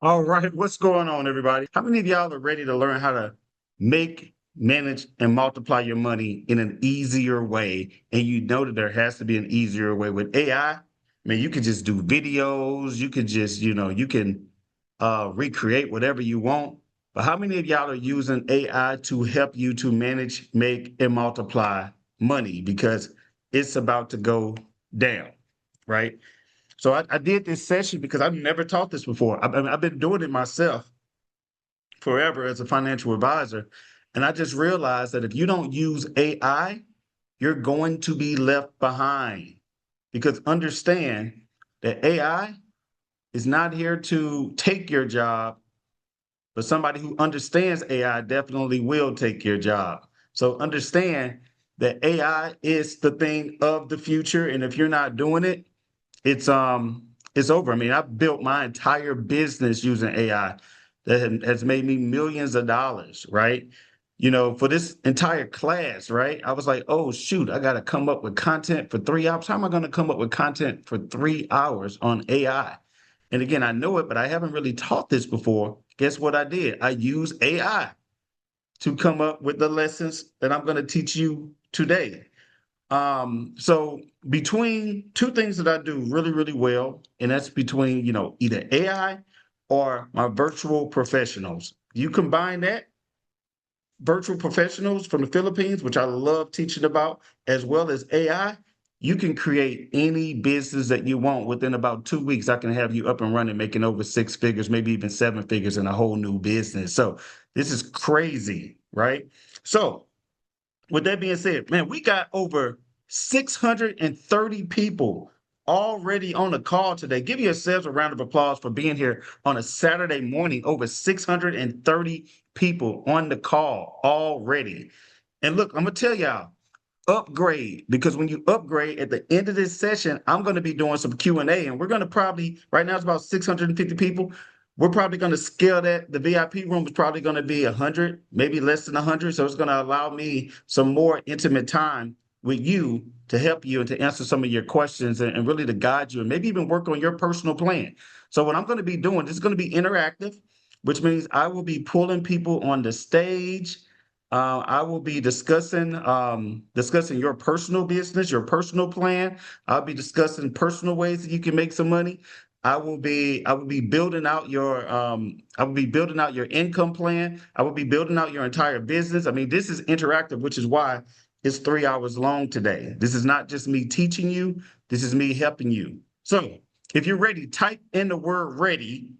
All right, what's going on, everybody? How many of y'all are ready to learn how to make, manage, and multiply your money in an easier way? And you know that there has to be an easier way with AI. I mean, you could just do videos, you could just, you can recreate whatever you want. But how many of y'all are using AI to help you to manage, make, and multiply money? Because it's about to go down, right? So I did this session because I've never taught this before. I've been doing it myself forever as a financial advisor. And I just realized that if you don't use AI, you're going to be left behind. Because understand that AI is not here to take your job, but somebody who understands AI definitely will take your job. So understand that AI is the thing of the future. And if you're not doing it, it's over. I mean, I've built my entire business using AI that has made me millions of dollars, right? For this entire class, right? I was like, oh shoot, I got to come up with content for 3 hours. How am I going to come up with content for 3 hours on AI? And again, I know it, but I haven't really taught this before. Guess what I did? I used AI to come up with the lessons that I'm going to teach you today. So between two things that I do really, really well, and that's between, either AI or my virtual professionals. You combine that, virtual professionals from the Philippines, which I love teaching about, as well as AI, you can create any business that you want within about 2 weeks. I can have you up and running, making over six figures, maybe even seven figures in a whole new business. So this is crazy, right? So with that being said, man, we got over 630 people already on the call today. Give yourselves a round of applause for being here on a Saturday morning. Over 630 people on the call already. And look, I'm going to tell y'all, upgrade, because when you upgrade at the end of this session, I'm going to be doing some Q&A, and we're going to probably, right now it's about 650 people. We're probably going to scale that. The VIP room is probably going to be 100, maybe less than 100. So it's going to allow me some more intimate time with you to help you and to answer some of your questions, and really to guide you and maybe even work on your personal plan. So what I'm going to be doing, this is going to be interactive, which means I will be pulling people on the stage. I will be discussing your personal business, your personal plan. I'll be discussing personal ways that you can make some money. I will be building out your income plan. I will be building out your entire business. I mean, this is interactive, which is why it's 3 hours long today. This is not just me teaching you, this is me helping you. So if you're ready, type in the word ready,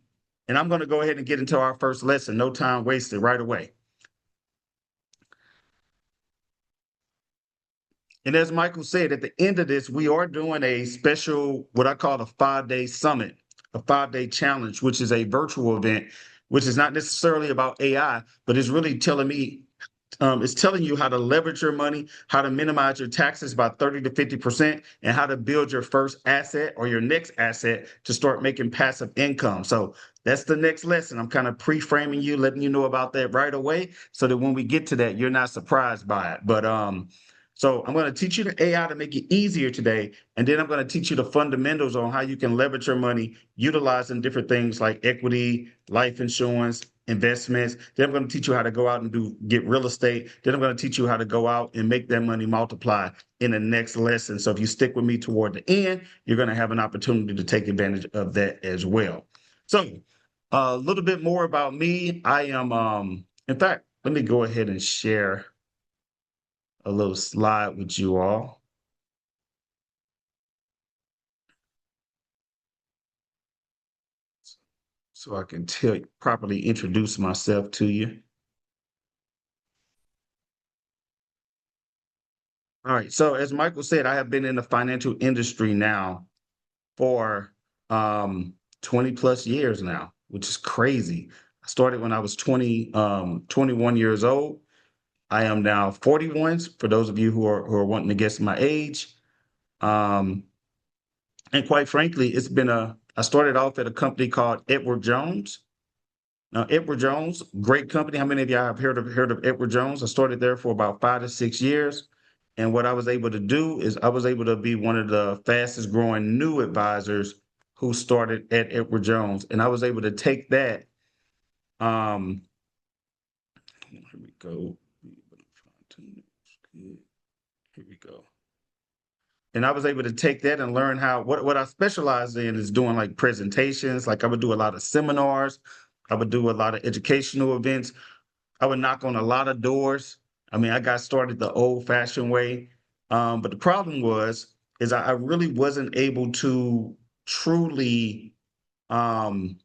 and I'm going to go ahead and get into our first lesson. No time wasted, right away. And as Michael said, at the end of this, we are doing a special, what I call a 5-day summit, a 5-day challenge, which is a virtual event, which is not necessarily about AI, but it's really it's telling you how to leverage your money, how to minimize your taxes by 30 to 50%, and how to build your first asset or your next asset to start making passive income. So that's the next lesson. I'm kind of pre-framing you, letting you know about that right away, so that when we get to that, you're not surprised by it. So I'm going to teach you the AI to make it easier today, and then I'm going to teach you the fundamentals on how you can leverage your money utilizing different things like equity, life insurance, investments. Then I'm going to teach you how to go out and get real estate. Then I'm going to teach you how to go out and make that money multiply in the next lesson. So if you stick with me toward the end, you're going to have an opportunity to take advantage of that as well. So a little bit more about me. I am, in fact, let me go ahead and share a little slide with you all. So I can properly introduce myself to you. All right. So as Michael said, I have been in the financial industry now for 20 plus years now, which is crazy. I started when I was 21 years old. I am now 41, for those of you who are wanting to guess my age. Um, and quite frankly, I started off at a company called Edward Jones. Now, Edward Jones, great company. How many of y'all have heard of Edward Jones? I started there for about 5 to 6 years. And what I was able to do is I was able to be one of the fastest growing new advisors who started at Edward Jones, and I was able to take that. Um, here we go. Here we go. And I was able to take that and learn how what I specialize in is doing like presentations. Like I would do a lot of seminars, I would do a lot of educational events. I would knock on a lot of doors. I mean, I got started the old-fashioned way. But the problem is I really wasn't able to truly um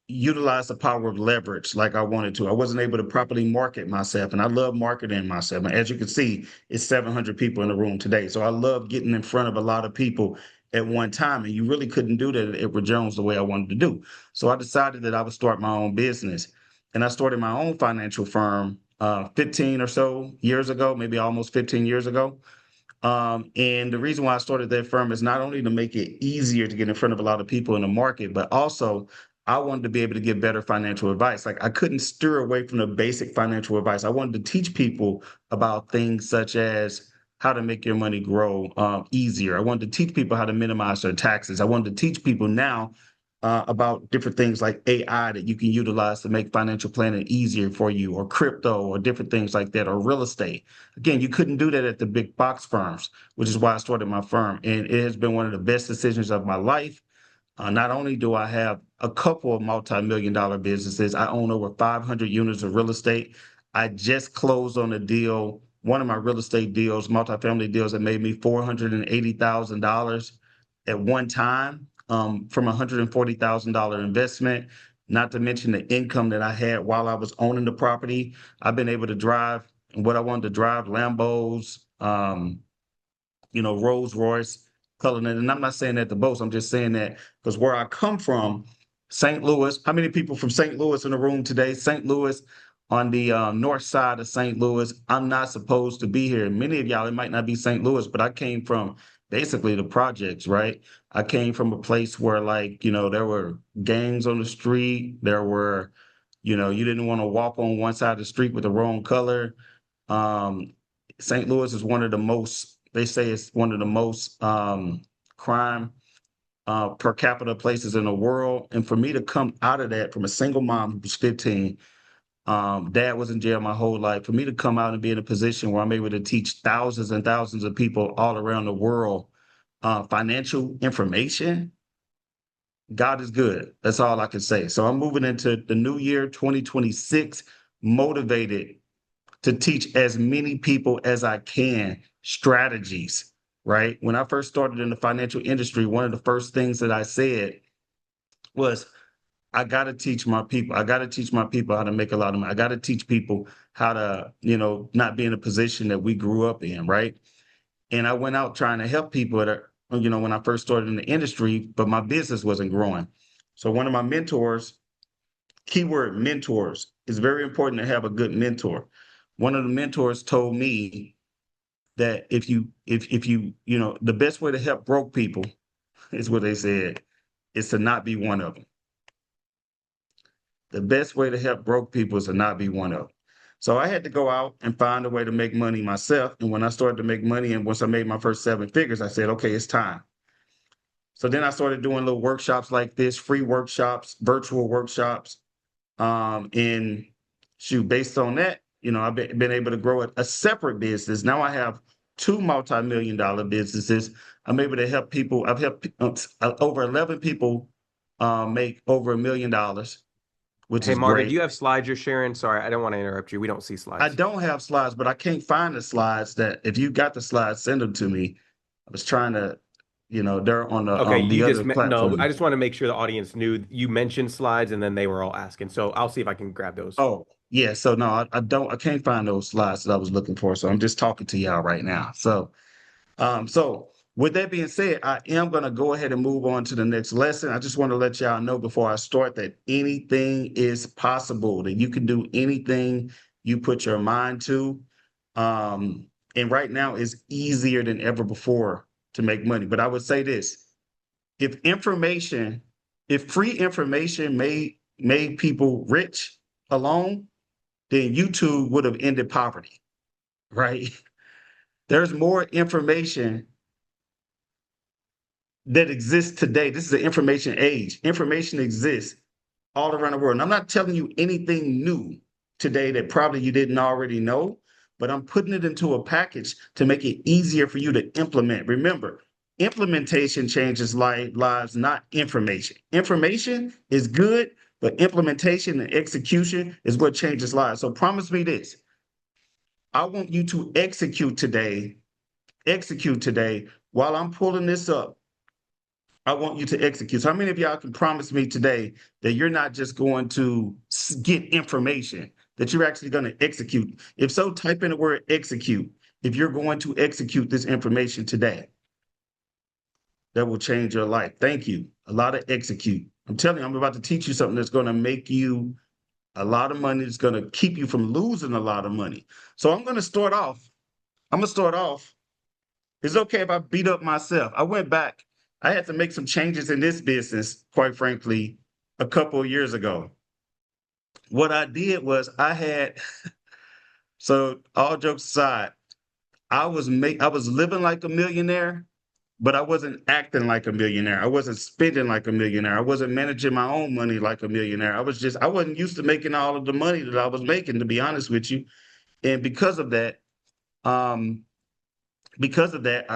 utilize the power of leverage like I wanted to. I wasn't able to properly market myself, and I love marketing myself. And as you can see, it's 700 people in the room today. So I love getting in front of a lot of people at one time, and you really couldn't do that at Edward Jones the way I wanted to do. So I decided that I would start my own business, and I started my own financial firm 15 or so years ago, maybe almost 15 years ago. And the reason why I started that firm is not only to make it easier to get in front of a lot of people in the market, but also I wanted to be able to give better financial advice. Like I couldn't steer away from the basic financial advice. I wanted to teach people about things such as how to make your money grow easier. I wanted to teach people how to minimize their taxes. I wanted to teach people now about different things like AI that you can utilize to make financial planning easier for you, or crypto, or different things like that, or real estate. Again, you couldn't do that at the big box firms, which is why I started my firm. And it has been one of the best decisions of my life. Not only do I have a couple of multi-million dollar businesses, I own over 500 units of real estate. I just closed on a deal, one of my real estate deals, multifamily deals that made me $480,000 at one time from a $140,000 investment, not to mention the income that I had while I was owning the property. I've been able to drive what I wanted to drive, Lambos, Rolls Royce, Cullinan. And I'm not saying that to boast. I'm just saying that because where I come from, St. Louis, how many people from St. Louis in the room today? St. Louis, on the north side of St. Louis. I'm not supposed to be here. Many of y'all, it might not be St. Louis, but I came from basically the projects, right? I came from a place where, like, there were gangs on the street. There were, you didn't want to walk on one side of the street with the wrong color. Um, St. Louis is one of the most, they say it's one of the most crime per capita places in the world. And for me to come out of that from a single mom who was 15, dad was in jail my whole life. For me to come out and be in a position where I'm able to teach thousands and thousands of people all around the world financial information, God is good. That's all I can say. So I'm moving into the new year, 2026, motivated to teach as many people as I can strategies, right? When I first started in the financial industry, one of the first things that I said was, I got to teach my people. I got to teach my people how to make a lot of money. I got to teach people how to, not be in a position that we grew up in, right? And I went out trying to help people when I first started in the industry, but my business wasn't growing. So one of my mentors, keyword mentors, it's very important to have a good mentor. One of the mentors told me that if you the best way to help broke people is what they said, is to not be one of them. The best way to help broke people is to not be one of them. So I had to go out and find a way to make money myself. And when I started to make money, and once I made my first 7 figures, I said, okay, it's time. So then I started doing little workshops like this, free workshops, virtual workshops. And shoot, based on that, I've been able to grow a separate business. Now I have two multi-million dollar businesses. I'm able to help people. I've helped over 11 people make over $1 million, which Hey, is Marvin, do great. you have slides you're sharing? Sorry, I don't want to interrupt you. We don't see I slides. don't have slides, but I can't find the slides. That if you got the slides, send them to me. I was trying to, they're on Okay, the you other no, I platform. just want to make sure the audience knew you mentioned slides and then they were all asking. So I'll see if I can grab those. Oh, yeah. So no, I can't find those slides that I was looking for. So I'm just talking to y'all right now. So with that being said, I am going to go ahead and move on to the next lesson. I just want to let y'all know before I start that anything is possible, that you can do anything you put your mind to. Um, and right now it's easier than ever before to make money. But I would say this, if information, if free information made people rich alone, then YouTube would have ended poverty, right? There's more information that exists today. This is an information age. Information exists all around the world. And I'm not telling you anything new today that probably you didn't already know, but I'm putting it into a package to make it easier for you to implement. Remember, implementation changes lives, not information. Information is good, but implementation and execution is what changes lives. So promise me this. I want you to execute today while I'm pulling this up. I want you to execute. So how many of y'all can promise me today that you're not just going to get information, that you're actually going to execute? If so, type in the word execute. If you're going to execute this information today, that will change your life. Thank you. A lot of execute. I'm telling you, I'm about to teach you something that's going to make you a lot of money. It's going to keep you from losing a lot of money. So I'm going to start off. I'm going to start off. It's okay if I beat up myself. I went back. I had to make some changes in this business, quite frankly, a couple of years ago. What I did was so all jokes aside, I was living like a millionaire, but I wasn't acting like a millionaire. I wasn't spending like a millionaire. I wasn't managing my own money like a millionaire. I wasn't used to making all of the money that I was making, to be honest with you. And um, because of that,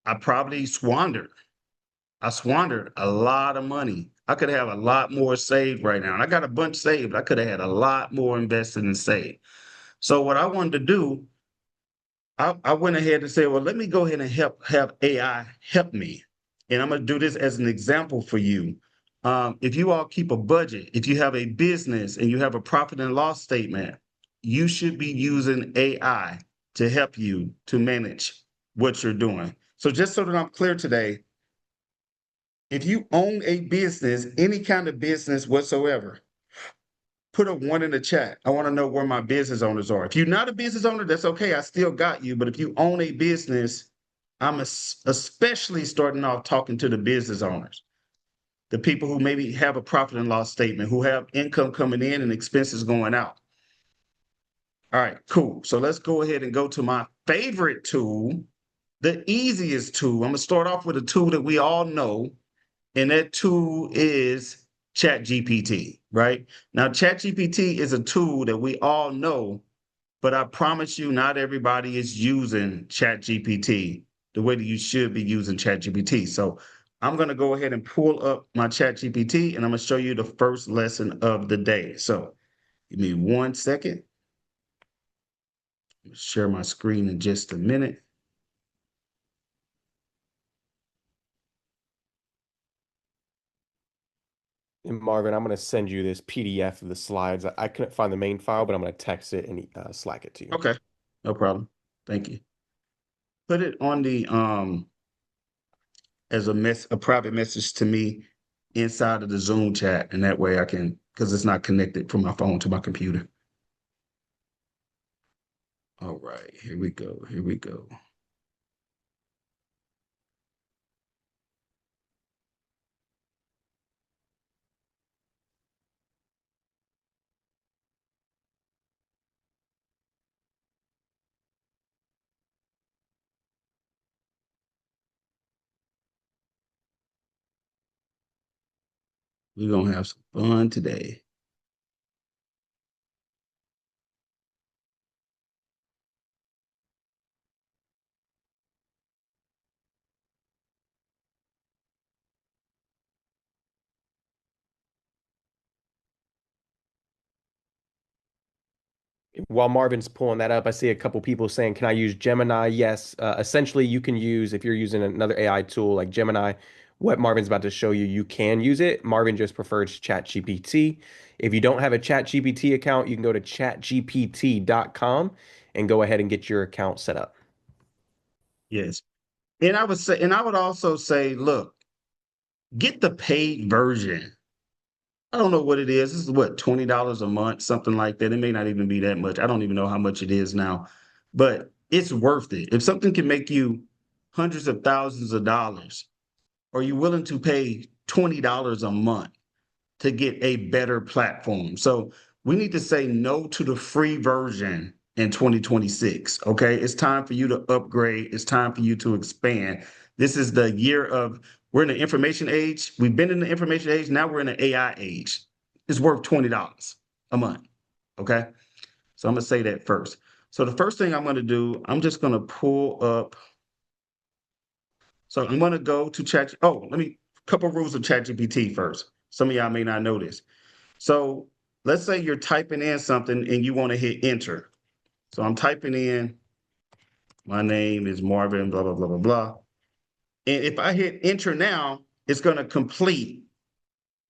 I probably squandered. I squandered a lot of money. I could have a lot more saved right now. And I got a bunch saved. I could have had a lot more invested and saved. So what I wanted to do, I went ahead and said, well, let me go ahead and have AI help me. And I'm going to do this as an example for you. If you all keep a budget, if you have a business and you have a profit and loss statement, you should be using AI to help you to manage what you're doing. So just so that I'm clear today, if you own a business, any kind of business whatsoever, put a one in the chat. I want to know where my business owners are. If you're not a business owner, that's okay. I still got you. But if you own a business, especially starting off talking to the business owners, the people who maybe have a profit and loss statement, who have income coming in and expenses going out. All right, cool. So let's go ahead and go to my favorite tool, the easiest tool. I'm going to start off with a tool that we all know, and that tool is ChatGPT, right? Now, ChatGPT is a tool that we all know, but I promise you, not everybody is using ChatGPT the way that you should be using ChatGPT. So I'm going to go ahead and pull up my ChatGPT, and I'm going to show you the first lesson of the day. So give me 1 second. I'll share my screen in just a minute. And Marvin, I'm going to send you this PDF of the slides. I couldn't find the main file, but I'm going to text it and Slack it to you. Okay, no problem. Thank you. Put it on the as a private message to me inside of the Zoom chat, and that way I can, because it's not connected from my phone to my computer. All right, here we go. Here we go. We're gonna have some fun today. While Marvin's pulling that up, I see a couple people saying, "Can I use Gemini?" Yes. Essentially, you can use if you're using another AI tool like Gemini. What Marvin's about to show you, you can use it. Marvin just prefers ChatGPT. If you don't have a ChatGPT account, you can go to chatgpt.com and go ahead and get your account set up. Yes. And I would also say, look, get the paid version. I don't know what it is. This is what, $20 a month, something like that. It may not even be that much. I don't even know how much it is now, but it's worth it. If something can make you hundreds of thousands of dollars, are you willing to pay $20 a month to get a better platform? So we need to say no to the free version in 2026. Okay. It's time for you to upgrade. It's time for you to expand. This is the year of, we're in the information age. We've been in the information age. Now we're in the AI age. It's worth $20 a month. Okay. So I'm going to say that first. So the first thing I'm going to do, I'm just going to pull up. So I'm going to go to Chat. Oh, couple rules of ChatGPT first. Some of y'all may not know this. So let's say you're typing in something and you want to hit enter. So I'm typing in, my name is Marvin, blah, blah, blah, blah, blah. And if I hit enter now, it's going to complete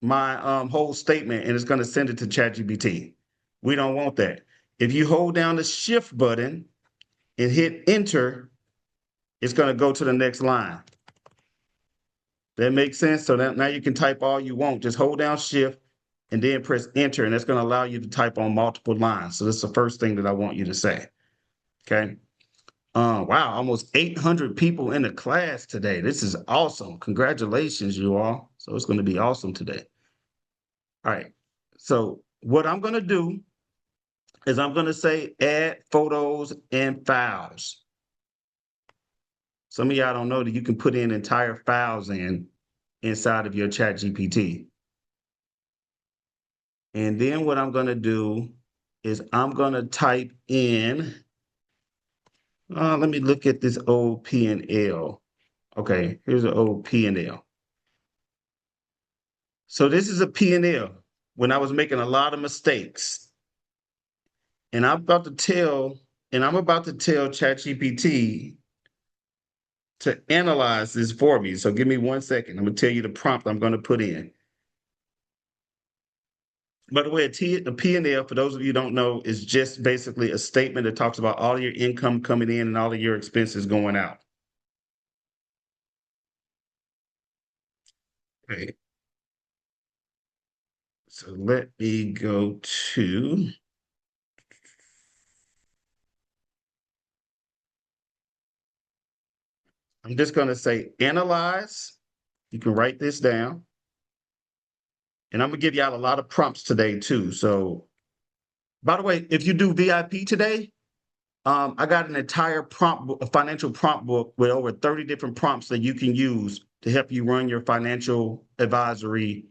my whole statement and it's going to send it to ChatGPT. We don't want that. If you hold down the shift button and hit enter, it's going to go to the next line. That makes sense? So that now you can type all you want. Just hold down shift and then press enter, and that's going to allow you to type on multiple lines. So that's the first thing that I want you to say. Okay. Wow, almost 800 people in the class today. This is awesome. Congratulations, you all. So it's going to be awesome today. All right. So what I'm going to do is I'm going to say add photos and files. Some of y'all don't know that you can put in entire files inside of your ChatGPT. And then what I'm going to do is I'm going to type in, let me look at this old P&L. Okay, here's an old P&L. So this is a P&L when I was making a lot of mistakes. And I'm about to tell ChatGPT to analyze this for me. So give me 1 second. I'm going to tell you the prompt I'm going to put in. By the way, the P&L, for those of you who don't know, is just basically a statement that talks about all of your income coming in and all of your expenses going out. Okay. So let me go to, I'm just going to say analyze. You can write this down. And I'm going to give y'all a lot of prompts today too. So, by the way, if you do VIP today, I got an entire prompt book, a financial prompt book with over 30 different prompts that you can use to help you run your financial advisory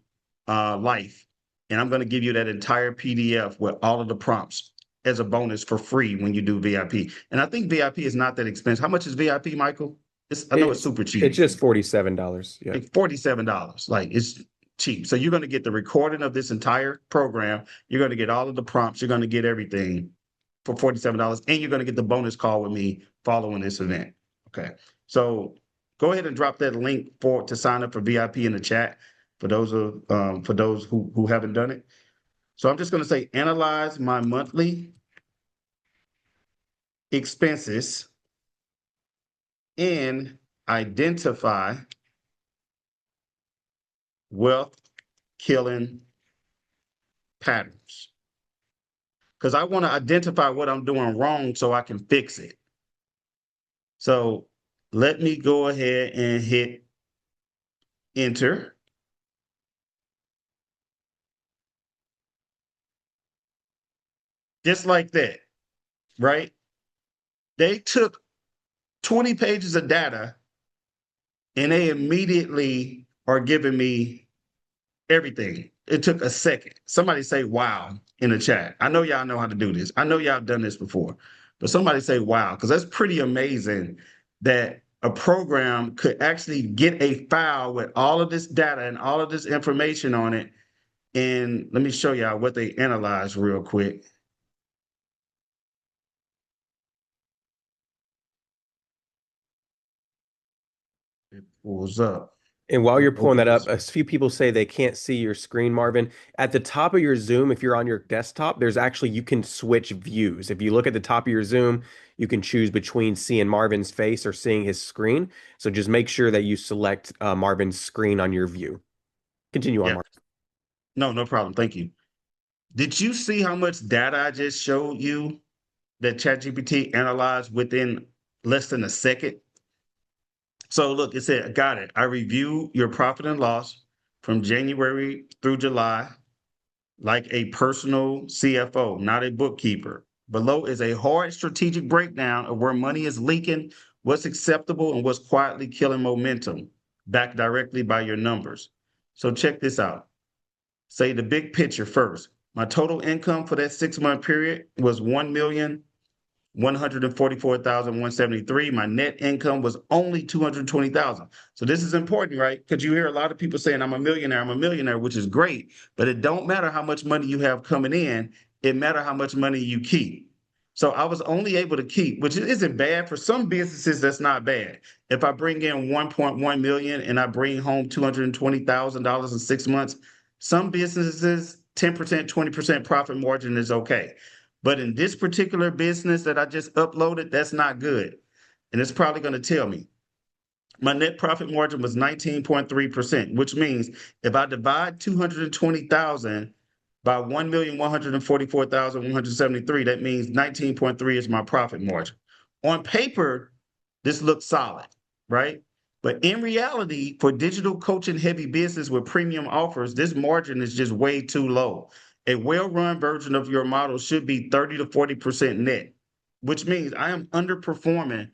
life. And I'm going to give you that entire PDF with all of the prompts as a bonus for free when you do VIP. And I think VIP is not that expensive. How much is VIP, Michael? I know it's super cheap. It's just $47. Yeah. Like $47. Like it's cheap. So you're going to get the recording of this entire program. You're going to get all of the prompts. You're going to get everything for $47, and you're going to get the bonus call with me following this event. Okay. So go ahead and drop that link to sign up for VIP in the chat for those who haven't done it. So I'm just going to say analyze my monthly expenses and identify wealth killing patterns. Because I want to identify what I'm doing wrong so I can fix it. So let me go ahead and hit enter. Just like that, right? They took 20 pages of data and they immediately are giving me everything. It took a second. Somebody say wow in the chat. I know y'all know how to do this. I know y'all done this before, but somebody say wow, because that's pretty amazing that a program could actually get a file with all of this data and all of this information on it. And let me show y'all what they analyzed real quick. It pulls up. And while you're pulling Open that up, this. a few people say they can't see your screen, Marvin. At the top of your Zoom, if you're on your desktop, there's actually, you can switch views. If you look at the top of your Zoom, you can choose between seeing Marvin's face or seeing his screen. So just make sure that you select Marvin's screen on your view. Continue on, Yeah. Marvin. No problem. Thank you. Did you see how much data I just showed you that ChatGPT analyzed within less than a second? So look, it said, got it. I review your profit and loss from January through July like a personal CFO, not a bookkeeper. Below is a hard strategic breakdown of where money is leaking what's acceptable and what's quietly killing momentum, backed directly by your numbers. So check this out. Say the big picture first. My total income for that 6 month period was 1,144,173. My net income was only 220,000. So this is important, right? Because you hear a lot of people saying, I'm a millionaire, which is great, but it don't matter how much money you have coming in, it matter how much money you keep. So I was only able to keep, which isn't bad. For some businesses, that's not bad. If I bring in 1.1 million and I bring home $220,000 in 6 months, some businesses, 10%, 20% profit margin is okay. But in this particular business that I just uploaded, that's not good. And it's probably going to tell me. My net profit margin was 19.3%, which means if I divide 220,000 by 1,144,173, that means 19.3 is my profit margin. On paper, this looks solid, right? But in reality, for digital coaching heavy business with premium offers, this margin is just way too low. A well-run version of your model should be 30 to 40% net, which means I am underperforming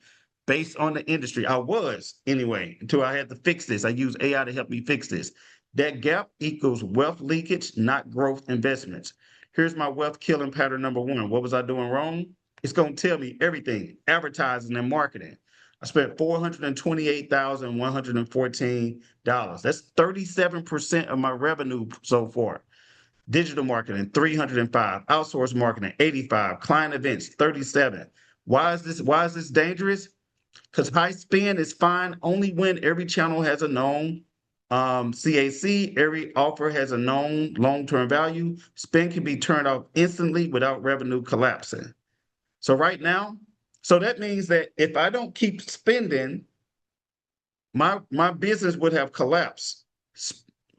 based on the industry. I was anyway, until I had to fix this. I use AI to help me fix this. That gap equals wealth leakage, not growth investments. Here's my wealth killing pattern number one. What was I doing wrong? It's going to tell me everything: advertising and marketing. I spent $428,114. That's 37% of my revenue so far. Digital marketing, 305. Outsource marketing, 85. Client events, 37. Why is this dangerous? Because high spend is fine only when every channel has a known CAC, every offer has a known long-term value. Spend can be turned off instantly without revenue collapsing. So right now, so that means that if I don't keep spending, my business would have collapsed.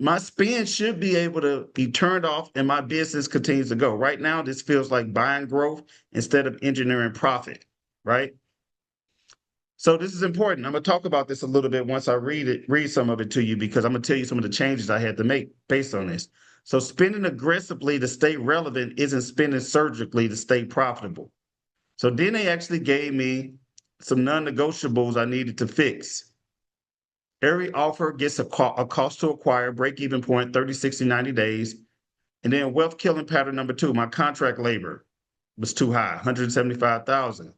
My spend should be able to be turned off and my business continues to go. Right now, this feels like buying growth instead of engineering profit, right? So this is important. I'm going to talk about this a little bit once I read some of it to you, because I'm going to tell you some of the changes I had to make based on this. So spending aggressively to stay relevant isn't spending surgically to stay profitable. So then they actually gave me some non-negotiables I needed to fix. Every offer gets a cost to acquire, break-even point, 30, 60, 90 days. And then wealth killing pattern number two, my contract labor was too high, 175,000.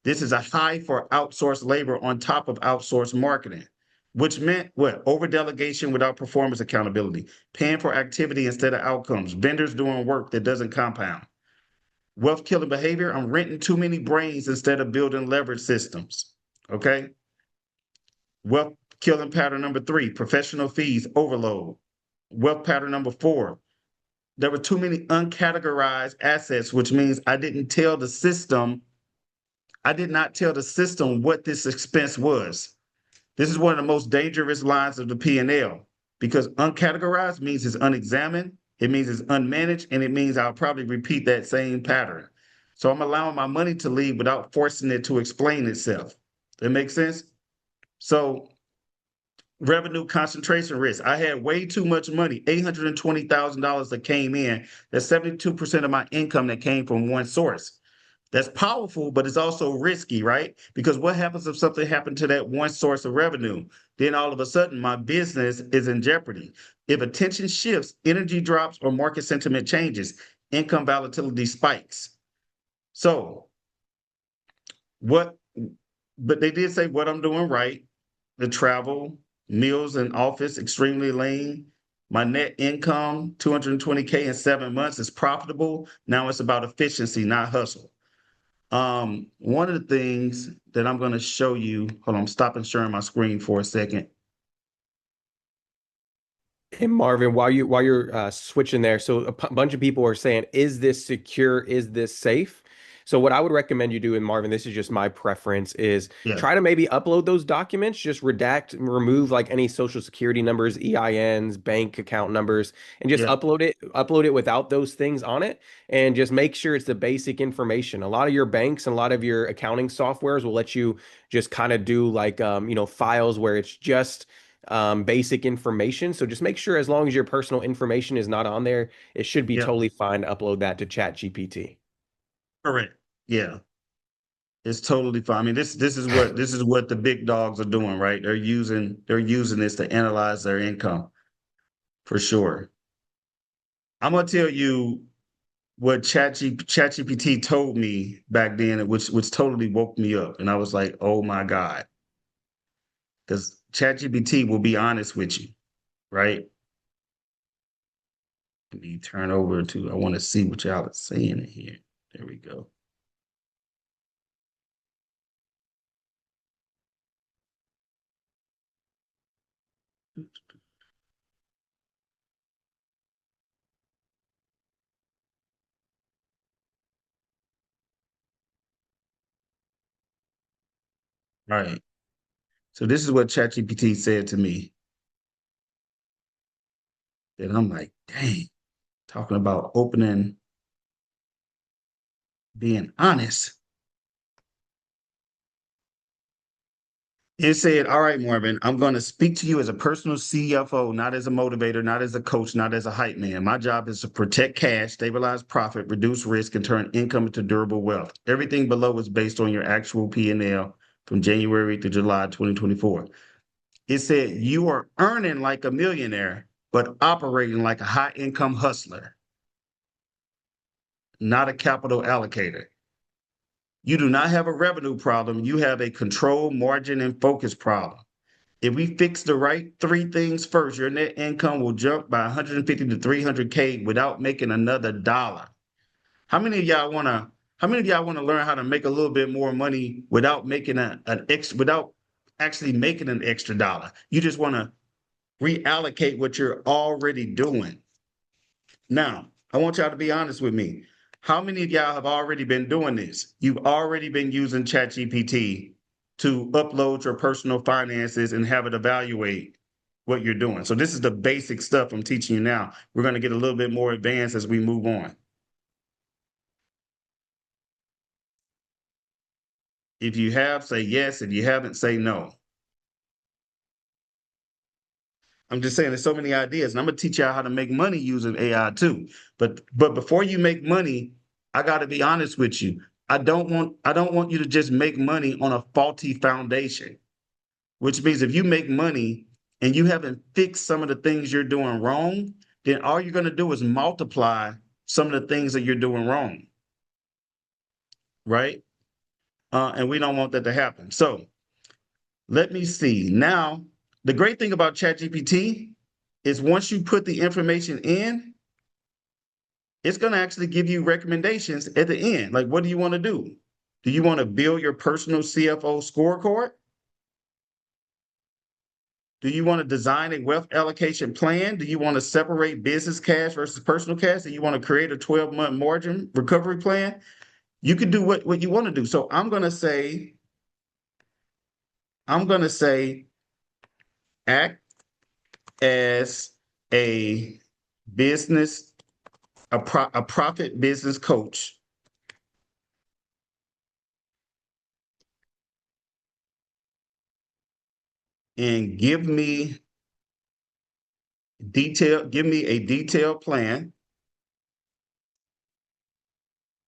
This is a high for outsourced labor on top of outsourced marketing, which meant what? Over delegation without performance accountability, paying for activity instead of outcomes, vendors doing work that doesn't compound. Wealth killing behavior, I'm renting too many brains instead of building leverage systems. Okay. Wealth killing pattern number three, professional fees overload. Wealth pattern number four, there were too many uncategorized assets, which means I did not tell the system what this expense was. This is one of the most dangerous lines of the P&L, because uncategorized means it's unexamined, it means it's unmanaged, and it means I'll probably repeat that same pattern. So I'm allowing my money to leave without forcing it to explain itself. That makes sense? So revenue concentration risk. I had way too much money, $820,000 that came in. That's 72% of my income that came from one source. That's powerful, but it's also risky, right? Because what happens if something happened to that one source of revenue? Then all of a sudden, my business is in jeopardy. If attention shifts, energy drops, or market sentiment changes, income volatility spikes. So, what, but they did say what I'm doing right. The travel, meals, and office, extremely lean. My net income, 220K in 7 months, is profitable. Now it's about efficiency, not hustle. One of the things that I'm going to show you, hold on, I'm stopping sharing my screen for a second. And Marvin, while you're switching there, so bunch of people are saying, "Is this secure? Is this safe?" So what I would recommend you do, and Marvin, this is just my preference, is Yeah, try to maybe upload those documents, just redact, remove like any social security numbers, EINs, bank account numbers, and just yeah, upload it without those things on it, and just make sure it's the basic information. A lot of your banks and a lot of your accounting softwares will let you just kind of do like files where it's just basic information. So just make sure as long as your personal information is not on there, it should be yeah, totally fine to upload that to ChatGPT. correct. Yeah. It's totally fine. I mean, this is what the big dogs are doing, right? They're using this to analyze their income for sure. I'm gonna tell you what ChatGPT told me back then, which totally woke me up, and I was like, "Oh my God," because ChatGPT will be honest with you, right? Let me turn over to. I want to see what y'all are saying in here. There we go. Right. So this is what ChatGPT said to me, and I'm like, "Dang," talking about opening, being honest. It said, "All right, Marvin, I'm going to speak to you as a personal CFO, not as a motivator, not as a coach, not as a hype man. My job is to protect cash, stabilize profit, reduce risk, and turn income into durable wealth. Everything below is based on your actual P&L from January to July 2024. It said, you are earning like a millionaire, but operating like a high income hustler, not a capital allocator. You do not have a revenue problem. You have a control, margin, and focus problem. If we fix the right three things first, your net income will jump by 150 to 300K without making another dollar. How many of y'all want to? How many of y'all want to learn how to make a little bit more money without making without actually making an extra dollar? You just want to reallocate what you're already doing. Now, I want y'all to be honest with me. How many of y'all have already been doing this? You've already been using ChatGPT to upload your personal finances and have it evaluate what you're doing. So this is the basic stuff I'm teaching you now. We're going to get a little bit more advanced as we move on. If you have, say yes. If you haven't, say no. I'm just saying there's so many ideas, and I'm gonna teach y'all how to make money using AI too. But before you make money, I got to be honest with you. I don't want you to just make money on a faulty foundation, which means if you make money and you haven't fixed some of the things you're doing wrong, then all you're gonna do is multiply some of the things that you're doing wrong, right? And we don't want that to happen. So let me see. Now, the great thing about ChatGPT is once you put the information in, it's going to actually give you recommendations at the end. Like, what do you want to do? Do you want to build your personal CFO scorecard? Do you want to design a wealth allocation plan? Do you want to separate business cash versus personal cash? Do you want to create a 12-month margin recovery plan? You can do what you want to do. So I'm going to say act as a business, a profit business coach, and give me a detailed plan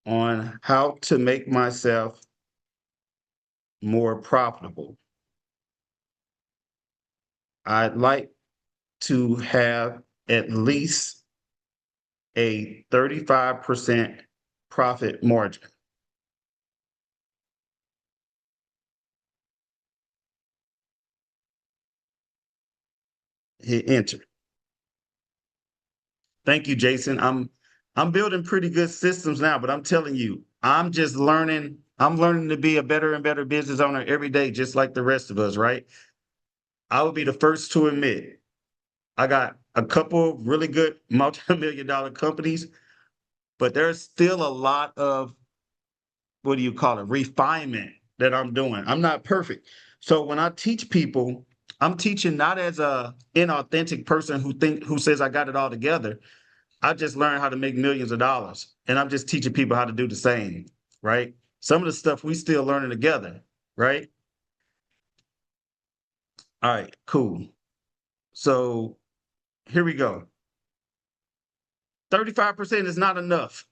on how to make myself more profitable. I'd like to have at least a 35% profit margin. Hit enter. Thank you, Jason. I'm building pretty good systems now, but I'm telling you, I'm just learning. I'm learning to be a better and better business owner every day, just like the rest of us, right? I will be the first to admit I got a couple of really good multi-million dollar companies, but there's still a lot of, what do you call it, refinement that I'm doing. I'm not perfect. So when I teach people, I'm teaching not as a inauthentic person who says I got it all together. I just learned how to make millions of dollars, and I'm just teaching people how to do the same, right? Some of the stuff we still learning together, right? All right, cool. So here we go. 35% is not enough,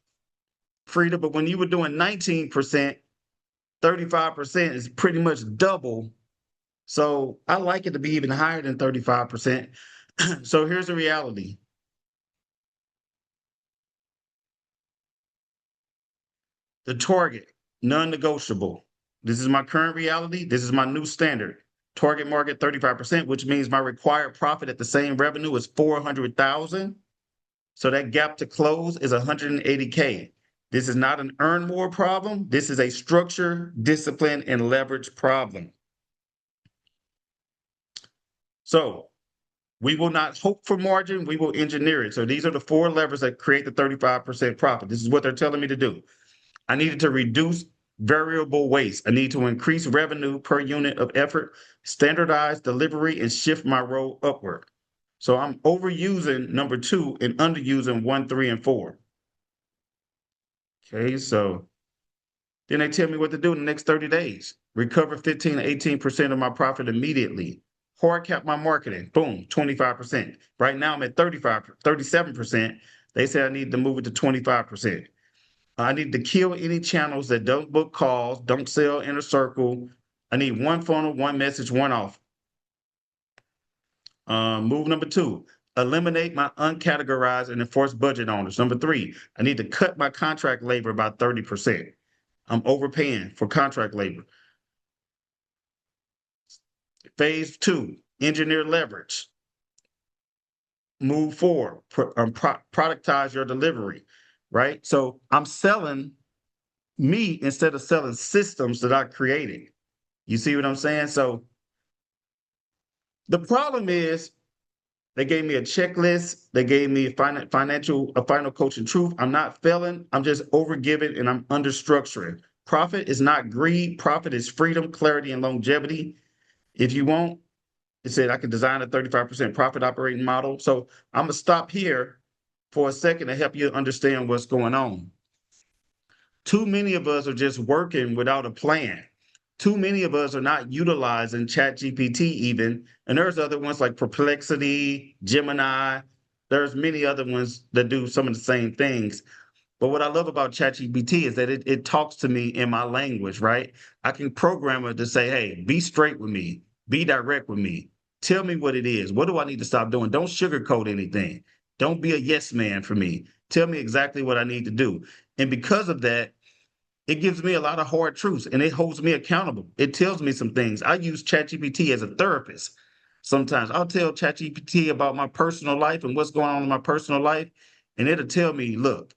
Frida, but when you were doing 19%, 35% is pretty much double. So I like it to be even higher than 35%. So here's the reality. The target, non-negotiable. This is my current reality. This is my new standard. Target market 35%, which means my required profit at the same revenue is 400,000. So that gap to close is 180K. This is not an earn more problem. This is a structure, discipline, and leverage problem. So we will not hope for margin. We will engineer it. So these are the four levers that create the 35% profit. This is what they're telling me to do. I needed to reduce variable waste. I need to increase revenue per unit of effort, standardize delivery, and shift my role upward. So I'm overusing number 2 and underusing 1, 3, and 4. Okay, so then they tell me what to do in the next 30 days. Recover 15 to 18% of my profit immediately. Hard cap my marketing. Boom, 25%. Right now I'm at 37%. They say I need to move it to 25%. I need to kill any channels that don't book calls, don't sell inner circle. I need one funnel, one message, one off. Move number 2, eliminate my uncategorized and enforced budget owners. Number 3, I need to cut my contract labor by 30%. I'm overpaying for contract labor. Phase 2, engineer leverage. Move forward, productize your delivery, right? So I'm selling me instead of selling systems that I created. You see what I'm saying? So the problem is they gave me a checklist. They gave me a final coaching truth. I'm not failing. I'm just overgiving and I'm under structuring. Profit is not greed. Profit is freedom, clarity, and longevity. If you want, it said I could design a 35% profit operating model. So I'm going to stop here for a second to help you understand what's going on. Too many of us are just working without a plan. Too many of us are not utilizing ChatGPT even. And there's other ones like Perplexity, Gemini. There's many other ones that do some of the same things. But what I love about ChatGPT is that it talks to me in my language, right? I can program it to say, hey, be straight with me, be direct with me. Tell me what it is. What do I need to stop doing? Don't sugarcoat anything. Don't be a yes man for me. Tell me exactly what I need to do. And because of that, it gives me a lot of hard truths and it holds me accountable. It tells me some things. I use ChatGPT as a therapist. Sometimes I'll tell ChatGPT about my personal life and what's going on in my personal life, and it'll tell me, look,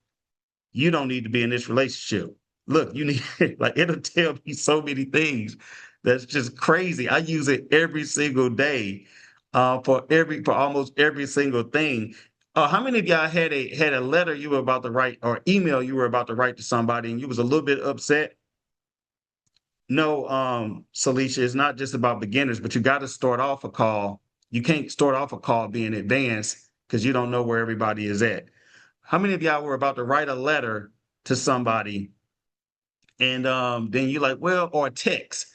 you don't need to be in this relationship. Look, you need like it'll tell me so many things that's just crazy. I use it every single day for almost every single thing. How many of y'all had a letter you were about to write or email you were about to write to somebody and you was a little bit upset? No, Salisha, it's not just about beginners, but you got to start off a call. You can't start off a call being advanced because you don't know where everybody is at. How many of y'all were about to write a letter to somebody and then you like, well, or a text,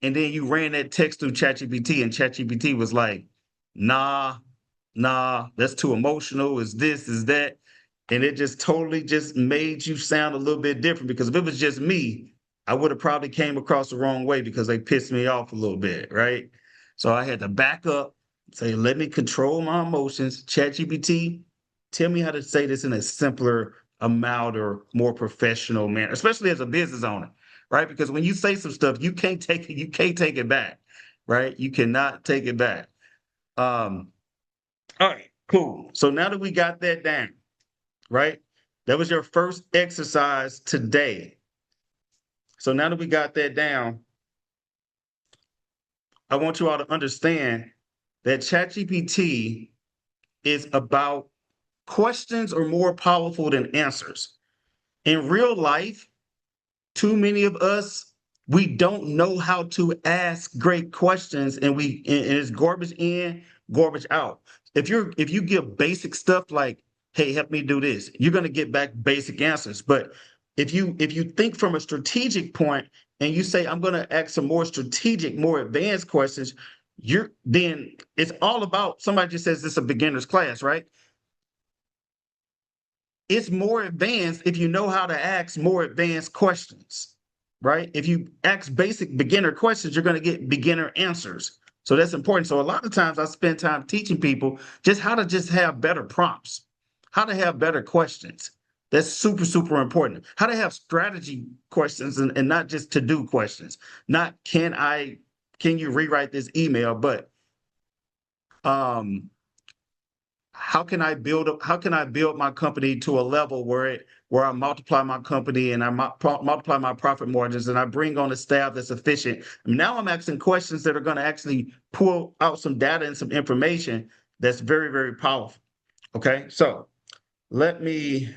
and then you ran that text through ChatGPT and ChatGPT was like, nah, that's too emotional. Is this, is that? And it just totally just made you sound a little bit different because if it was just me, I would have probably came across the wrong way because they pissed me off a little bit, right? So I had to back up, say, let me control my emotions. ChatGPT, tell me how to say this in a simpler, a milder, more professional manner, especially as a business owner, right? Because when you say some stuff, you can't take it back, right? You cannot take it back. Um, all right, cool. So now that we got that down, right? That was your first exercise today. So now that we got that down, I want you all to understand that ChatGPT is about questions are more powerful than answers. In real life, too many of us, we don't know how to ask great questions and it's garbage in, garbage out. If you give basic stuff like, hey, help me do this, you're gonna get back basic answers. But if you think from a strategic point and you say, I'm gonna ask some more strategic, more advanced questions, then it's all about somebody just says this is a beginner's class, right? It's more advanced if you know how to ask more advanced questions. right? If you ask basic beginner questions, you're going to get beginner answers. So that's important. So a lot of times I spend time teaching people just how to just have better prompts, how to have better questions. That's super, super important. How to have strategy questions and not just to-do questions. Not can you rewrite this email, but um, how can I build my company to a level where I multiply my company and I multiply my profit margins and I bring on a staff that's efficient. Now I'm asking questions that are going to actually pull out some data and some information that's very, very powerful. Okay, so let me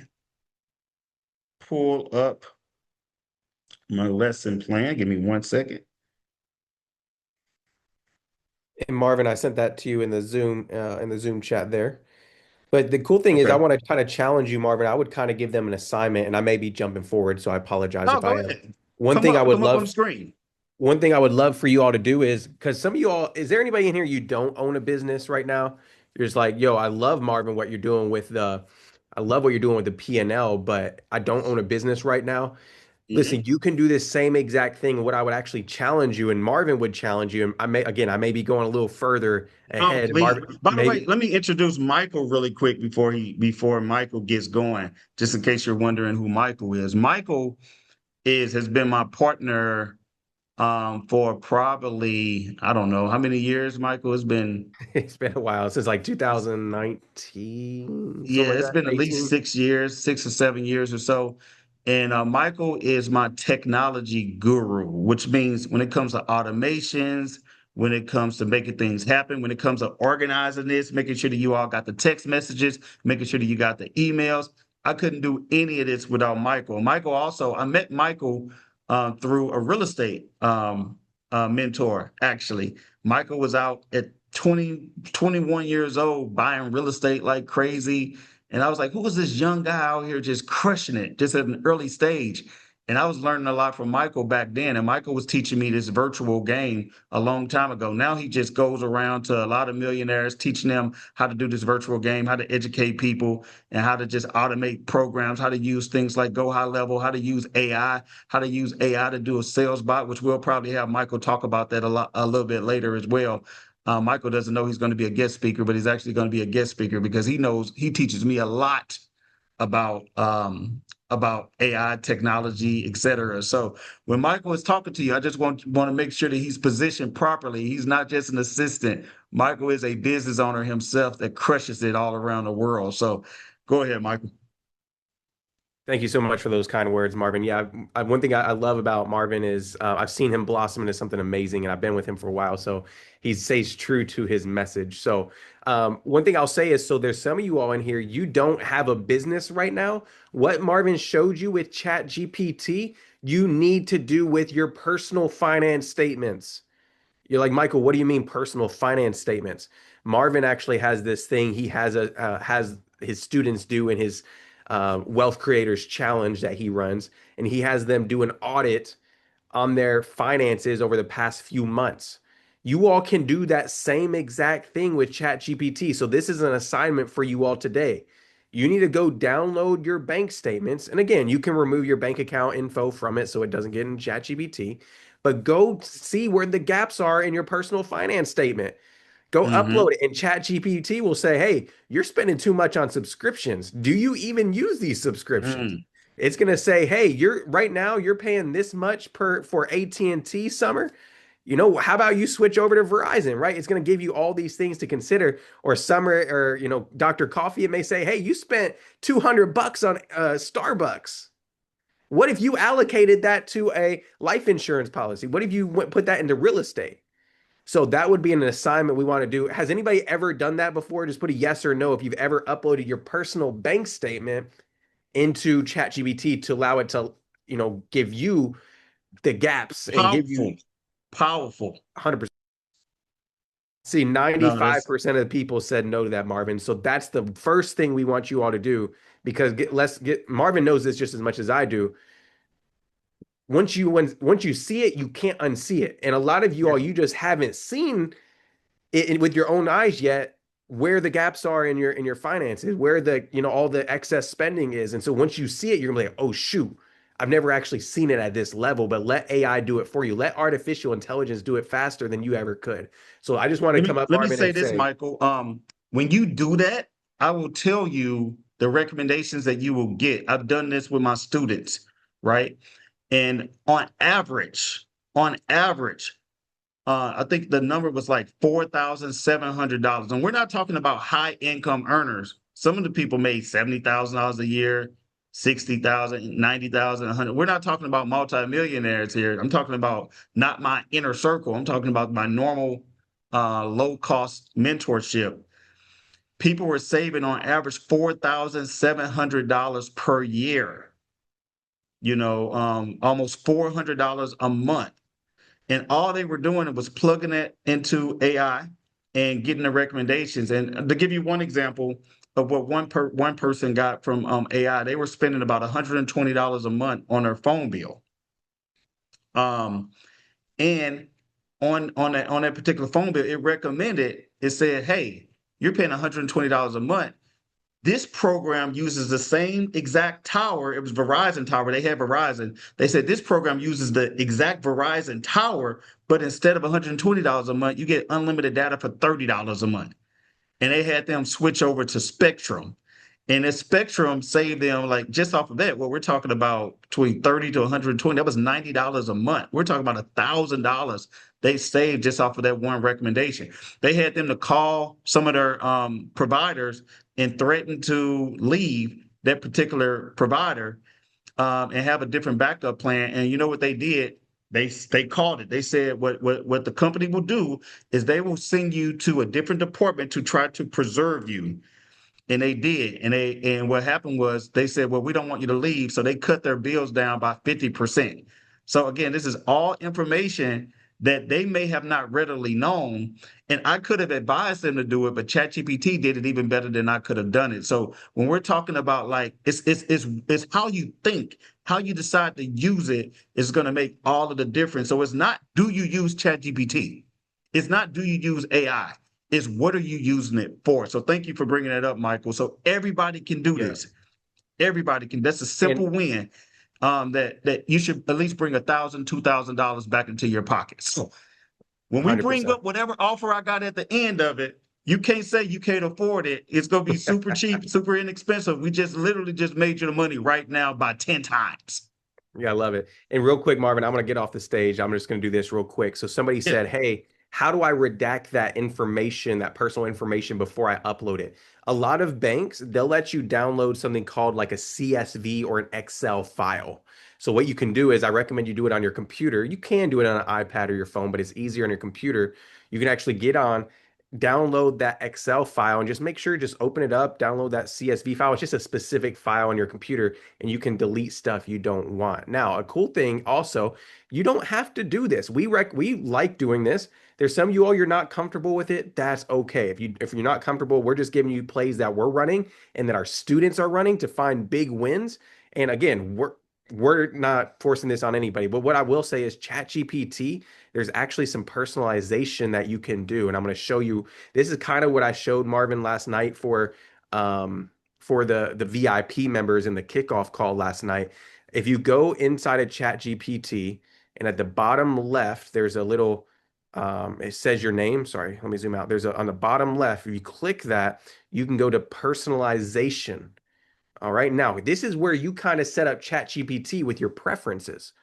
pull up my lesson plan. Give me 1 second. And Marvin, I sent that to you in the Zoom chat there. But the cool thing is, I Okay. want to kind of challenge you, Marvin. I would kind of give them an assignment, and I may be jumping forward, so I apologize Oh, if I go am. ahead. One thing I would Come up on the love, screen. one thing I would love for you all to do is because some of you all, is there anybody in here you don't own a business right now? You're just like, yo, I love Marvin, what you're doing with I love what you're doing with the P&L, but I don't own a business right now. Listen, Mhm. you can do this same exact thing. What I would actually challenge you, and Marvin would challenge you, and I may be going a little further Oh, ahead. please. Marvin, By the way, maybe let me introduce Michael really quick before Michael gets going, just in case you're wondering who Michael is. Michael is has been my partner for probably, I don't know how many years Michael has been. it's been a while since like 2019, Yeah, something like it's that, been at least 18. 6 years, 6 or 7 years or so. And Michael is my technology guru, which means when it comes to automations, when it comes to making things happen, when it comes to organizing this, making sure that you all got the text messages, making sure that you got the emails. I couldn't do any of this without Michael. I met Michael through a real estate mentor, actually. Michael was out at 21 years old buying real estate like crazy. And I was like, who was this young guy out here just crushing it, just at an early stage? And I was learning a lot from Michael back then. And Michael was teaching me this virtual game a long time ago. Now he just goes around to a lot of millionaires, teaching them how to do this virtual game, how to educate people, and how to just automate programs, how to use things like Go High Level, how to use AI, how to use AI to do a sales bot, which we'll probably have Michael talk about that a little bit later as well. Michael doesn't know he's going to be a guest speaker, but he's actually going to be a guest speaker because he teaches me a lot about about AI technology, et cetera. So when Michael is talking to you, I just want to make sure that he's positioned properly. He's not just an assistant. Michael is a business owner himself that crushes it all around the world. So go ahead, Michael. Thank you so much for those kind words, Marvin. Yeah, one thing I love about Marvin is I've seen him blossom into something amazing, and I've been with him for a while, so he stays true to his message. So, one thing I'll say is, so there's some of you all in here, you don't have a business right now. What Marvin showed you with ChatGPT, you need to do with your personal finance statements. You're like, Michael, what do you mean personal finance statements? Marvin actually has this thing he has his students do in his wealth creators challenge that he runs, and he has them do an audit on their finances over the past few months. You all can do that same exact thing with ChatGPT. So this is an assignment for you all today. You need to go download your bank statements. And again, you can remove your bank account info from it so it doesn't get in ChatGPT, but go see where the gaps are in your personal finance statement. Go Mm-hmm. upload it, and ChatGPT will say, "Hey, you're spending too much on subscriptions. Do you even use these subscriptions?" Mm, It's going to say, "Hey, you're right now you're paying this much per for AT&T summer. You know, how about you switch over to Verizon, right? It's going to give you all these things to consider. Or summer, or Dr. Coffee, it may say, "Hey, you spent $200 on Starbucks. What if you allocated that to a life insurance policy? What if you put that into real estate?" So that would be an assignment we want to do. Has anybody ever done that before? Just put a yes or no if you've ever uploaded your personal bank statement into ChatGPT to allow it to, give you the gaps and give you powerful, powerful. 100%. See, No, that's 95% of the people said no to that, Marvin. So that's the first thing we want you all to do because let's get Marvin knows this just as much as I do. Once you see it, you can't unsee it. And a lot of you yeah. all, you just haven't seen with your own eyes yet where the gaps are in your finances, where the all the excess spending is. And so once you see it, you're gonna be like, oh shoot, I've never actually seen it at this level, but let AI do it for you. Let artificial intelligence do it faster than you ever could. So I just want to Let come me up, let me Marvin, say and this, say, Michael. When you do that, I will tell you the recommendations that you will get. I've done this with my students, right? And on average, I think the number was like $4,700. And we're not talking about high income earners. Some of the people made $70,000 a year, 60,000, 90,000, 100. We're not talking about multimillionaires here. I'm talking about not my inner circle. I'm talking about my normal low cost mentorship. People were saving on average $4,700 per year, almost $400 a month. And all they were doing was plugging it into AI and getting the recommendations. And to give you one example of what one person got from AI, they were spending about $120 a month on their phone bill. Um, and on that particular phone bill, it said, hey, you're paying $120 a month. This program uses the same exact tower. It was Verizon tower. They had Verizon. They said this program uses the exact Verizon tower, but instead of $120 a month, you get unlimited data for $30 a month. And they had them switch over to Spectrum. And the Spectrum saved them, like, just off of that, what we're talking about, between 30 to 120, that was $90 a month. We're talking about $1,000 they saved just off of that one recommendation. They had them to call some of their providers and threaten to leave that particular provider, and have a different backup plan. And you know what they did? They called it. They said what the company will do is they will send you to a different department to try to preserve you. And they did. And what happened was they said, well, we don't want you to leave. So they cut their bills down by 50%. So again, this is all information that they may have not readily known. And I could have advised them to do it, but ChatGPT did it even better than I could have done it. So when we're talking about, like, it's how you think, how you decide to use it is going to make all of the difference. So it's not, do you use ChatGPT? It's not, do you use AI? Is, what are you using it for? So thank you for bringing that up, Michael. So everybody can do yeah. this. Everybody can. That's a And simple win. That you should at least bring $1,000, $2,000 back into your pocket. So when we bring 100%. up whatever offer I got at the end of it, you can't say you can't afford it. It's gonna be super cheap, super inexpensive. We just literally just made you the money right now by 10 times. Yeah, I love it. And real quick, Marvin, I'm going to get off the stage. I'm just going to do this real quick. So somebody Yeah. said, hey, how do I redact that information, that personal information before I upload it? A lot of banks, they'll let you download something called like a CSV or an Excel file. So what you can do is I recommend you do it on your computer. You can do it on an iPad or your phone, but it's easier on your computer. You can actually get on, download that Excel file and just make sure, just open it up, download that CSV file. It's just a specific file on your computer and you can delete stuff you don't want. Now, a cool thing also, you don't have to do this. We like doing this. There's some of you all, you're not comfortable with it. That's okay. If you're not comfortable, we're just giving you plays that we're running and that our students are running to find big wins. And again, we're not forcing this on anybody, but what I will say is ChatGPT, there's actually some personalization that you can do. And I'm going to show you, this is kind of what I showed Marvin last night for the VIP members in the kickoff call last night. If you go inside of ChatGPT and at the bottom left, there's a little, it says your name. Sorry, let me zoom out. On the bottom left, if you click that, you can go to personalization. All right. Now, this is where you kind of set up ChatGPT with your preferences.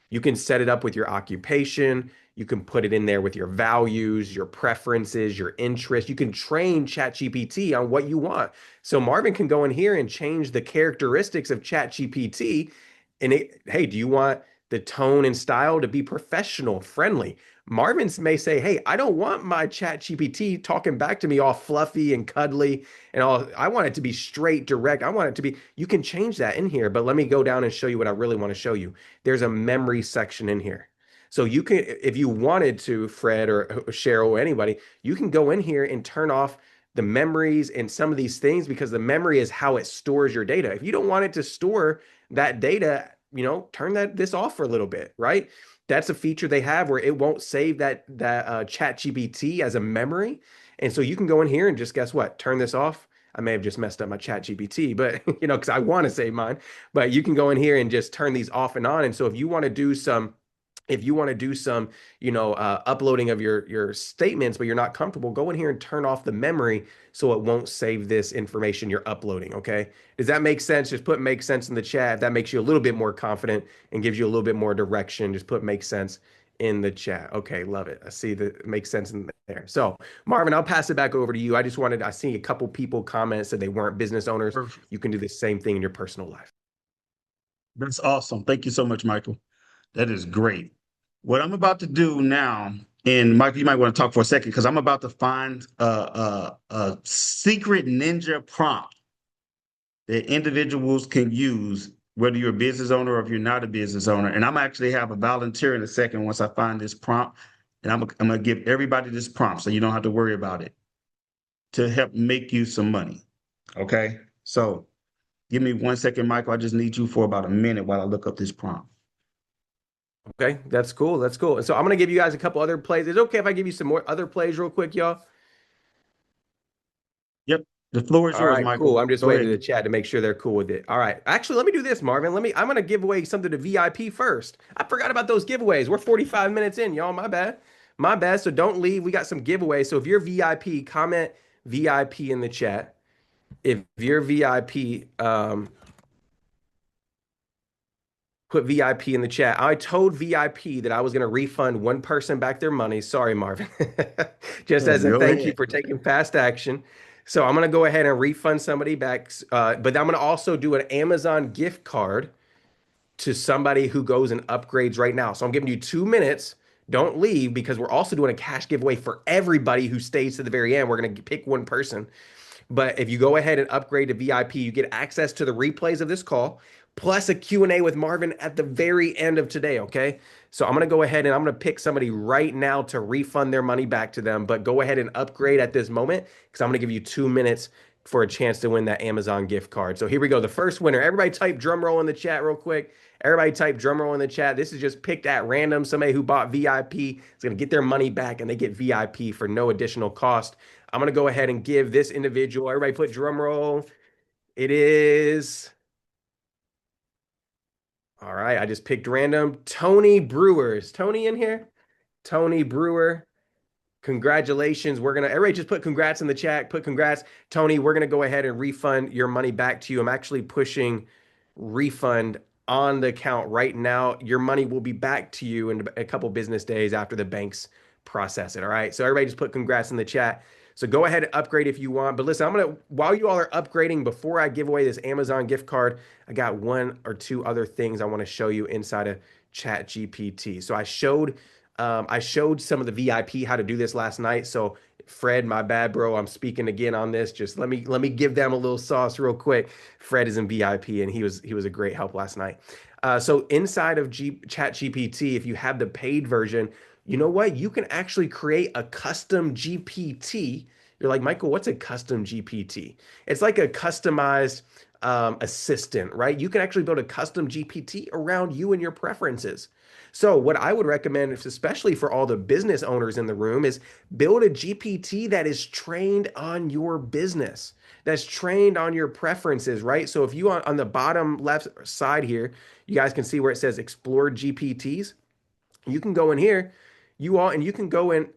You can set it up with your occupation. You can put it in there with your values, your preferences, your interests. You can train ChatGPT on what you want. So Marvin can go in here and change the characteristics of ChatGPT. Hey, do you want the tone and style to be professional, friendly? Marvin's may say, hey, I don't want my ChatGPT talking back to me all fluffy and cuddly and all. I want it to be straight, direct. I want it to be, you can change that in here, but let me go down and show you what I really want to show you. There's a memory section in here. So you can, if you wanted to, Fred or Cheryl or anybody, you can go in here and turn off the memories and some of these things because the memory is how it stores your data. If you don't want it to store that data, turn this off for a little bit, right? That's a feature they have where it won't save that chat GPT as a memory. And so you can go in here and just guess what? Turn this off. I may have just messed up my chat GPT, but because I want to save mine. But you can go in here and just turn these off and on. And so if you want to do some, uploading of your statements, but you're not comfortable, go in here and turn off the memory so it won't save this information you're uploading. Okay. Does that make sense? Just put make sense in the chat. If that makes you a little bit more confident and gives you a little bit more direction, just put make sense in the chat. Okay. Love it. I see that it makes sense in there. So Marvin, I'll pass it back over to you. I see a couple people comment said they weren't business owners. Perfect. You can do the same thing in your personal life. That's awesome. Thank you so much, Michael. That is great. What I'm about to do now, and Michael, you might want to talk for a second because I'm about to find a secret ninja prompt that individuals can use, whether you're a business owner or if you're not a business owner. And I'm actually have a volunteer in a second once I find this prompt, and I'm gonna give everybody this prompt so you don't have to worry about it to help make you some money. Okay, so give me 1 second, Michael. I just need you for about a minute while I look up this prompt. Okay, that's cool. That's cool. And so I'm gonna give you guys a couple other plays. Is it okay if I give you some more other plays real quick, y'all? Yep, the floor is All yours, right, cool. Michael. I'm just Go waiting ahead. to chat to make sure they're cool with it. All right. Actually, let me do this, Marvin. I'm gonna give away something to VIP first. I forgot about those giveaways. We're 45 minutes in, y'all. My bad. My bad. So don't leave. We got some giveaways. So if you're VIP, comment VIP in the chat. If you're VIP, put VIP in the chat. I told VIP that I was going to refund one person back their money. Sorry, Marvin. Just as a Go thank you ahead. for taking fast action. So I'm going to go ahead and refund somebody back. But I'm going to also do an Amazon gift card to somebody who goes and upgrades right now. So I'm giving you 2 minutes. Don't leave because we're also doing a cash giveaway for everybody who stays to the very end. We're going to pick one person. But if you go ahead and upgrade to VIP, you get access to the replays of this call, plus a Q&A with Marvin at the very end of today, okay? So I'm going to go ahead and I'm going to pick somebody right now to refund their money back to them, but go ahead and upgrade at this moment because I'm going to give you 2 minutes for a chance to win that Amazon gift card. So here we go. The first winner. Everybody type drum roll in the chat real quick. Everybody type drum roll in the chat. This is just picked at random. Somebody who bought VIP is going to get their money back and they get VIP for no additional cost. I'm going to go ahead and give this individual, everybody put drum roll. It is, all right, I just picked random. Tony Brewer. Is Tony in here? Tony Brewer. Congratulations. Everybody just put congrats in the chat. Put congrats. Tony, we're going to go ahead and refund your money back to you. I'm actually pushing refund on the account right now. Your money will be back to you in a couple business days after the banks process it. All right. So everybody just put congrats in the chat. So go ahead and upgrade if you want. But listen, while you all are upgrading, before I give away this Amazon gift card, I got one or two other things I want to show you inside of ChatGPT. So I showed some of the VIP how to do this last night. So Fred, my bad, bro. I'm speaking again on this. Just let me give them a little sauce real quick. Fred is in VIP and he was a great help last night. So inside of Chat GPT, if you have the paid version, you know what? You can actually create a custom GPT. You're like, Michael, what's a custom GPT? It's like a customized assistant, right? You can actually build a custom GPT around you and your preferences. So what I would recommend, especially for all the business owners in the room, is build a GPT that is trained on your business, that's trained on your preferences, right? So if you on the bottom left side here, you guys can see where it says explore GPTs. You can go in here, and you can go in.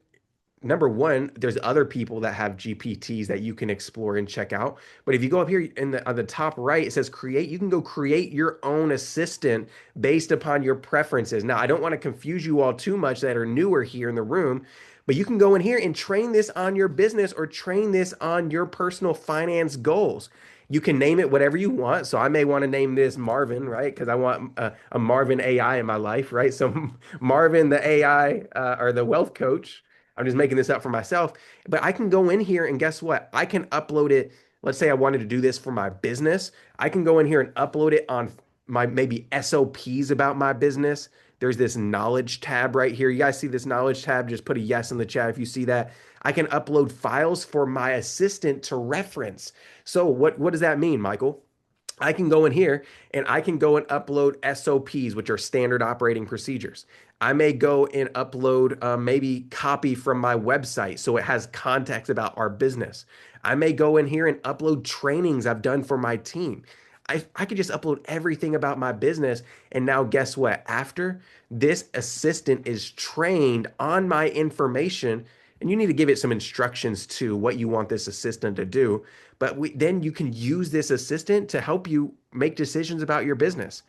Number one, there's other people that have GPTs that you can explore and check out. But if you go up here on the top right, it says create. You can go create your own assistant based upon your preferences. Now, I don't want to confuse you all too much that are newer here in the room, but you can go in here and train this on your business or train this on your personal finance goals. You can name it whatever you want. So I may want to name this Marvin, right? Because I want a Marvin AI in my life, right? So Marvin, the AI or the wealth coach. I'm just making this up for myself. But I can go in here and guess what? I can upload it. Let's say I wanted to do this for my business. I can go in here and upload it on my maybe SOPs about my business. There's this knowledge tab right here. You guys see this knowledge tab? Just put a yes in the chat if you see that. I can upload files for my assistant to reference. So what does that mean, Michael? I can go in here and I can go and upload SOPs, which are standard operating procedures. I may go and upload maybe copy from my website so it has context about our business. I may go in here and upload trainings I've done for my team. I could just upload everything about my business. And now, guess what? After this assistant is trained on my information, and you need to give it some instructions to what you want this assistant to do. But then you can use this assistant to help you make decisions about your business.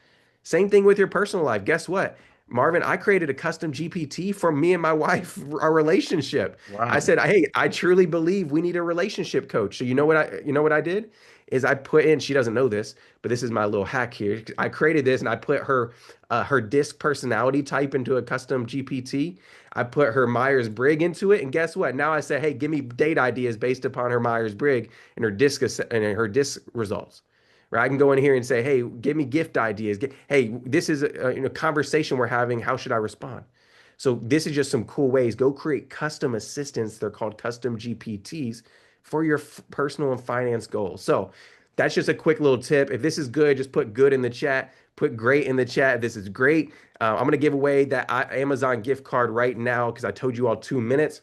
Same thing with your personal life. Guess what? Marvin, I created a custom GPT for me and my wife, our relationship. I Wow. said, "Hey, I truly believe we need a relationship coach." So you know what I did is I put in, she doesn't know this, but this is my little hack here. I created this and I put her disc personality type into a custom GPT. I put her Myers-Briggs into it, and guess what? Now I say, "Hey, give me date ideas based upon her Myers-Briggs and her disc results." Right? I can go in here and say, "Hey, give me gift ideas. Hey, this is a conversation we're having. How should I respond?" So this is just some cool ways. Go create custom assistants. They're called custom GPTs for your personal and finance goals. So that's just a quick little tip. If this is good, just put good in the chat. Put great in the chat. If this is great. I'm going to give away that Amazon gift card right now because I told you all 2 minutes.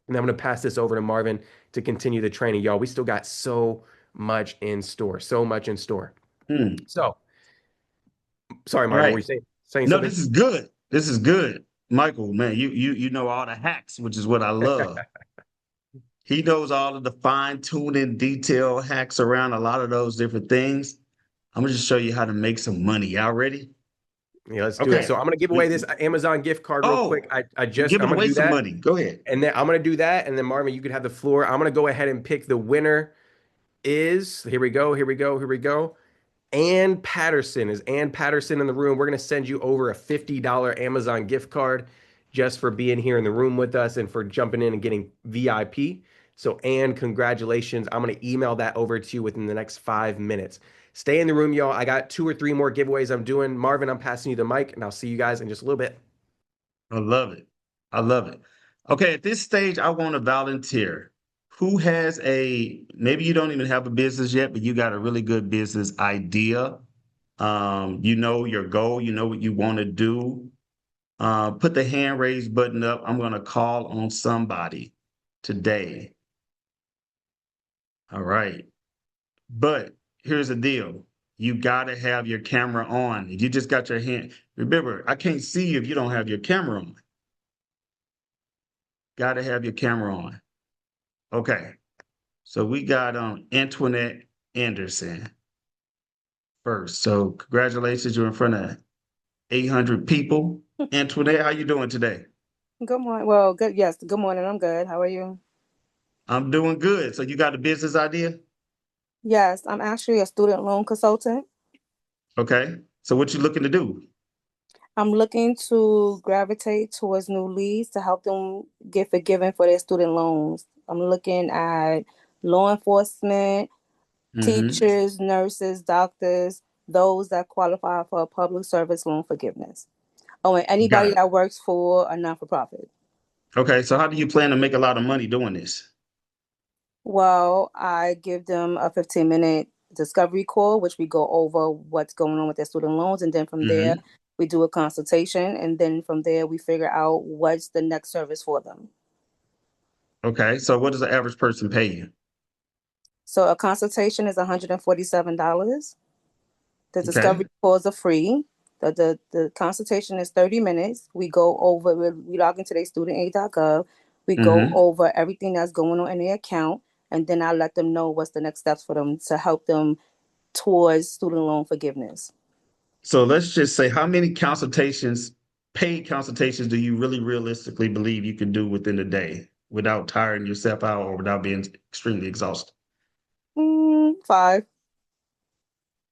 And I'm going to pass this over to Marvin to continue the training. Y'all, we still got so much in store. So much in store. Hmm. So, sorry, All Marvin, were right. you saying No, something? this is good. This is good. Michael, man, you know all the hacks, which is what I love. He knows all of the fine-tuning detail hacks around a lot of those different things. I'm gonna just show you how to make some money. Y'all ready? Yeah, let's do it. Okay. So I'm gonna give away this Amazon gift card real quick. Oh, I you're just giving I'm gonna away do some that, money. Go ahead. and then I'm gonna do that, and then Marvin, you could have the floor. I'm gonna go ahead and pick the winner. Is here we go, here we go, here we go. Ann Patterson. Is Ann Patterson in the room? We're going to send you over a $50 Amazon gift card just for being here in the room with us and for jumping in and getting VIP. So, Ann, congratulations. I'm going to email that over to you within the next 5 minutes. Stay in the room, y'all. I got 2 or 3 more giveaways I'm doing. Marvin, I'm passing you the mic, and I'll see you guys in just a little bit. I love it. I love it. Okay, at this stage, I want to volunteer. Who has maybe you don't even have a business yet, but you got a really good business idea. You know your goal, you know what you want to do. Put the hand raise button up. I'm going to call on somebody today. All right. But here's the deal. You got to have your camera on. If you just got your hand, remember, I can't see you if you don't have your camera on. Got to have your camera on. Okay. So we got Antoinette Anderson first. So congratulations, you're in front of 800 people. Antoinette, how you doing today? Good morning. Well, good. Yes, good morning. I'm good. How are you? I'm doing good. So you got a business idea? Yes, I'm actually a student loan consultant. Okay. So what you looking to do? I'm looking to gravitate towards new leads to help them get forgiven for their student loans. I'm looking at law enforcement, Hmm. teachers, nurses, doctors, those that qualify for a public service loan forgiveness. Oh, and Got anybody it. that works for a non-for-profit. Okay. So how do you plan to make a lot of money doing this? Well, I give them a 15-minute discovery call, which we go over what's going on with their student loans. And then from there, Hmm. we do a consultation. And then from there, we figure out what's the next service for them. Okay. So what does the average person pay you? So a consultation is $147. The Okay. discovery calls are free. The consultation is 30 minutes. We go over, we log into their studentaid.gov. We go Hmm. over everything that's going on in their account. And then I let them know what's the next steps for them to help them towards student loan forgiveness. So let's just say how many paid consultations do you really realistically believe you can do within a day without tiring yourself out or without being extremely exhausted? 5.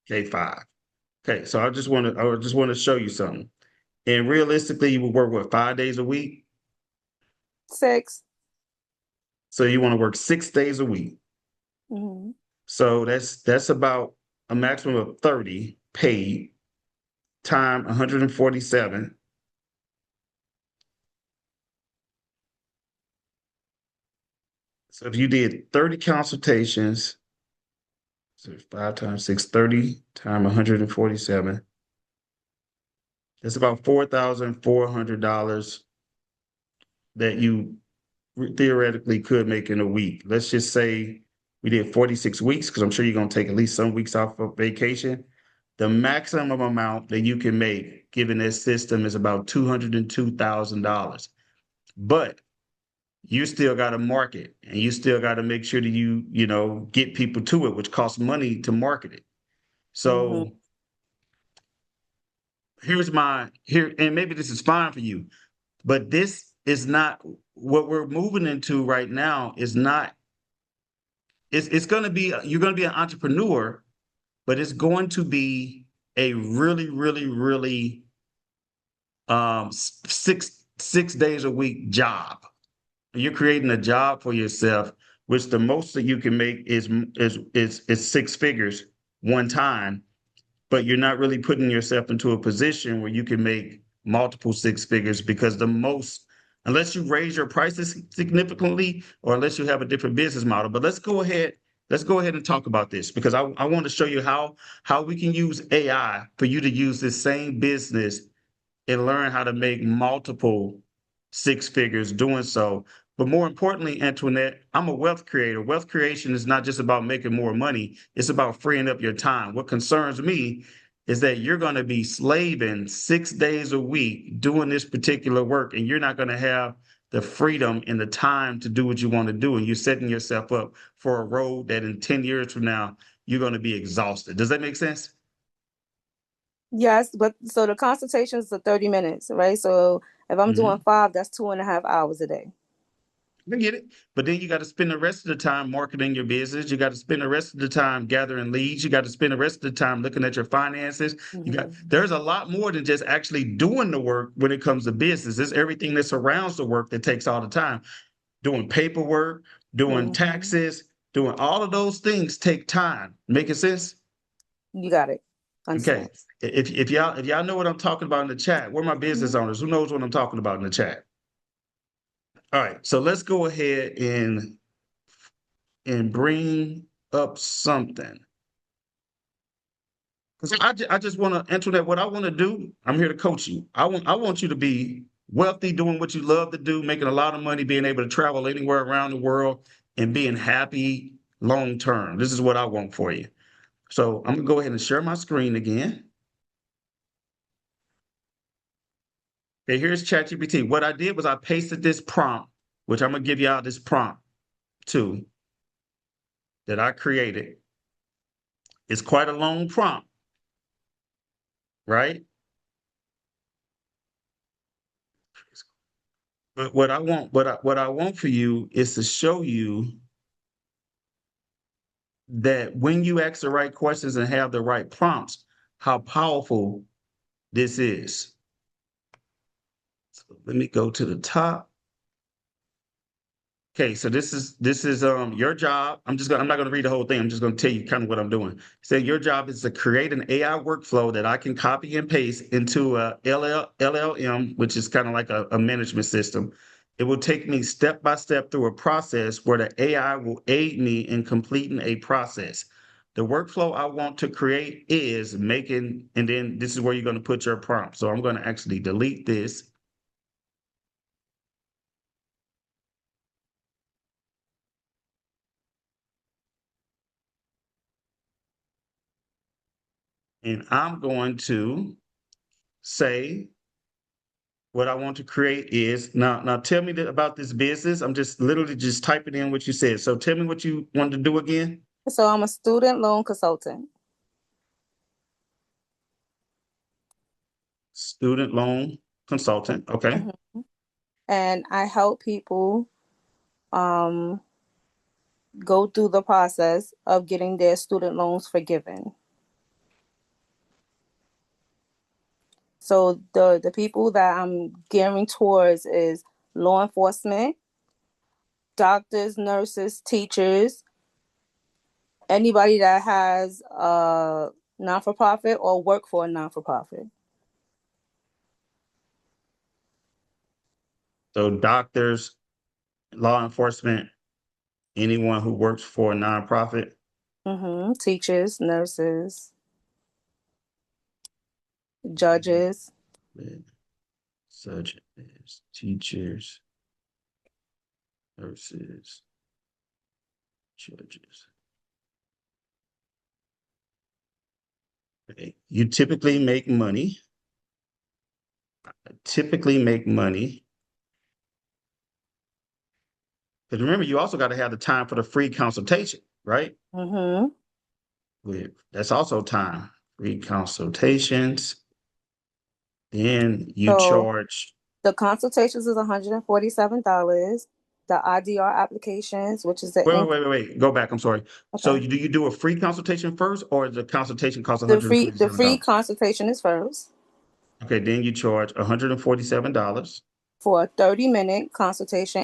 Okay, five. Okay, so I just want to show you something. And realistically, you would work what, 5 days a week? 6. So you want to work 6 days a week. Mm-hmm. So that's about a maximum of 30 paid time 147. So if you did 30 consultations, so 5 times 6, 30 times 147, that's about $4,400 that you theoretically could make in a week. Let's just say We did 46 weeks because I'm sure you're going to take at least some weeks off of vacation. The maximum amount that you can make given this system is about $202,000. But you still got to market and you still got to make sure that you get people to it, which costs money to market it. Mm-hmm. So here, and maybe this is fine for you, but this is not what we're moving into right now. Is not it's going to be you're going to be an entrepreneur, but it's going to be a really, really, really 6 days a week job. You're creating a job for yourself, which the most that you can make is six figures one time, but you're not really putting yourself into a position where you can make multiple six figures because unless you raise your prices significantly or unless you have a different business model. But let's go ahead and talk about this because I want to show you how we can use AI for you to use this same business and learn how to make multiple six figures doing so. But more importantly, Antoinette, I'm a wealth creator. Wealth creation is not just about making more money, it's about freeing up your time. What concerns me is that you're going to be slaving 6 days a week doing this particular work, and you're not going to have the freedom and the time to do what you want to do. And you're setting yourself up for a road that in 10 years from now, you're going to be exhausted. Does that make sense? Yes, but so the consultations are 30 minutes, right? So if I'm doing Mhm. 5, that's 2.5 hours a day. I get it. But then you got to spend the rest of the time marketing your business. You got to spend the rest of the time gathering leads. You got to spend the rest of the time looking at your finances. Mm-hmm. There's a lot more than just actually doing the work when it comes to business. There's everything that surrounds the work that takes all the time. Doing paperwork, doing Mm-hmm. taxes, doing all of those things take time. Making sense? You got it. Okay. Understand. If y'all know what I'm talking about in the chat, where are my business Mhm. owners? Who knows what I'm talking about in the chat? All right. So let's go ahead and bring up something. Because I just want to enter that what I want to do. I'm here to coach you. I want you to be wealthy, doing what you love to do, making a lot of money, being able to travel anywhere around the world, and being happy long term. This is what I want for you. So I'm gonna go ahead and share my screen again. Okay, here's ChatGPT. What I did was I pasted this prompt, which I'm gonna give y'all this prompt too that I created. It's quite a long prompt, right? But what I want for you is to show you that when you ask the right questions and have the right prompts, how powerful this is. So let me go to the top. Okay, so this is your job. I'm not gonna read the whole thing. I'm just gonna tell you kind of what I'm doing. So your job is to create an AI workflow that I can copy and paste into a LLM, which is kind of like a management system. It will take me step by step through a process where the AI will aid me in completing a process. The workflow I want to create is making, and then this is where you're going to put your prompt. So I'm going to actually delete this. And I'm going to say what I want to create is now tell me about this business. I'm just literally just typing in what you said. So tell me what you wanted to do again. So I'm a student loan consultant. Student loan consultant. Okay. Mhm. And I help people um, go through the process of getting their student loans forgiven. So the people that I'm gearing towards is law enforcement, doctors, nurses, teachers, anybody that has a non-for-profit or work for a non-for-profit. So doctors, law enforcement, anyone who works for a nonprofit. Teachers, nurses, judges. Such as teachers, nurses, Charges. Okay. You typically make money. Typically make money. Because remember, you also got to have the time for the free consultation, right? Mm-hmm. That's also time. Free consultations. Then you So charge. the consultations is $147. The IDR applications, which is the Wait. Go back. I'm sorry. So okay. do you do a free consultation first, or the consultation costs The free $147? consultation is first Okay, then you charge $147. for a 30-minute consultation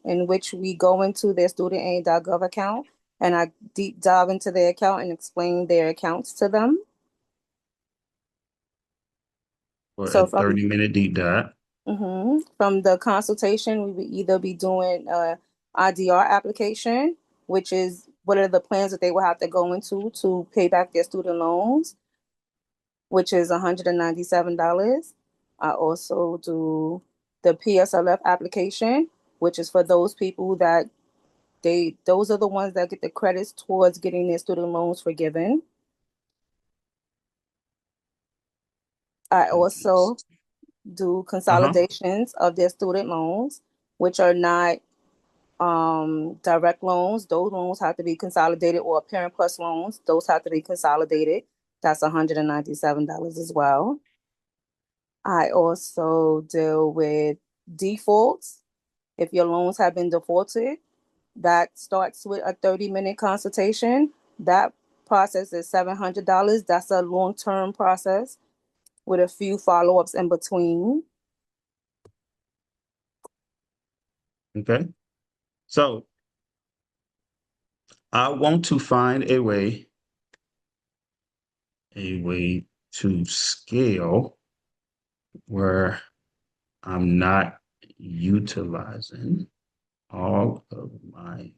in which we go into their studentaid.gov account and I deep dive into their account and explain their accounts to them. For a So from 30-minute deep dive. from the consultation, we would either be doing a IDR application, which is what are the plans that they will have to go into to pay back their student loans, which is $197. I also do the PSLF application, which is for those people that those are the ones that get the credits towards getting their student loans forgiven. I also do Uh-huh. consolidations of their student loans, which are not direct loans. Those loans have to be consolidated, or parent plus loans. Those have to be consolidated. That's $197 as well. I also deal with defaults. If your loans have been defaulted, that starts with a 30-minute consultation. That process is $700. That's a long-term process with a few follow-ups in between. Okay. So I want to find a way to scale where I'm not utilizing all of my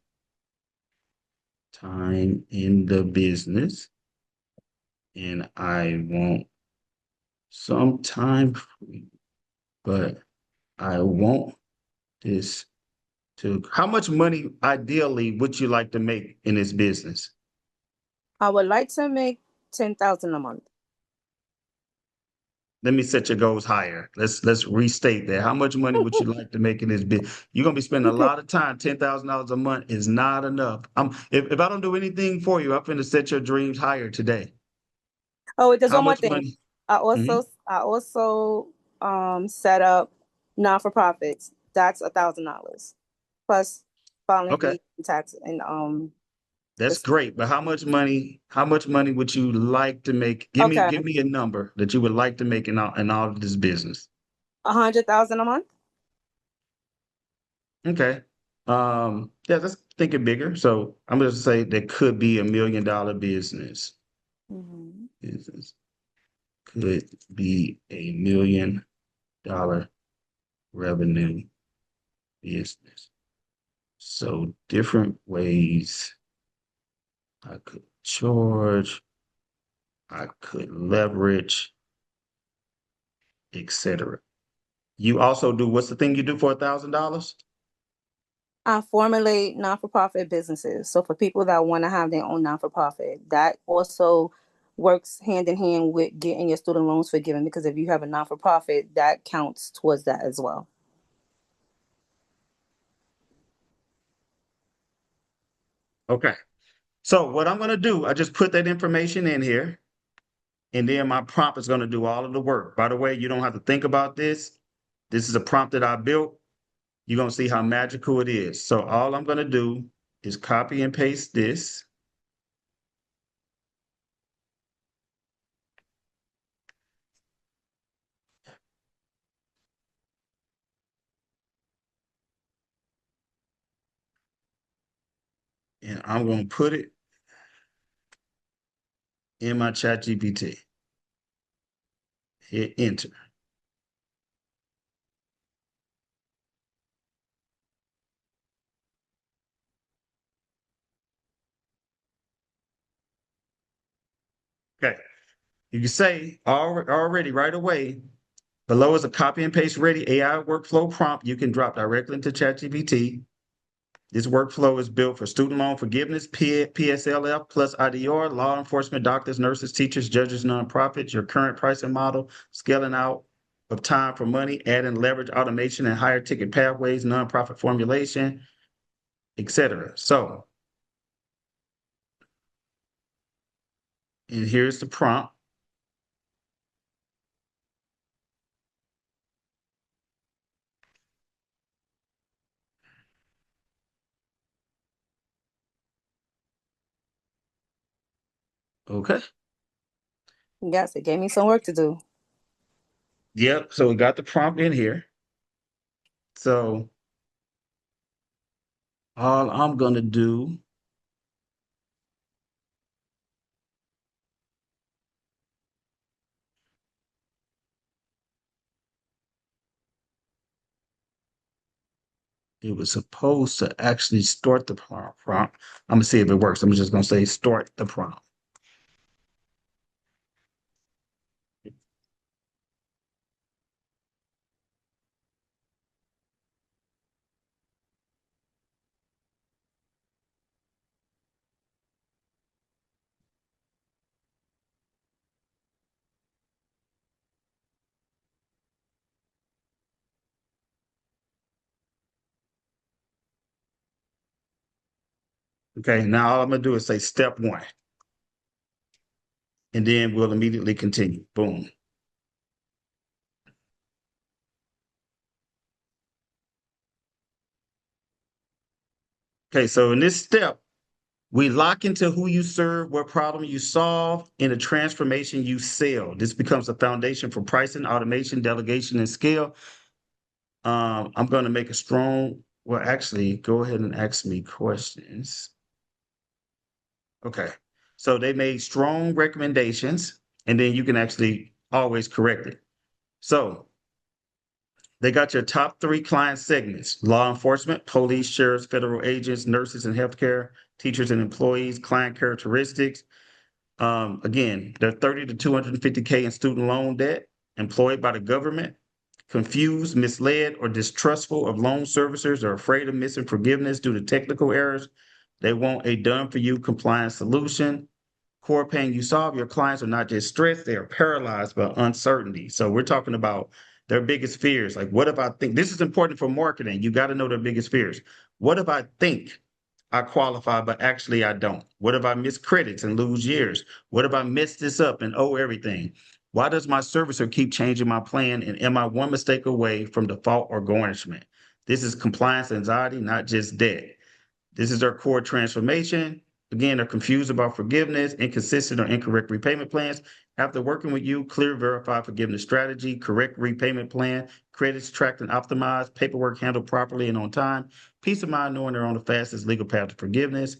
time in the business, and I want some time free, but I want this to. How much money ideally would you like to make in this business? I would like to make 10,000 a month. Let me set your goals higher. Let's restate that. How much money would you like to make in this business? You're gonna be spending a Okay. lot of time. $10,000 a month is not enough. If I don't do anything for you, I'm gonna set your dreams higher today. Oh, there's How one more much thing. money? I Mhm. also I also set up non-for-profits. That's $1,000 plus filing Okay, fees and tax and that's this. great. But how much money? How much money would you like to make? Okay, Give me a number that you would like to make in all of this business. 100,000 a month. Okay. Yeah, let's think it bigger. So I'm gonna say there could be $1 million business. Mhm. Business could be $1 million revenue business. So different ways I could charge, I could leverage, etc. You also do what's the thing you do for $1,000? I formulate non-for-profit businesses. So for people that want to have their own non-for-profit, that also works hand in hand with getting your student loans forgiven, because if you have a non-for-profit, that counts towards that as well. Okay. So what I'm gonna do, I just put that information in here, and then my prompt is gonna do all of the work. By the way, you don't have to think about this. This is a prompt that I built. You're gonna see how magical it is. So all I'm gonna do is copy and paste this. And I'm going to put it in my ChatGPT. Hit enter. Okay. You can say already right away, below is a copy and paste ready AI workflow prompt you can drop directly into ChatGPT. This workflow is built for student loan forgiveness, PSLF plus IDR, law enforcement, doctors, nurses, teachers, judges, nonprofits, your current pricing model, scaling out of time for money, adding leverage, automation, and higher ticket pathways, nonprofit formulation, etc. So, and here's the prompt. Okay. Yes, it gave me some work to do. Yep. So we got the prompt in here. So all I'm going to do it was supposed to actually start the prompt. I'm going to see if it works. I'm just going to say start the prompt. Okay, now all I'm going to do is say step one, and then we'll immediately continue. Boom. Okay, so in this step, we lock into who you serve, what problem you solve, and the transformation you sell. This becomes a foundation for pricing, automation, delegation, and scale. I'm going to make a strong, well, actually, go ahead and ask me questions. Okay. So they made strong recommendations, and then you can actually always correct it. So they got your top three client segments: law enforcement, police, sheriffs, federal agents, nurses and healthcare, teachers and employees, client characteristics. Again, they're 30 to 250K in student loan debt, employed by the government, confused, misled, or distrustful of loan servicers, or afraid of missing forgiveness due to technical errors. They want a done-for-you compliance solution. Core pain you solve, your clients are not just stressed, they are paralyzed by uncertainty. So we're talking about their biggest fears. Like, what if I think this is important for marketing? You got to know their biggest fears. What if I think I qualify, but actually I don't? What if I miss credits and lose years? What if I mess this up and owe everything? Why does my servicer keep changing my plan? And am I one mistake away from default or garnishment? This is compliance anxiety, not just debt. This is their core transformation. Again, they're confused about forgiveness, inconsistent or incorrect repayment plans. After working with you, clear, verify forgiveness strategy, correct repayment plan, credits tracked and optimized, paperwork handled properly and on time, peace of mind knowing they're on the fastest legal path to forgiveness.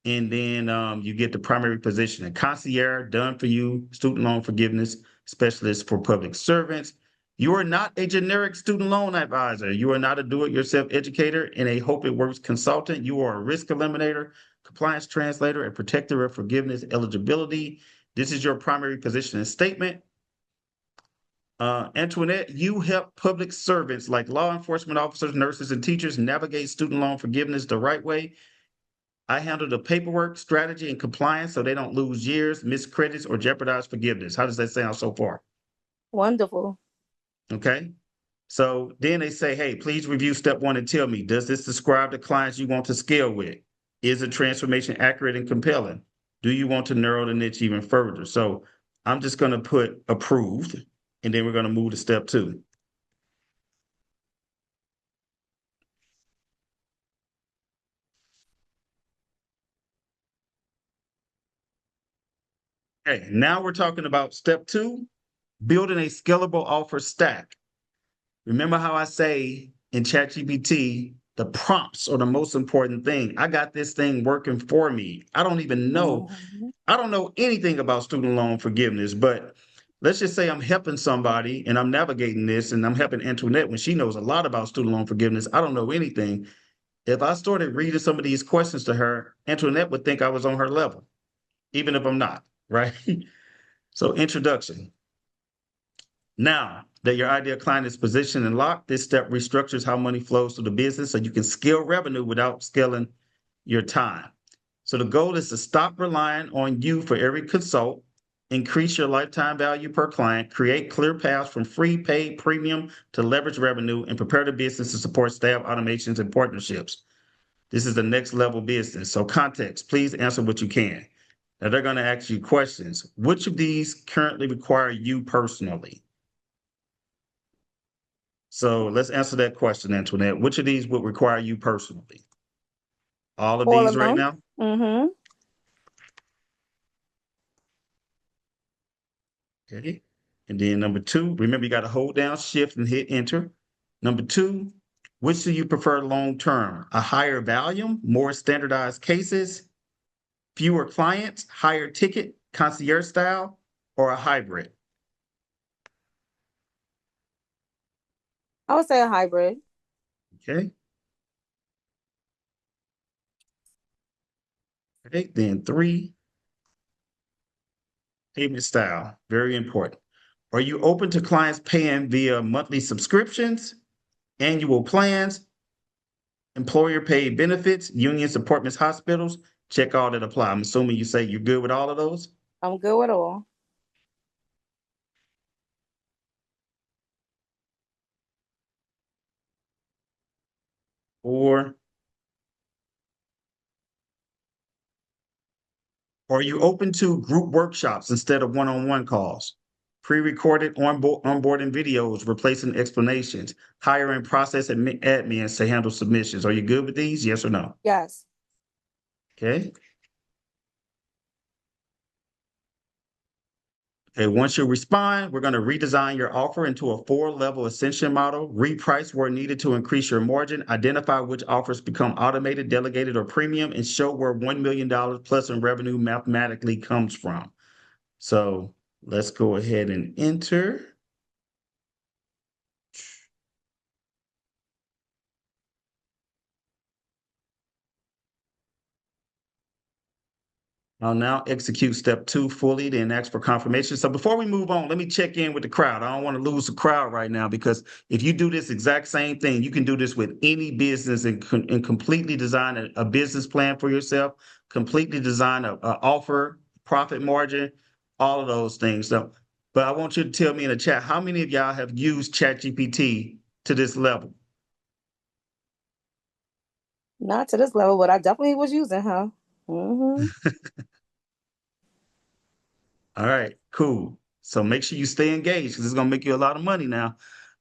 And then you get the primary position in concierge, done for you, student loan forgiveness specialist for public servants. You are not a generic student loan advisor. You are not a do-it-yourself educator and a hope it works consultant. You are a risk eliminator, compliance translator, and protector of forgiveness eligibility. This is your primary position and statement. Antoinette, you help public servants like law enforcement officers, nurses, and teachers navigate student loan forgiveness the right way. I handle the paperwork, strategy, and compliance so they don't lose years, miss credits, or jeopardize forgiveness. How does that sound so far? Wonderful. Okay. So then they say, hey, please review step one and tell me, does this describe the clients you want to scale with? Is the transformation accurate and compelling? Do you want to narrow the niche even further? So I'm just going to put approved, and then we're going to move to step two. Okay, now we're talking about step two, building a scalable offer stack. Remember how I say in ChatGPT, the prompts are the most important thing. I got this thing working for me. I don't even know. Mhm. I don't know anything about student loan forgiveness, but let's just say I'm helping somebody and I'm navigating this and I'm helping Antoinette when she knows a lot about student loan forgiveness. I don't know anything. If I started reading some of these questions to her, Antoinette would think I was on her level, even if I'm not, right? So, introduction. Now that your ideal client is positioned and locked, this step restructures how money flows to the business so you can scale revenue without scaling your time. So the goal is to stop relying on you for every consult, increase your lifetime value per client, create clear paths from free, paid, premium to leverage revenue, and prepare the business to support staff automations and partnerships. This is the next level business. So context, please answer what you can. Now they're going to ask you questions. Which of these currently require you personally? So let's answer that question, Antoinette. Which of these would require you personally? All of All these of right them. now? Okay. And then number 2, remember you got to hold down shift and hit enter. Number 2, which do you prefer long term? A higher volume, more standardized cases, fewer clients, higher ticket, concierge style, or a hybrid? I would say a hybrid. Okay. Okay. Then 3, payment style, very important. Are you open to clients paying via monthly subscriptions, annual plans, employer paid benefits, unions, departments, hospitals? Check all that apply. I'm assuming you say you're good with all of those? I'm good with all. Or are you open to group workshops instead of one-on-one calls? Pre-recorded onboarding videos replacing explanations, hiring process admins to handle submissions. Are you good with these? Yes or no? Yes. Okay. Okay, once you respond, we're going to redesign your offer into a 4-level ascension model, reprice where needed to increase your margin, identify which offers become automated, delegated, or premium, and show where $1 million plus in revenue mathematically comes from. So let's go ahead and enter. I'll now execute step 2 fully, then ask for confirmation. So before we move on, let me check in with the crowd. I don't want to lose the crowd right now, because if you do this exact same thing, you can do this with any business and completely design a business plan for yourself, completely design a offer, profit margin, all of those things. So, but I want you to tell me in the chat, how many of y'all have used ChatGPT to this level? Not to this level, but I definitely was using her. All right, cool. So make sure you stay engaged, because it's going to make you a lot of money now.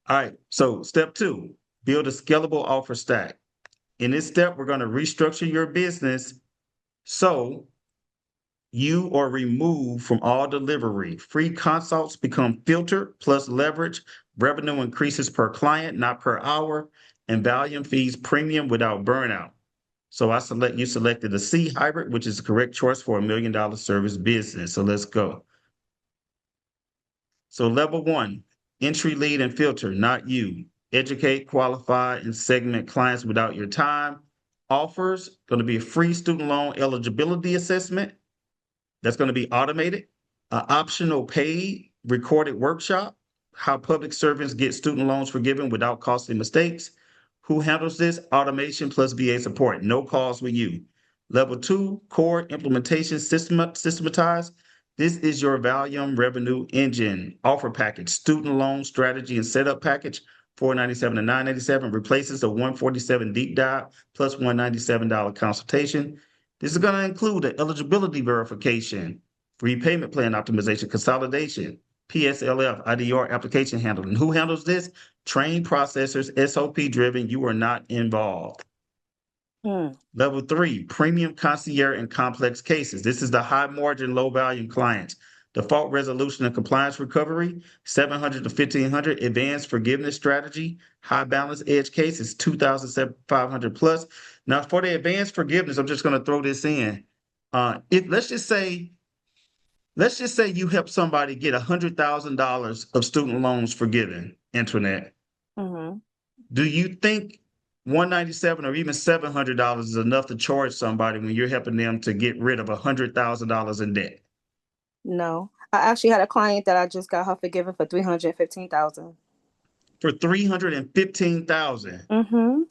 All right, so step 2, build a scalable offer stack. In this step, we're going to restructure your business so you are removed from all delivery. Free consults become filtered plus leverage. Revenue increases per client, not per hour, and volume fees premium without burnout. So you selected the C hybrid, which is the correct choice for $1 million service business. So let's go. So level 1, entry, lead, and filter, not you. Educate, qualify, and segment clients without your time. Offers, going to be a free student loan eligibility assessment. That's going to be automated. An optional paid recorded workshop, how public servants get student loans forgiven without costly mistakes. Who handles this? Automation plus VA support. No calls with you. Level 2, core implementation systematized. This is your volume revenue engine. Offer package, student loan strategy and setup package, $497 to $997, replaces the $147 deep dive plus $197 consultation. This is going to include an eligibility verification, repayment plan optimization, consolidation, PSLF, IDR application handling. Who handles this? Trained processors, SOP driven. You are not involved. Level 3, premium concierge and complex cases. This is the high margin, low volume clients. Default resolution and compliance recovery, 700 to 1500. Advanced forgiveness strategy, high balance edge cases, 2,500 plus. Now for the advanced forgiveness, I'm just going to throw this in. Let's just say you help somebody get $100,000 of student loans forgiven, Antoinette. Do you think 197 or even $700 is enough to charge somebody when you're helping them to get rid of $100,000 in debt? No, I actually had a client that I just got her forgiven for $315,000. For $315,000. Mm-hmm.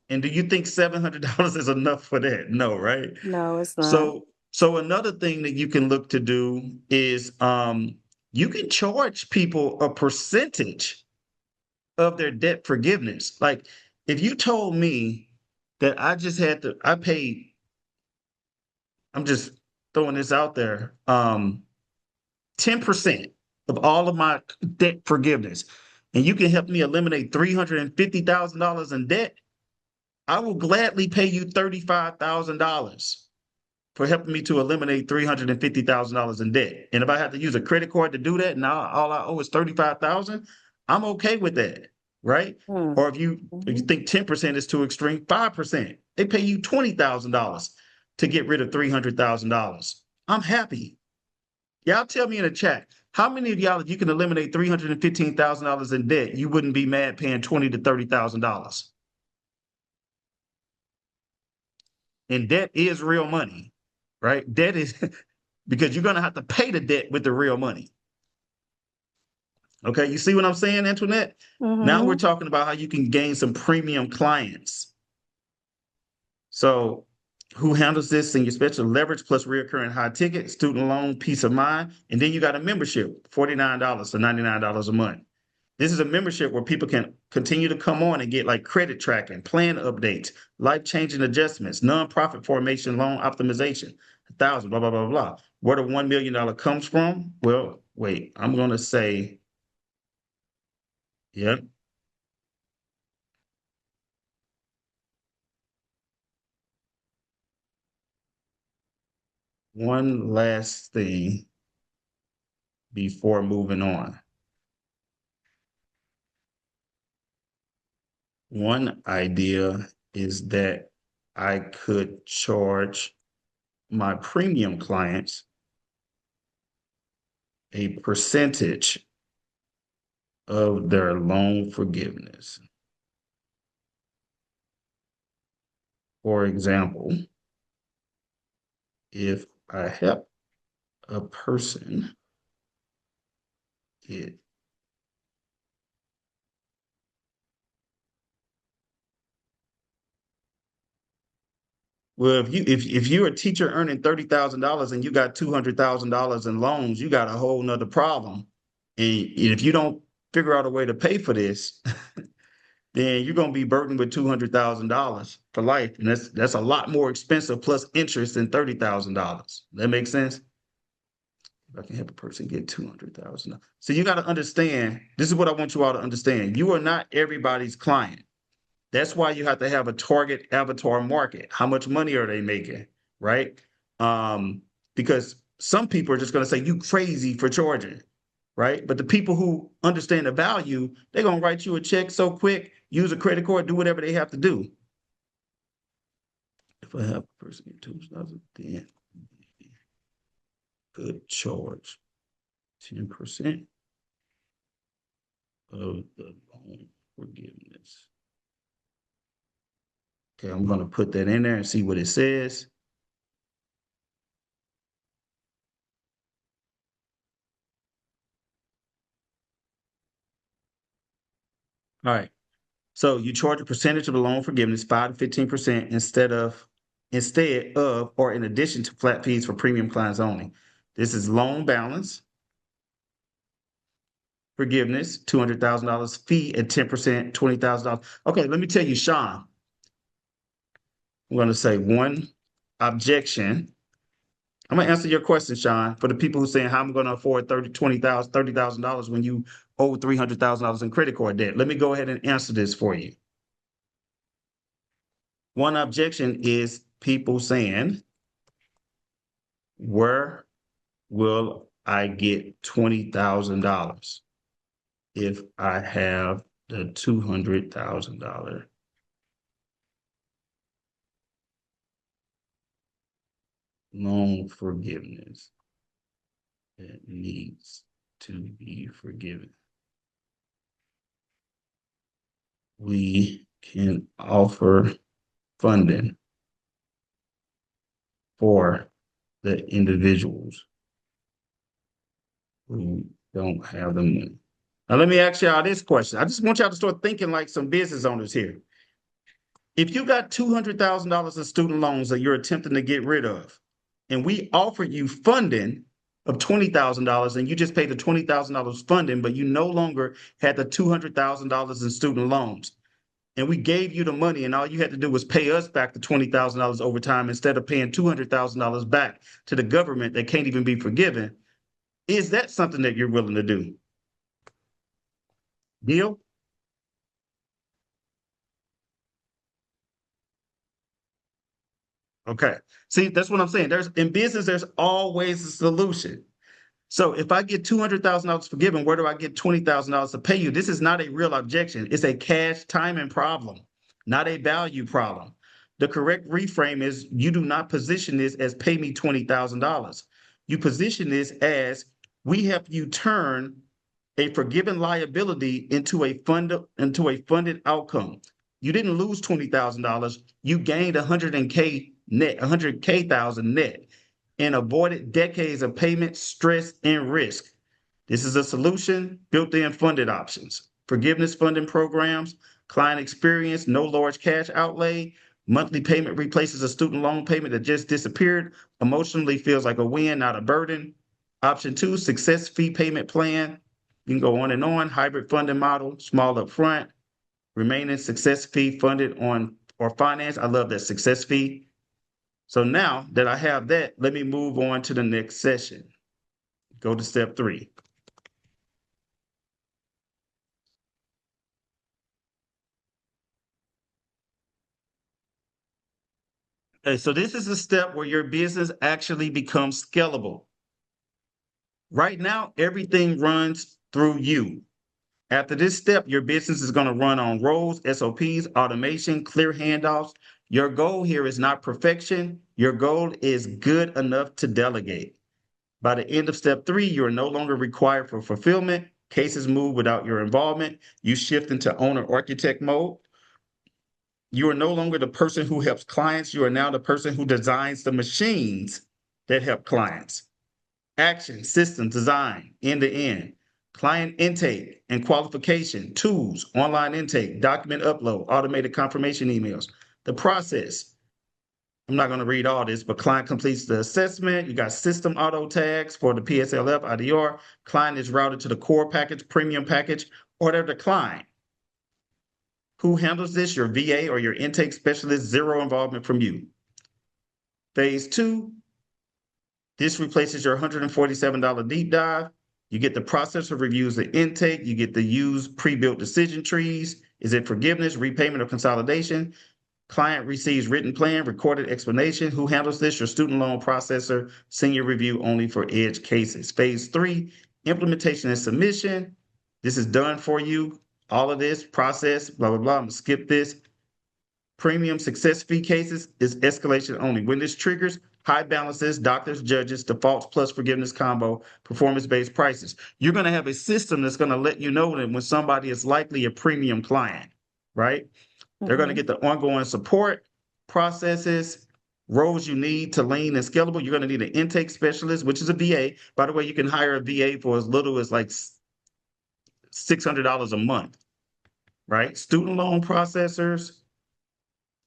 And do you think $700 is enough for that? No, right? No, it's not. So another thing that you can look to do is you can charge people a percentage of their debt forgiveness. Like if you told me that I paid, I'm just throwing this out there, 10% of all of my debt forgiveness, and you can help me eliminate $350,000 in debt, I will gladly pay you $35,000 for helping me to eliminate $350,000 in debt. And if I have to use a credit card to do that, now all I owe is 35,000, I'm okay with that, right? Mm. Or if you think 10% is too extreme, 5%. They pay you $20,000 to get rid of $300,000. I'm happy. Y'all tell me in the chat, how many of y'all, if you can eliminate $315,000 in debt, you wouldn't be mad paying $20,000 to $30,000? And debt is real money, right? Debt is because you're going to have to pay the debt with the real money. Okay, you see what I'm saying, Antoinette? Now we're Mm-hmm. talking about how you can gain some premium clients. So, who handles this in your special leverage plus recurring high ticket, student loan, peace of mind, and then you got a membership, $49 to $99 a month. This is a membership where people can continue to come on and get like credit tracking, plan updates, life-changing adjustments, nonprofit formation, loan optimization, 1,000, blah, blah, blah, blah. Where the $1 million comes from? Well, wait, I'm going to say, yep. One last thing before moving on. One idea is that I could charge my premium clients a percentage of their loan forgiveness. For example, if I help a person get well, if you're a teacher earning $30,000 and you got $200,000 in loans, you got a whole nother problem. And if you don't figure out a way to pay for this, then you're gonna be burdened with $200,000 for life, and that's a lot more expensive plus interest than $30,000. That makes sense. If I can help a person get 200,000. So you got to understand. This is what I want you all to understand. You are not everybody's client. That's why you have to have a target avatar market. How much money are they making, right? Because some people are just going to say you crazy for charging, right? But the people who understand the value, they're going to write you a check so quick, use a credit card, do whatever they have to do. If I have a person get 2,000, then could charge 10% of the loan forgiveness. Okay, I'm going to put that in there and see what it says. All right. So you charge a percentage of the loan forgiveness, 5 to 15% instead of or in addition to flat fees for premium clients only. This is loan balance, forgiveness, $200,000, fee at 10%, $20,000. Okay, let me tell you, Sean. I'm going to say one objection. I'm going to answer your question, Sean, for the people who are saying how I'm going to afford $30,000 when you owe $300,000 in credit card debt. Let me go ahead and answer this for you. One objection is people saying, where will I get $20,000 if I have the $200,000 loan forgiveness that needs to be forgiven? We can offer funding for the individuals who don't have the money. Now, let me ask y'all this question. I just want y'all to start thinking like some business owners here. If you got $200,000 in student loans that you're attempting to get rid of, and we offer you funding of $20,000 and you just paid the $20,000 funding, but you no longer had the $200,000 in student loans, and we gave you the money and all you had to do was pay us back the $20,000 over time instead of paying $200,000 back to the government that can't even be forgiven, is that something that you're willing to do? Deal? Okay. See, that's what I'm saying. In business, there's always a solution. So if I get $200,000 forgiven, where do I get $20,000 to pay you? This is not a real objection. It's a cash timing problem, not a value problem. The correct reframe is you do not position this as pay me $20,000. You position this as we help you turn a forgiven liability into a funded outcome. You didn't lose $20,000. You gained 100K net, 100K net, and avoided decades of payment, stress, and risk. This is a solution, built-in funded options, forgiveness funding programs, client experience, no large cash outlay, monthly payment replaces a student loan payment that just disappeared, emotionally feels like a win, not a burden. Option 2, success fee payment plan. You can go on, hybrid funding model, small upfront, remaining success fee funded on or finance. I love that success fee. So now that I have that, let me move on to the next session. Go to step 3. Okay, so this is a step where your business actually becomes scalable. Right now, everything runs through you. After this step, your business is going to run on roles, SOPs, automation, clear handoffs. Your goal here is not perfection. Your goal is good enough to delegate. By the end of step 3, you are no longer required for fulfillment. Cases move without your involvement. You shift into owner architect mode. You are no longer the person who helps clients. You are now the person who designs the machines that help clients. Action, system, design, end to end. Client intake and qualification, tools, online intake, document upload, automated confirmation emails. The process, I'm not going to read all this, but client completes the assessment. You got system auto tags for the PSLF, IDR. Client is routed to the core package, premium package, or they're declined. Who handles this? Your VA or your intake specialist, zero involvement from you. Phase 2, this replaces your $147 deep dive. You get the processor reviews the intake. You get the used pre-built decision trees. Is it forgiveness, repayment, or consolidation? Client receives written plan, recorded explanation. Who handles this? Your student loan processor, senior review only for edge cases. Phase 3, implementation and submission. This is done for you. All of this process, blah, blah, blah. I'm gonna skip this. Premium success fee cases is escalation only. When this triggers, high balances, doctors, judges, defaults plus forgiveness combo, performance-based prices. You're going to have a system that's going to let you know that when somebody is likely a premium client, right? They're going to get the ongoing support, processes, roles you need to lean and scalable. You're going to need an intake specialist, which is a VA. By the way, you can hire a VA for as little as like $600 a month, right? Student loan processors,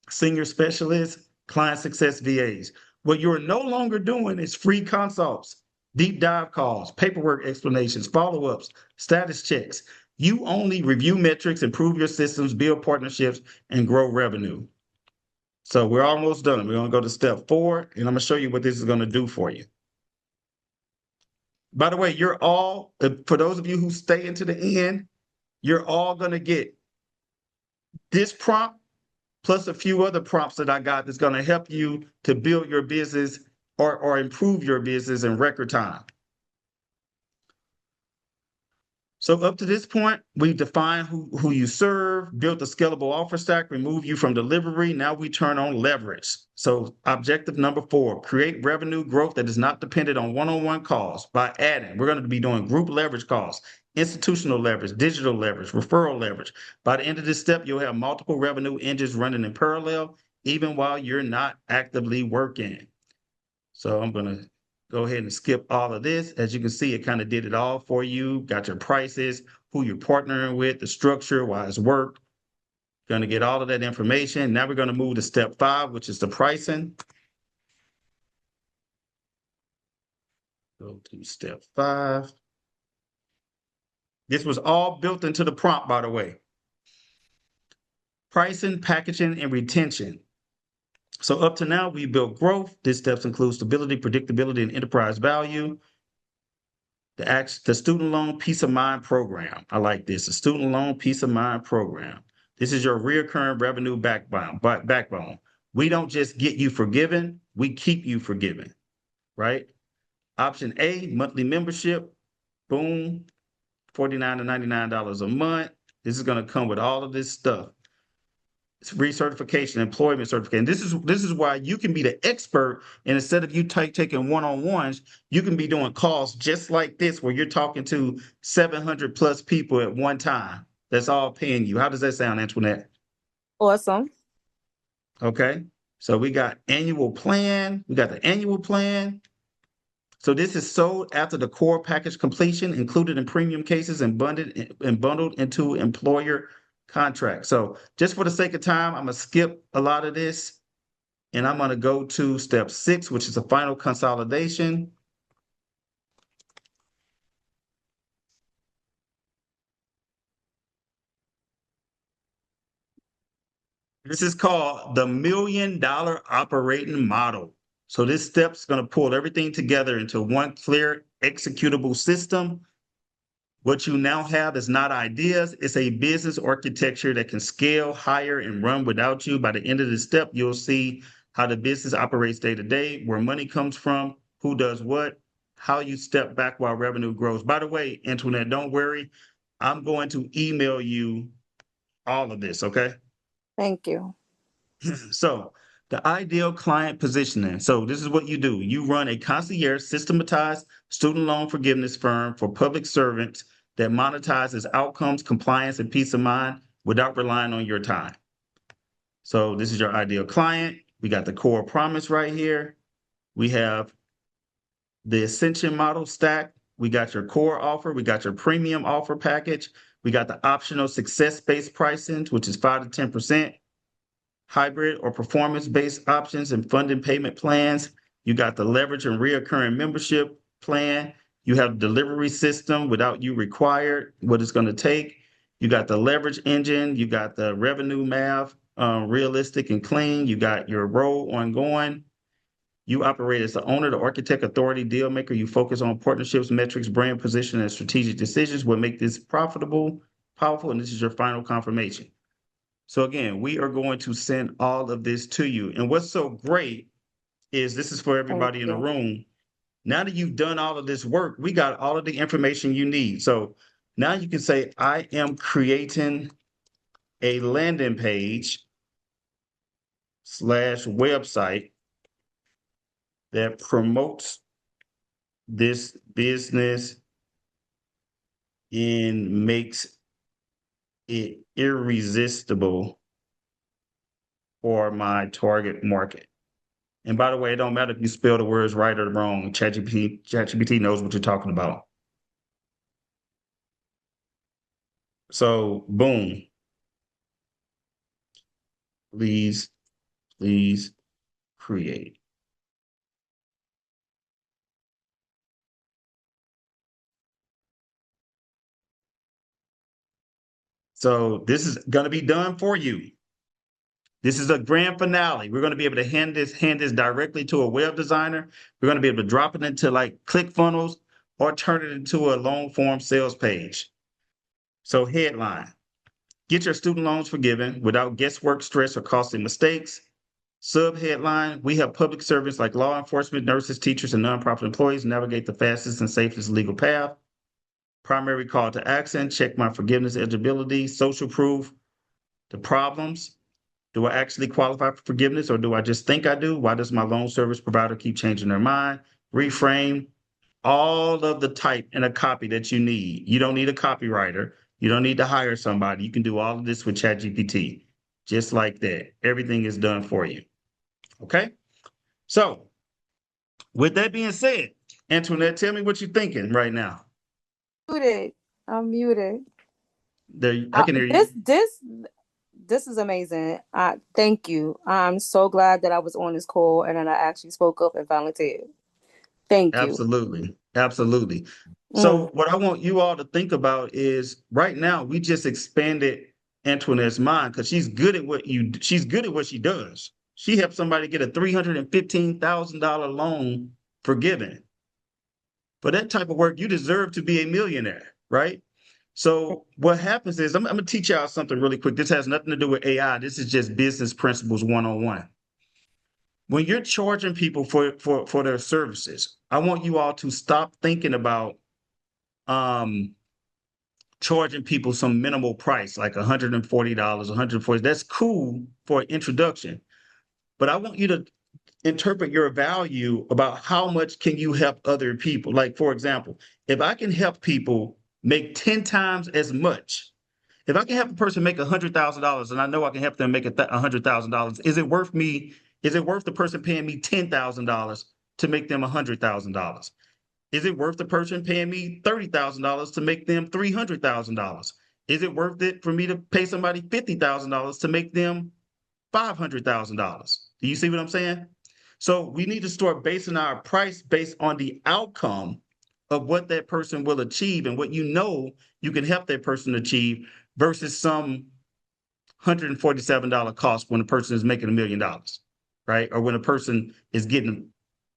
senior specialists, client success VAs. What you're no longer doing is free consults, deep dive calls, paperwork explanations, follow-ups, status checks. You only review metrics, improve your systems, build partnerships, and grow revenue. So we're almost done. We're going to go to step 4, and I'm going to show you what this is going to do for you. By the way, you're all, for those of you who stay into the end, you're all going to get this prompt plus a few other prompts that I got that's going to help you to build your business or improve your business in record time. So up to this point, we've defined who you serve, built a scalable offer stack, remove you from delivery. Now we turn on leverage. So objective number 4, create revenue growth that is not dependent on one-on-one calls by adding. We're going to be doing group leverage calls, institutional leverage, digital leverage, referral leverage. By the end of this step, you'll have multiple revenue engines running in parallel, even while you're not actively working. So I'm going to Go ahead and skip all of this. As you can see, it kind of did it all for you. Got your prices, who you're partnering with, the structure, why it's worked. Going to get all of that information. Now we're going to move to step 5, which is the pricing. Go to step 5. This was all built into the prompt, by the way. Pricing, packaging, and retention. So up to now, we built growth. These steps include stability, predictability, and enterprise value. The student loan peace of mind program. I like this. The student loan peace of mind program. This is your reoccurring revenue backbone. We don't just get you forgiven, we keep you forgiven, right? Option A, monthly membership. Boom, $49 to $99 a month. This is going to come with all of this stuff. It's recertification, employment certification. This is why you can be the expert, and instead of you taking one-on-ones, you can be doing calls just like this, where you're talking to 700 plus people at one time. That's all paying you. How does that sound, Antoinette? Awesome. Okay. So we got annual plan. We got the annual plan. So this is sold after the core package completion, included in premium cases and bundled into employer contract. So just for the sake of time, I'm going to skip a lot of this, and I'm going to go to step 6, which is the final consolidation. This is called the $1 million operating model. So this step is going to pull everything together into one clear executable system. What you now have is not ideas, it's a business architecture that can scale, hire, and run without you. By the end of this step, you'll see how the business operates day to day, where money comes from, who does what, how you step back while revenue grows. By the way, Antoinette, don't worry. I'm going to email you all of this, okay? Thank you. So the ideal client positioning. So this is what you do. You run a concierge systematized student loan forgiveness firm for public servants that monetizes outcomes, compliance, and peace of mind without relying on your time. So this is your ideal client. We got the core promise right here. We have the ascension model stack. We got your core offer. We got your premium offer package. We got the optional success-based pricing, which is 5 to 10%. Hybrid or performance-based options and funding payment plans. You got the leverage and reoccurring membership plan. You have delivery system without you required, what it's going to take. You got the leverage engine. You got the revenue math, realistic and clean. You got your role ongoing. You operate as the owner, the architect, authority, deal maker. You focus on partnerships, metrics, brand position, and strategic decisions. What make this profitable, powerful, and this is your final confirmation. So again, we are going to send all of this to you. And what's so great is this is for everybody in the room. Now that you've done all of this work, we got all of the information you need. So now you can say, I am creating a landing page / website that promotes this business and makes it irresistible for my target market. And by the way, it don't matter if you spell the words right or wrong. ChatGPT knows what you're talking about. So boom. Please create. So this is going to be done for you. This is a grand finale. We're going to be able to hand this directly to a web designer. We're going to be able to drop it into like ClickFunnels or turn it into a long form sales page. So headline, get your student loans forgiven without guesswork, stress, or costly mistakes. Sub-headline, we have public servants like law enforcement, nurses, teachers, and nonprofit employees navigate the fastest and safest legal path. Primary call to action, check my forgiveness eligibility, social proof, the problems. Do I actually qualify for forgiveness, or do I just think I do? Why does my loan service provider keep changing their mind? Reframe, all of the type and a copy that you need. You don't need a copywriter. You don't need to hire somebody. You can do all of this with ChatGPT, just like that. Everything is done for you. Okay? So with that being said, Antoinette, tell me what you're thinking right now. Muted. I'm muted. There, I can hear you. This is amazing. Thank you. I'm so glad that I was on this call and then I actually spoke up and volunteered. Thank you. Absolutely. Absolutely. Mm. So what I want you all to think about is right now we just expanded Antoinette's mind because she's good at what she does. She helped somebody get a $315,000 loan forgiven. For that type of work, you deserve to be a millionaire, right? So what happens is I'm gonna teach y'all something really quick. This has nothing to do with AI. This is just business principles 101. When you're charging people for their services, I want you all to stop thinking about um charging people some minimal price like $140, 140. That's cool for an introduction. But I want you to interpret your value about how much can you help other people. Like for example, if I can help people make 10 times as much, if I can help a person make $100,000 and I know I can help them make $100,000, is it worth the person paying me $10,000 to make them $100,000? Is it worth the person paying me $30,000 to make them $300,000? Is it worth it for me to pay somebody $50,000 to make them $500,000? Do you see what I'm saying? So we need to start basing our price based on the outcome of what that person will achieve and what you know you can help that person achieve versus some $147 cost when a person is making $1 million, right? Or when a person is getting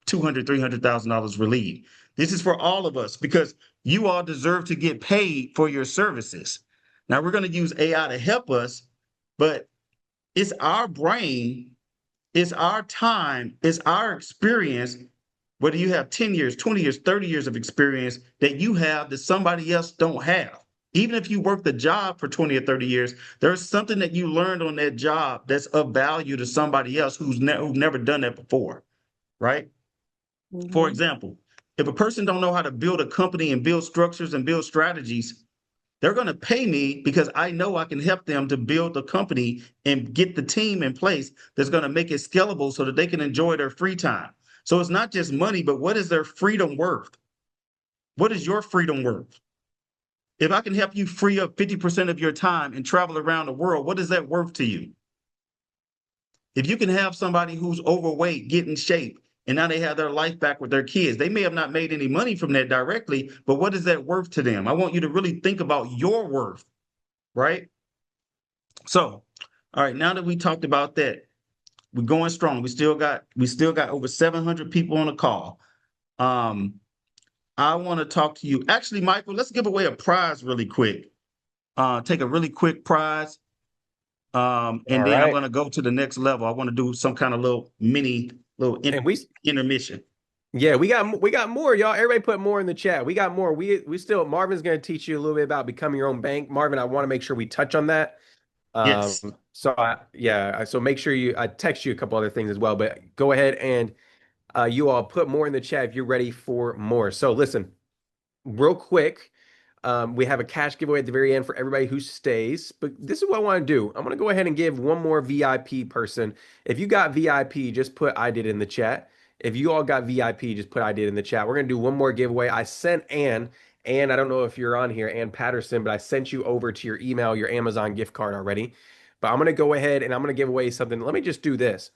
$200,000, $300,000 relieved. This is for all of us because you all deserve to get paid for your services. Now we're going to use AI to help us, but it's our brain, it's our time, it's our experience. Whether you have 10 years, 20 years, 30 years of experience that you have that somebody else don't have. Even if you work the job for 20 or 30 years, there's something that you learned on that job that's of value to somebody else who's never done that before, right? For Mhm. example, if a person don't know how to build a company and build structures and build strategies, they're going to pay me because I know I can help them to build the company and get the team in place that's going to make it scalable so that they can enjoy their free time. So it's not just money, but what is their freedom worth? What is your freedom worth? If I can help you free up 50% of your time and travel around the world, what is that worth to you? If you can have somebody who's overweight get in shape and now they have their life back with their kids, they may have not made any money from that directly, but what is that worth to them? I want you to really think about your worth, right? So, all right, now that we talked about that, we're going strong. We still got over 700 people on the call. Um, I want to talk to you. Actually, Michael, let's give away a prize really quick. Take a really quick prize. All And then I'm right. gonna go to the next level. I want to do some kind of little And we intermission. Yeah, we got more, y'all. Everybody put more in the chat. We got more. We still Marvin's going to teach you a little bit about becoming your own bank. Marvin, I want to make sure we touch on that. Yes, So make sure I text you a couple other things as well, but go ahead and you all put more in the chat if you're ready for more. So listen, real quick, we have a cash giveaway at the very end for everybody who stays. But this is what I want to do. I'm going to go ahead and give one more VIP person. If you got VIP, just put I did in the chat. If you all got VIP, just put I did in the chat. We're going to do one more giveaway. I sent Ann. Ann, I don't know if you're on here, Ann Patterson, but I sent you over to your email, your Amazon gift card already. But I'm going to go ahead and I'm going to give away something. Let me just do this.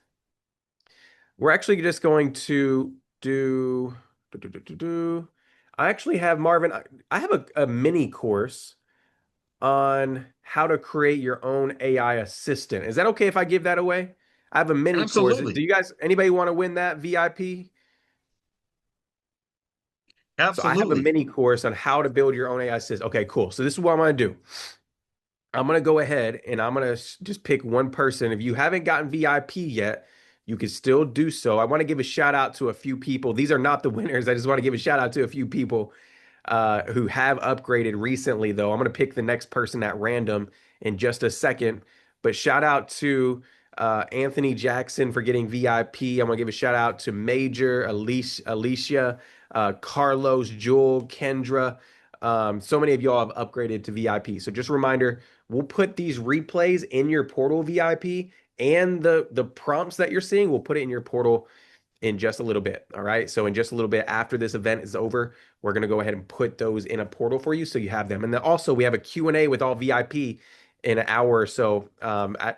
We're actually just going to do. I actually have Marvin. I have a mini course on how to create your own AI assistant. Is that okay if I give that away? I have a mini course. Do absolutely, you guys, anybody want to win that VIP? So I have a absolutely. mini course on how to build your own AI assistant. Okay, cool. So this is what I'm going to do. I'm going to go ahead and I'm going to just pick one person. If you haven't gotten VIP yet, you can still do so. I want to give a shout out to a few people. These are not the winners. I just want to give a shout out to a few people who have upgraded recently, though. I'm going to pick the next person at random in just a second. But shout out to Anthony Jackson for getting VIP. I'm going to give a shout out to Major, Alicia, Carlos, Jewel, Kendra. So many of y'all have upgraded to VIP. So just a reminder, we'll put these replays in your portal VIP and the prompts that you're seeing, we'll put it in your portal in just a little bit. All right. So in just a little bit after this event is over, we're going to go ahead and put those in a portal for you so you have them. And then also we have a Q&A with all VIP in an hour or so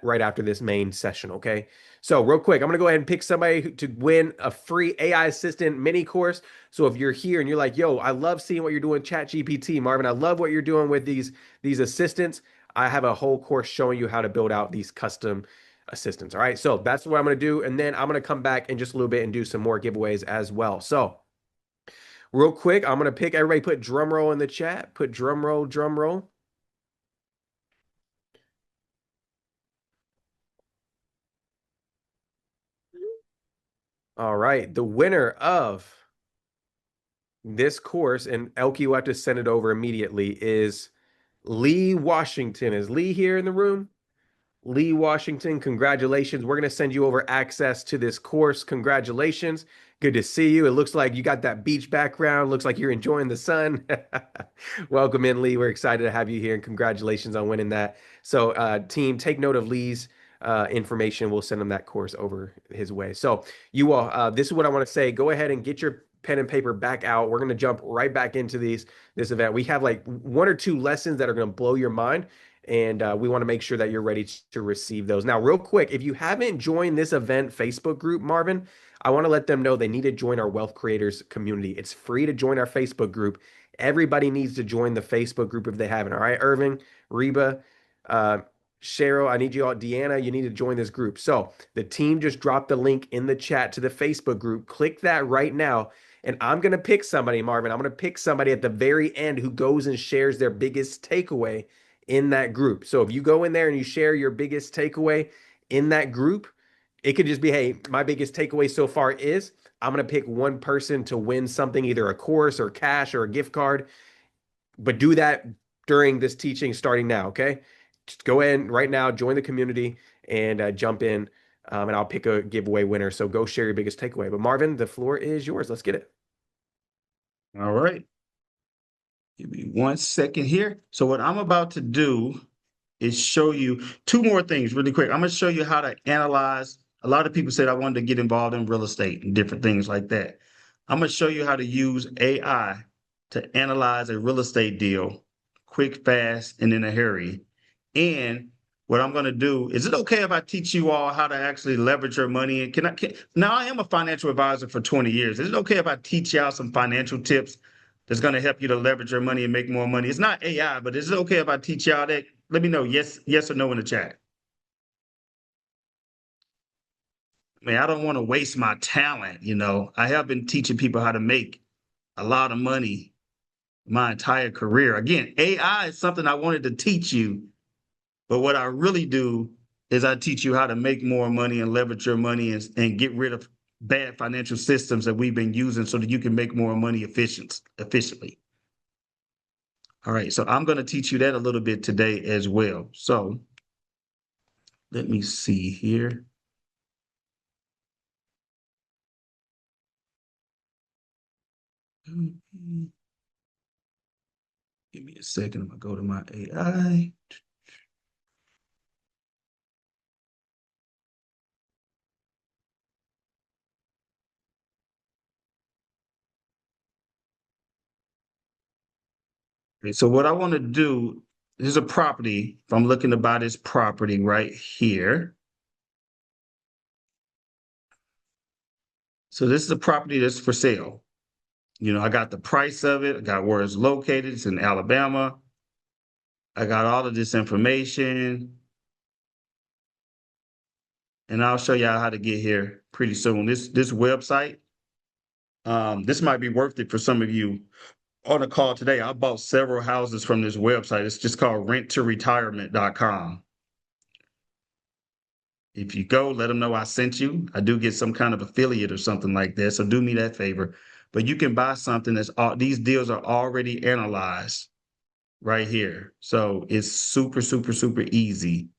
right after this main session. Okay. So real quick, I'm going to go ahead and pick somebody to win a free AI assistant mini course. So if you're here and you're like, yo, I love seeing what you're doing with ChatGPT, Marvin, I love what you're doing with these assistants. I have a whole course showing you how to build out these custom assistants. All right. So that's what I'm going to do. And then I'm going to come back in just a little bit and do some more giveaways as well. So real quick, I'm going to pick everybody, put drum roll in the chat, put drum roll, drum roll. All right. The winner of this course, and Elke will have to send it over immediately, is Lee Washington. Is Lee here in the room? Lee Washington, congratulations. We're going to send you over access to this course. Congratulations. Good to see you. It looks like you got that beach background. Looks like you're enjoying the sun. Welcome in, Lee. We're excited to have you here, and congratulations on winning that. So, team, take note of Lee's information. We'll send him that course over his way. So, you all, this is what I want to say. Go ahead and get your pen and paper back out. We're going to jump right back into this event. We have like one or two lessons that are going to blow your mind, and we want to make sure that you're ready to receive those. Now, real quick, if you haven't joined this event Facebook group, Marvin, I want to let them know they need to join our Wealth Creators community. It's free to join our Facebook group. Everybody needs to join the Facebook group if they haven't. All right, Irving, Reba, uh, Cheryl, I need you all. Deanna, you need to join this group. So the team just dropped the link in the chat to the Facebook group. Click that right now. And I'm going to pick somebody, Marvin. I'm going to pick somebody at the very end who goes and shares their biggest takeaway in that group. So if you go in there and you share your biggest takeaway in that group, it could just be, hey, my biggest takeaway so far is I'm going to pick one person to win something, either a course or cash or a gift card. But do that during this teaching starting now, okay? Just go in right now, join the community, and jump in, and I'll pick a giveaway winner. So go share your biggest takeaway. But Marvin, the floor is yours. Let's get it. All right. Give me 1 second here. So what I'm about to do is show you two more things really quick. I'm going to show you how to analyze. A lot of people said I wanted to get involved in real estate and different things like that. I'm going to show you how to use AI to analyze a real estate deal quick, fast, and in a hurry. And what I'm going to do, is it okay if I teach you all how to actually leverage your money? And now I am a financial advisor for 20 years. Is it okay if I teach y'all some financial tips that's going to help you to leverage your money and make more money? It's not AI, but is it okay if I teach y'all that? Let me know yes or no in the chat. Man, I don't want to waste my talent. I have been teaching people how to make a lot of money my entire career. Again, AI is something I wanted to teach you, but what I really do is I teach you how to make more money and leverage your money and get rid of bad financial systems that we've been using so that you can make more money efficiently. All right, so I'm going to teach you that a little bit today as well. So let me see here. Give me a second. I'm going to go to my AI. Okay, so what I want to do, there's a property. If I'm looking to buy this property right here. So this is a property that's for sale. I got the price of it. I got where it's located. It's in Alabama. I got all of this information. And I'll show y'all how to get here pretty soon. This website, this might be worth it for some of you on the call today. I bought several houses from this website. It's just called renttoretirement.com. If you go, let them know I sent you. I do get some kind of affiliate or something like that. So do me that favor. But you can buy something these deals are already analyzed right here. So it's super, super, super easy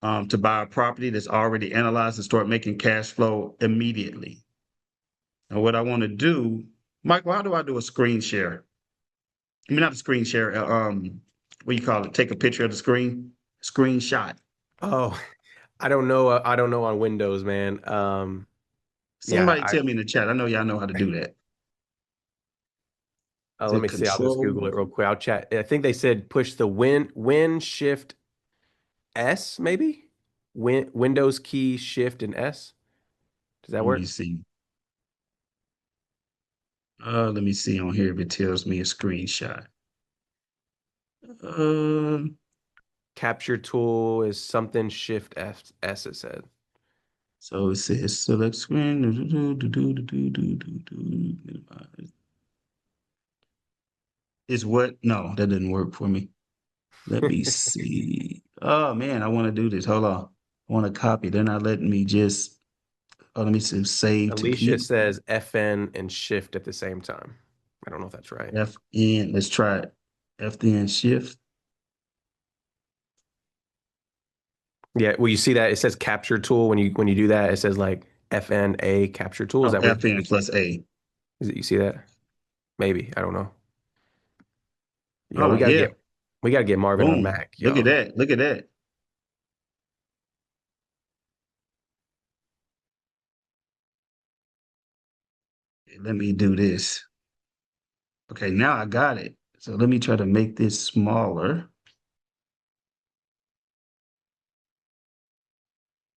to buy a property that's already analyzed and start making cash flow immediately. And what I want to do, Michael, how do I do a screen share? I mean, not a screen share. What do you call it? Take a picture of the screenshot. Oh, I don't know. I don't know on Windows, man. Yeah, Somebody tell me in the chat. I know y'all know how to do that. Is let it me see. I'll just control? Google it real quick. I'll chat. I think they said push the Win Shift S maybe. Windows key Shift and S. Does that Let me work? see. Let me see on here if it tells me a screenshot. Uh, Capture tool is something Shift S. It said. so it says select screen. Minimize. Is what? No, that didn't work for me. Let me see. Oh man, I want to do this. Hold on. I want to copy. They're not letting me just. Oh, let me see. Save to Alicia keep. says FN and Shift at the same time. I don't know if that's right. FN. Let's try it. FN shift. Yeah, well, you see that it says capture tool when you do that, it says like FNA capture tool. Is Oh, that what FN plus A. is it? You see that? Maybe. I don't know. Yo, Hold on. Yeah. we gotta get Marvin on Boom. Mac, Look at yo. that. Look at that. Let me do this. Okay, now I got it. So let me try to make this smaller.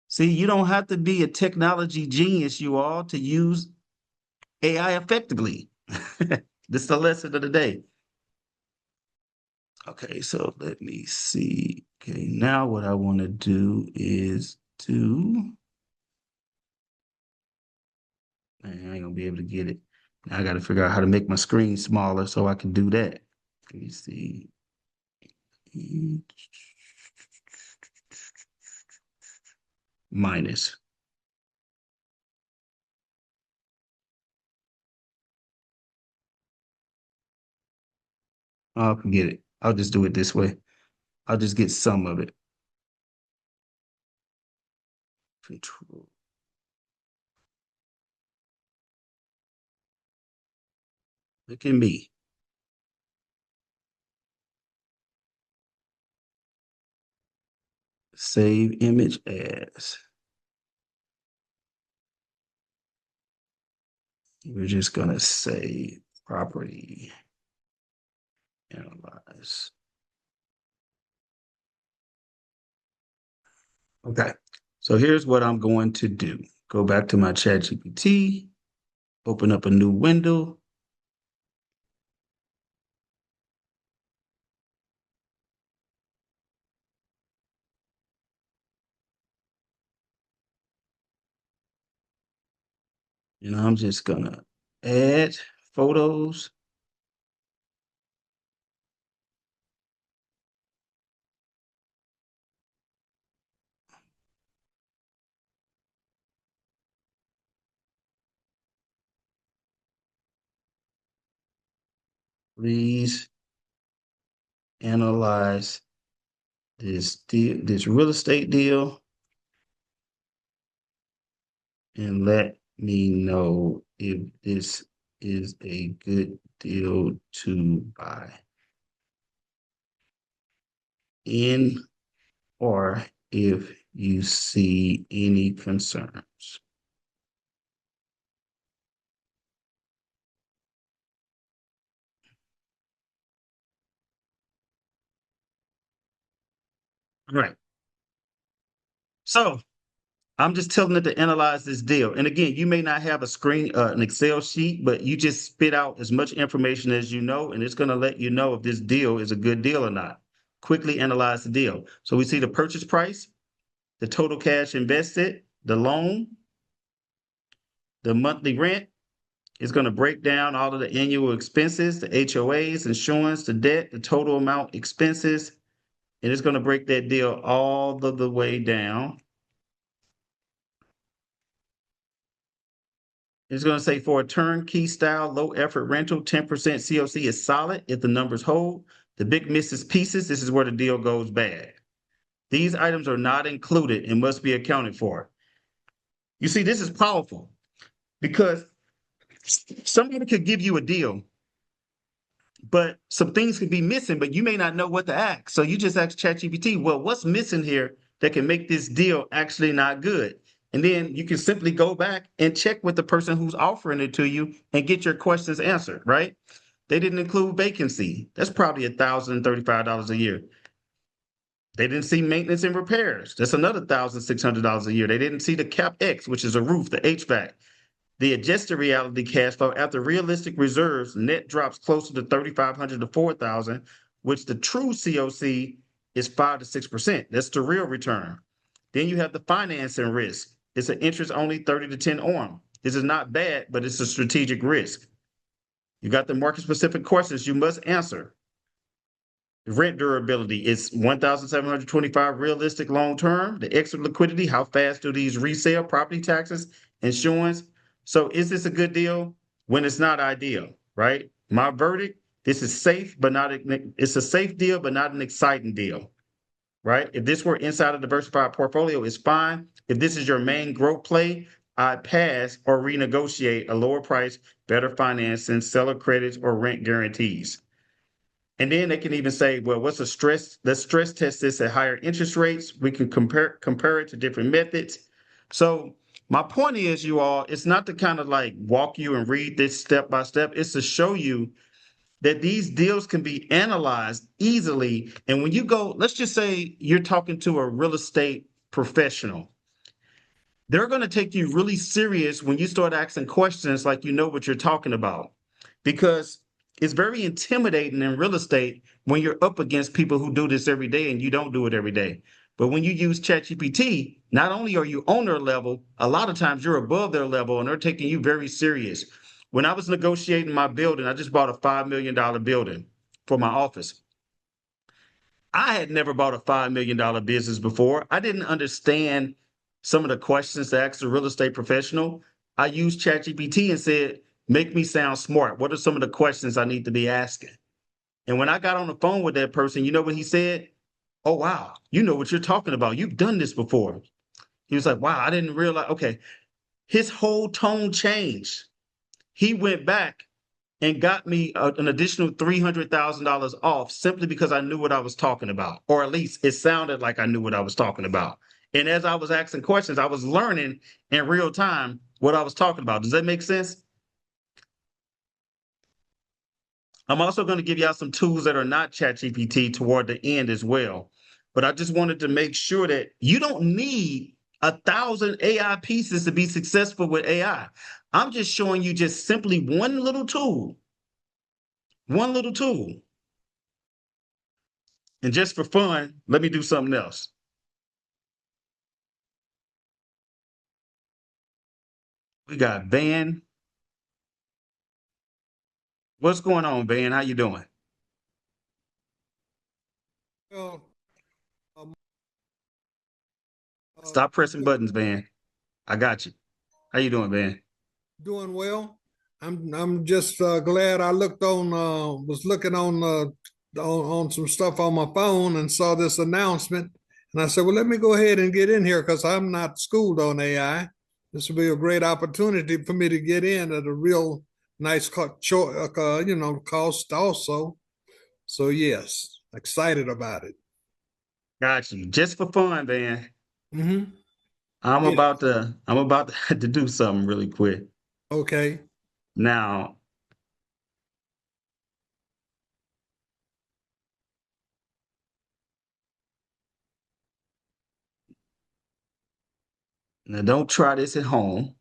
See, you don't have to be a technology genius, you all, to use AI effectively. This is the lesson of the day. Okay, so let me see. Okay, now what I want to do is man, I ain't gonna be able to get it. Now I got to figure out how to make my screen smaller so I can do that. Let me see. Minus. I'll forget it. I'll just do it this way. I'll just get some of it. Control. Look at me. Save image as. We're just gonna say property analyze. Okay, so here's what I'm going to do. Go back to my ChatGPT, open up a new window. And I'm just gonna add photos. Please analyze this real estate deal and let me know if this is a good deal to buy in or if you see any concerns. All right. So I'm just telling it to analyze this deal. And again, you may not have a screen, an Excel sheet, but you just spit out as much information as you know, and it's going to let you know if this deal is a good deal or not. Quickly analyze the deal. So we see the purchase price, the total cash invested, the loan, the monthly rent. It's going to break down all of the annual expenses, the HOAs, insurance, the debt, the total amount expenses, and it's going to break that deal all the way down. It's going to say for a turnkey style, low effort rental, 10% COC is solid if the numbers hold. The big misses pieces, this is where the deal goes bad. These items are not included and must be accounted for. You see, this is powerful because somebody could give you a deal, but some things could be missing, but you may not know what to ask. So you just ask ChatGPT, well, what's missing here that can make this deal actually not good? And then you can simply go back and check with the person who's offering it to you and get your questions answered, right? They didn't include vacancy. That's probably $1,035 a year. They didn't see maintenance and repairs. That's another $1,600 a year. They didn't see the CapEx, which is a roof, the HVAC. The adjusted reality cash flow after realistic reserves net drops closer to 3,500 to 4,000, which the true COC is 5 to 6%. That's the real return. Then you have the financing risk. It's an interest only 30 to 10 ORM. This is not bad, but it's a strategic risk. You got the market specific questions you must answer. Rent durability is 1,725 realistic long term. The exit liquidity, how fast do these resale? Property taxes, insurance. So is this a good deal when it's not ideal, right? My verdict, this is safe, but not it's a safe deal, but not an exciting deal, right? If this were inside a diversified portfolio, it's fine. If this is your main growth play, I'd pass or renegotiate a lower price, better financing, seller credits, or rent guarantees. And then they can even say, well, what's a stress? Let's stress test this at higher interest rates. We can compare it to different methods. So my point is, you all, it's not to kind of like walk you and read this step by step. It's to show you that these deals can be analyzed easily. And when you go, let's just say you're talking to a real estate professional, they're going to take you really serious when you start asking questions like you know what you're talking about, because it's very intimidating in real estate when you're up against people who do this every day and you don't do it every day. But when you use ChatGPT, not only are you on their level, a lot of times you're above their level and they're taking you very serious. When I was negotiating my building, I just bought a $5 million building for my office. I had never bought a $5 million business before. I didn't understand some of the questions to ask a real estate professional. I used ChatGPT and said, make me sound smart. What are some of the questions I need to be asking? And when I got on the phone with that person, you know what he said? Oh, wow, you know what you're talking about. You've done this before. He was like, wow, I didn't realize. Okay. His whole tone changed. He went back and got me an additional $300,000 off simply because I knew what I was talking about, or at least it sounded like I knew what I was talking about. And as I was asking questions, I was learning in real time what I was talking about. Does that make sense? I'm also going to give y'all some tools that are not ChatGPT toward the end as well. But I just wanted to make sure that you don't need 1,000 AI pieces to be successful with AI. I'm just showing you just simply one little tool. One little tool. And just for fun, let me do something else. We got Van. What's going on, Van? How you doing? Well, um, Stop pressing buttons, Van. I got you. How you doing, Van? doing well. I'm just glad I looked on was looking on some stuff on my phone and saw this announcement, and I said, well, let me go ahead and get in here because I'm not schooled on AI. This will be a great opportunity for me to get in at a real nice cost also. So yes, excited about it. Got you. Just for fun, Van. Mm-hmm. Yeah. I'm about to do something really quick. Okay. Now, now don't try this at home.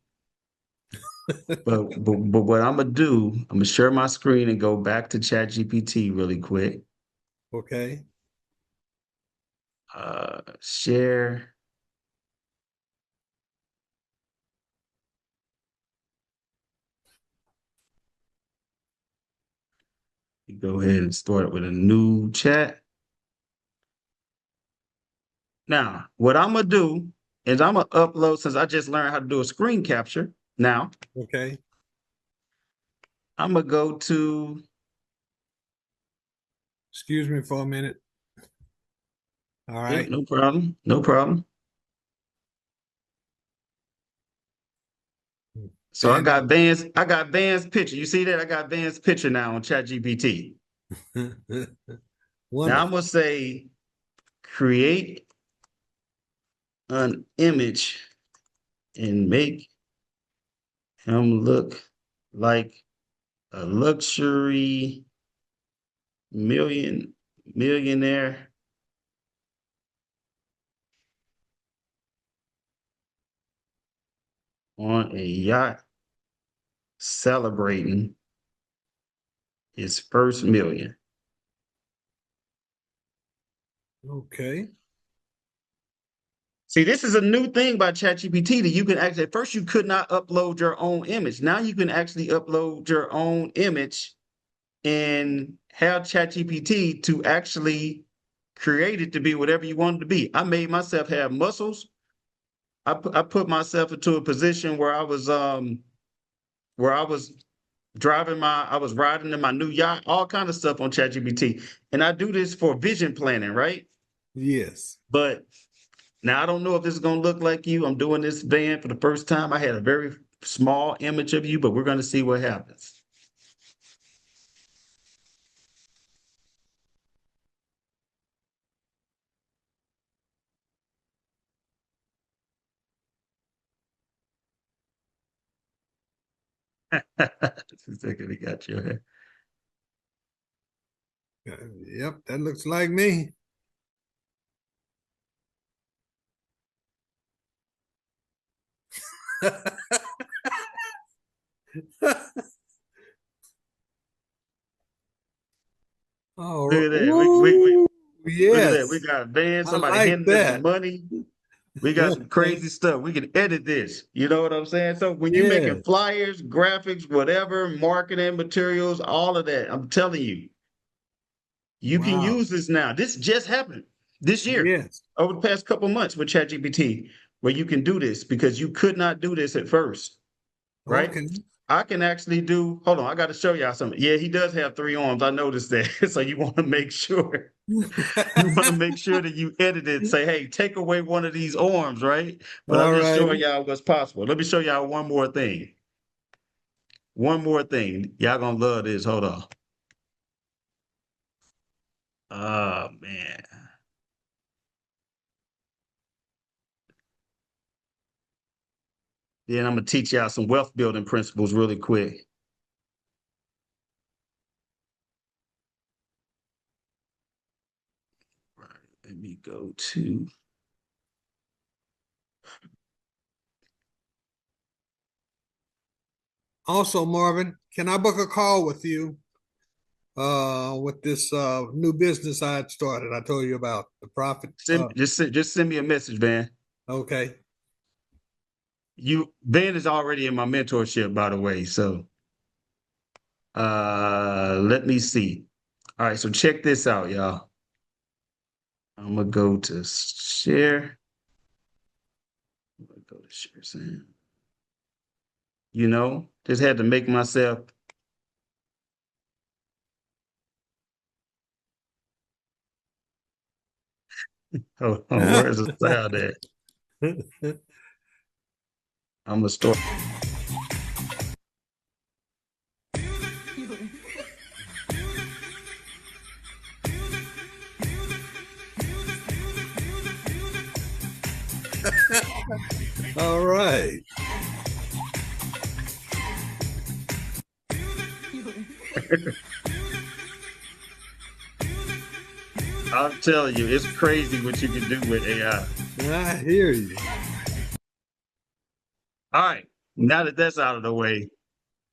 But what I'm gonna do, I'm gonna share my screen and go back to ChatGPT really quick. Okay. Share. Go ahead and start with a new chat. Now, what I'm gonna do is I'm gonna upload, since I just learned how to do a screen capture. Now, Okay. I'm gonna go to, Excuse me for a minute. All yep, right. no problem, no problem. So And I got Van's picture. You see that? I got Van's picture now on ChatGPT. Now I'm wonderful. gonna say create an image and make him look like a luxury millionaire on a yacht celebrating his first million. Okay. See, this is a new thing by ChatGPT that you can actually, at first you could not upload your own image. Now you can actually upload your own image and have ChatGPT to actually create it to be whatever you want it to be. I made myself have muscles. I put myself into a position where I was I was riding in my new yacht, all kind of stuff on ChatGPT. And I do this for vision planning, right? Yes. But now I don't know if this is gonna look like you. I'm doing this van for the first time. I had a very small image of you, but we're gonna see what happens. Just a second, he got your head. Yep, that looks like me. Oh, Look at that. ooh, Look at that. We yes. got a van, I somebody like handing us some that. money. We got some crazy stuff. We can edit this. You know what I'm saying? So when you're making Yes. flyers, graphics, whatever, marketing materials, all of that, I'm telling you, you can Wow. use this now. This just happened this year, Yes. over the past couple months with ChatGPT, where you can do this because you could not do this at first, right? Okay. I can actually do, hold on, I got to show y'all something. Yeah, he does have 3 arms. I noticed that. So you want to make sure. You want to make sure that you edit it, say, hey, take away one of these arms, right? But I'm All just showing righty. y'all what's possible. Let me show y'all one more thing. One more thing. Y'all gonna love this. Hold on. Oh man. Then I'm gonna teach y'all some wealth building principles really quick. Right. Let me go to Also, Marvin, can I book a call with you with this new business I had started? I told you about the profit. just send me a message, Van. Okay. Van is already in my mentorship, by the way. So let me see. All right, so check this out, y'all. I'm gonna go to share. I'm gonna go to share Sam. Just had to make myself. Oh, where's the sound at? I'm gonna start. All right. I'm telling you, it's crazy what you can do with AI. I hear you. All right, now that that's out of the way,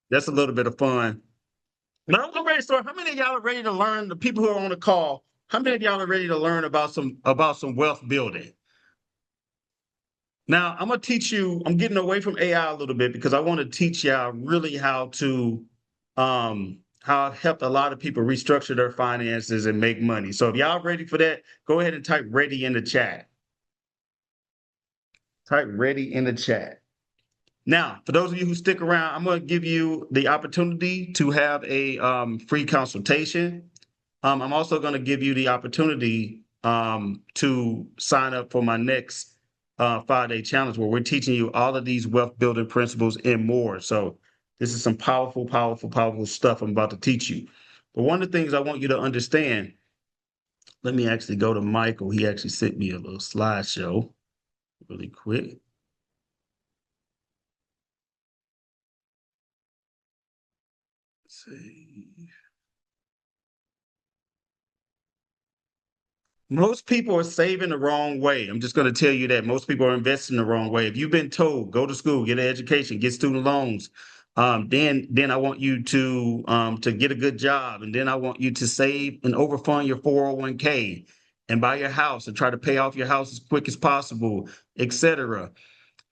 that's a little bit of fun. Now I'm ready to start. How many of y'all are ready to learn? The people who are on the call, how many of y'all are ready to learn about some wealth building? Now I'm gonna teach you. I'm getting away from AI a little bit because I want to teach y'all really how help a lot of people restructure their finances and make money. So if y'all ready for that, go ahead and type ready in the chat. Type ready in the chat. Now, for those of you who stick around, I'm going to give you the opportunity to have a free consultation. I'm also going to give you the opportunity to sign up for my next 5-day challenge where we're teaching you all of these wealth building principles and more. So this is some powerful, powerful, powerful stuff I'm about to teach you. But one of the things I want you to understand, let me actually go to Michael. He actually sent me a little slideshow really quick. Most people are saving the wrong way. I'm just going to tell you that most people are investing the wrong way. If you've been told, go to school, get an education, get student loans, then I want you to get a good job, and then I want you to save and overfund your 401k and buy your house and try to pay off your house as quick as possible, etc.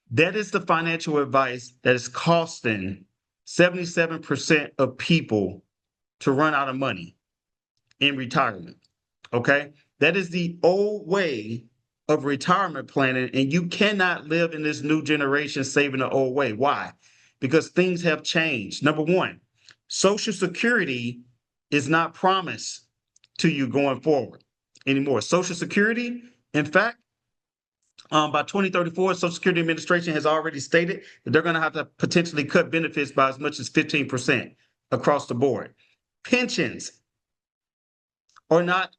That is the financial advice that is costing 77% of people to run out of money in retirement. Okay. That is the old way of retirement planning. And you cannot live in this new generation saving the old way. Why? Because things have changed. Number one, Social Security is not promised to you going forward anymore. Social Security, in fact, by 2034, Social Security Administration has already stated that they're going to have to potentially cut benefits by as much as 15% across the board. Pensions are not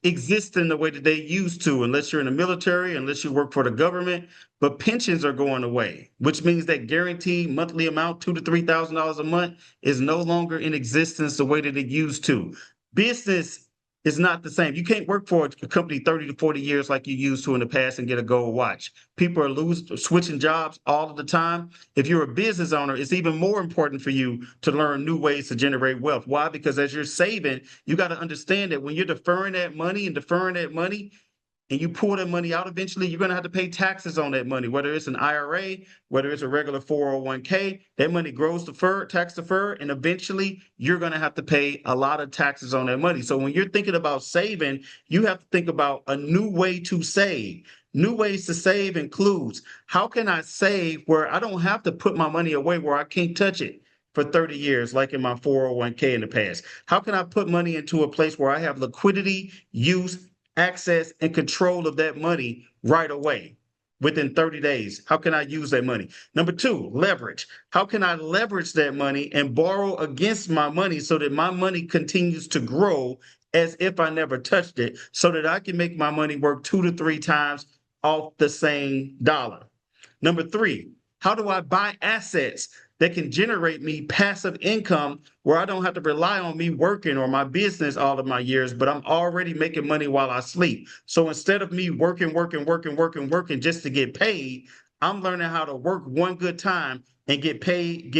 exist in the way that they used to, unless you're in the military, unless you work for the government. But pensions are going away, which means that guaranteed monthly amount, $2,000 to $3,000 a month, is no longer in existence the way that it used to. Business is not the same. You can't work for a company 30 to 40 years like you used to in the past and get a gold watch. People are switching jobs all of the time. If you're a business owner, it's even more important for you to learn new ways to generate wealth. Why? Because as you're saving, you got to understand that when you're deferring that money, and you pull that money out eventually, you're going to have to pay taxes on that money, whether it's an IRA, whether it's a regular 401k. That money grows deferred, tax deferred, and eventually you're going to have to pay a lot of taxes on that money. So when you're thinking about saving, you have to think about a new way to save. New ways to save includes, how can I save where I don't have to put my money away where I can't touch it for 30 years, like in my 401k in the past? How can I put money into a place where I have liquidity, use, access, and control of that money right away within 30 days? How can I use that money? Number two, leverage. How can I leverage that money and borrow against my money so that my money continues to grow as if I never touched it, so that I can make my money work 2 to 3 times off the same dollar? Number three, how do I buy assets that can generate me passive income where I don't have to rely on me working or my business all of my years, but I'm already making money while I sleep? So instead of me working just to get paid, I'm learning how to work one good time and get paid.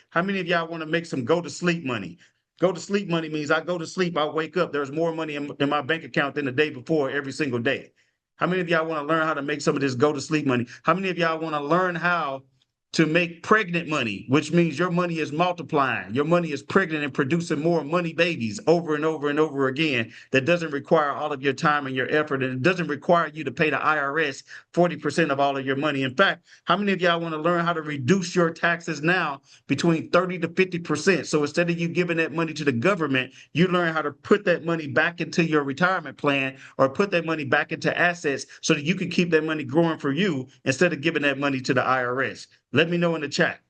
How many of y'all want to make some go to sleep money? Go to sleep money means I go to sleep, I wake up, there's more money in my bank account than the day before every single day. How many of y'all want to learn how to make some of this go to sleep money? How many of y'all want to learn how to make pregnant money, which means your money is multiplying. Your money is pregnant and producing more money babies over and over and over again. That doesn't require all of your time and your effort, and it doesn't require you to pay the IRS 40% of all of your money. In fact, how many of y'all want to learn how to reduce your taxes now between 30 to 50%? So instead of you giving that money to the government, you learn how to put that money back into your retirement plan or put that money back into assets so that you can keep that money growing for you instead of giving that money to the IRS. Let me know in the chat.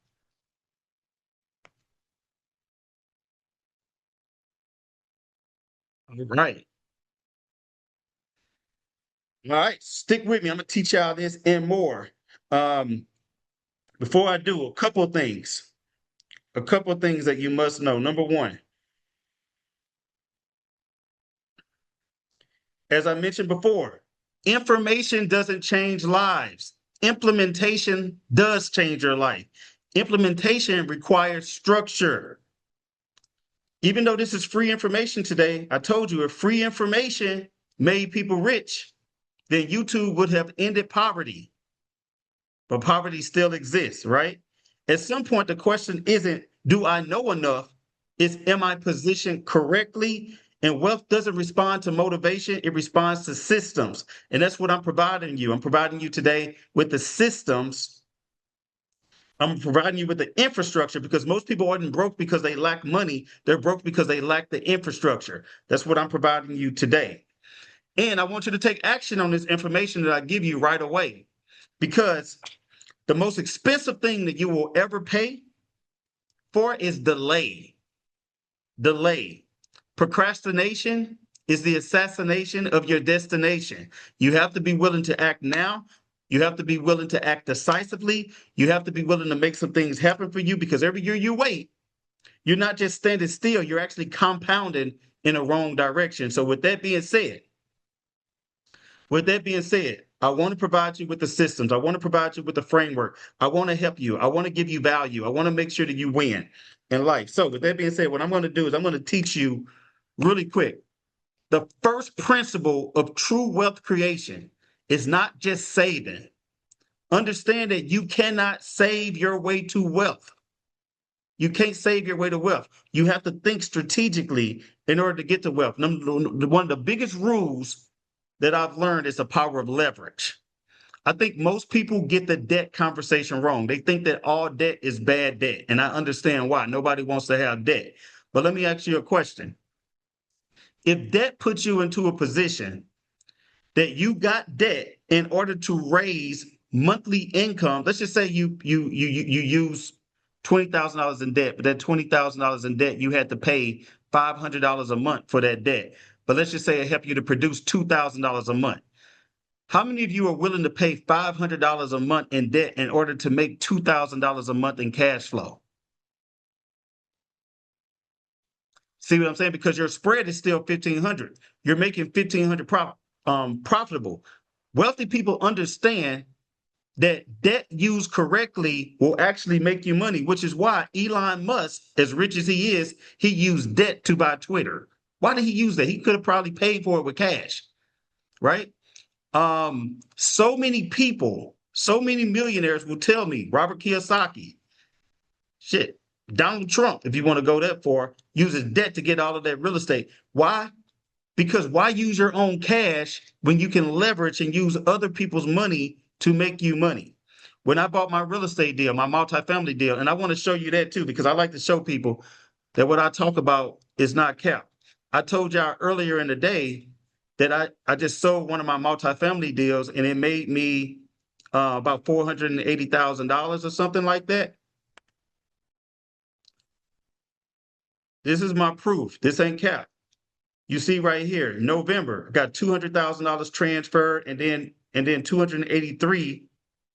All right. All right. Stick with me. I'm going to teach y'all this and more. Before I do, a couple of things that you must know. Number one, as I mentioned before, information doesn't change lives. Implementation does change your life. Implementation requires structure. Even though this is free information today, I told you if free information made people rich, then YouTube would have ended poverty. But poverty still exists, right? At some point, the question isn't, do I know enough? It's, am I positioned correctly? And wealth doesn't respond to motivation, it responds to systems. And that's what I'm providing you. I'm providing you today with the systems. I'm providing you with the infrastructure, because most people aren't broke because they lack money. They're broke because they lack the infrastructure. That's what I'm providing you today. And I want you to take action on this information that I give you right away, because the most expensive thing that you will ever pay for is delay. Delay. Procrastination is the assassination of your destination. You have to be willing to act now You have to be willing to act decisively. You have to be willing to make some things happen for you, because every year you wait, you're not just standing still, you're actually compounding in a wrong direction. So with that being said, I want to provide you with the systems. I want to provide you with the framework. I want to help you. I want to give you value. I want to make sure that you win in life. So with that being said, what I'm going to do is I'm going to teach you really quick. The first principle of true wealth creation is not just saving. Understand that you cannot save your way to wealth. You can't save your way to wealth. You have to think strategically in order to get to wealth. One of the biggest rules that I've learned is the power of leverage. I think most people get the debt conversation wrong. They think that all debt is bad debt, and I understand why. Nobody wants to have debt. But let me ask you a question. If debt puts you into a position that you got debt in order to raise monthly income, let's just say you use $20,000 in debt, but that $20,000 in debt, you had to pay $500 a month for that debt. But let's just say it helped you to produce $2,000 a month. How many of you are willing to pay $500 a month in debt in order to make $2,000 a month in cash flow? See what I'm saying? Because your spread is still 1,500. You're making 1,500 profitable. Wealthy people understand that debt used correctly will actually make you money, which is why Elon Musk, as rich as he is, he used debt to buy Twitter. Why did he use that? He could have probably paid for it with cash, right? So many people, so many millionaires will tell me, Robert Kiyosaki, shit, Donald Trump, if you want to go that far, uses debt to get all of that real estate. Why? Because why use your own cash when you can leverage and use other people's money to make you money? When I bought my real estate deal, my multifamily deal, and I want to show you that too, because I like to show people that what I talk about is not cap. I told y'all earlier in the day that I just sold one of my multifamily deals, and it made me about $480,000 or something like that. This is my proof. This ain't cap. You see right here, November, got $200,000 transferred, and then 283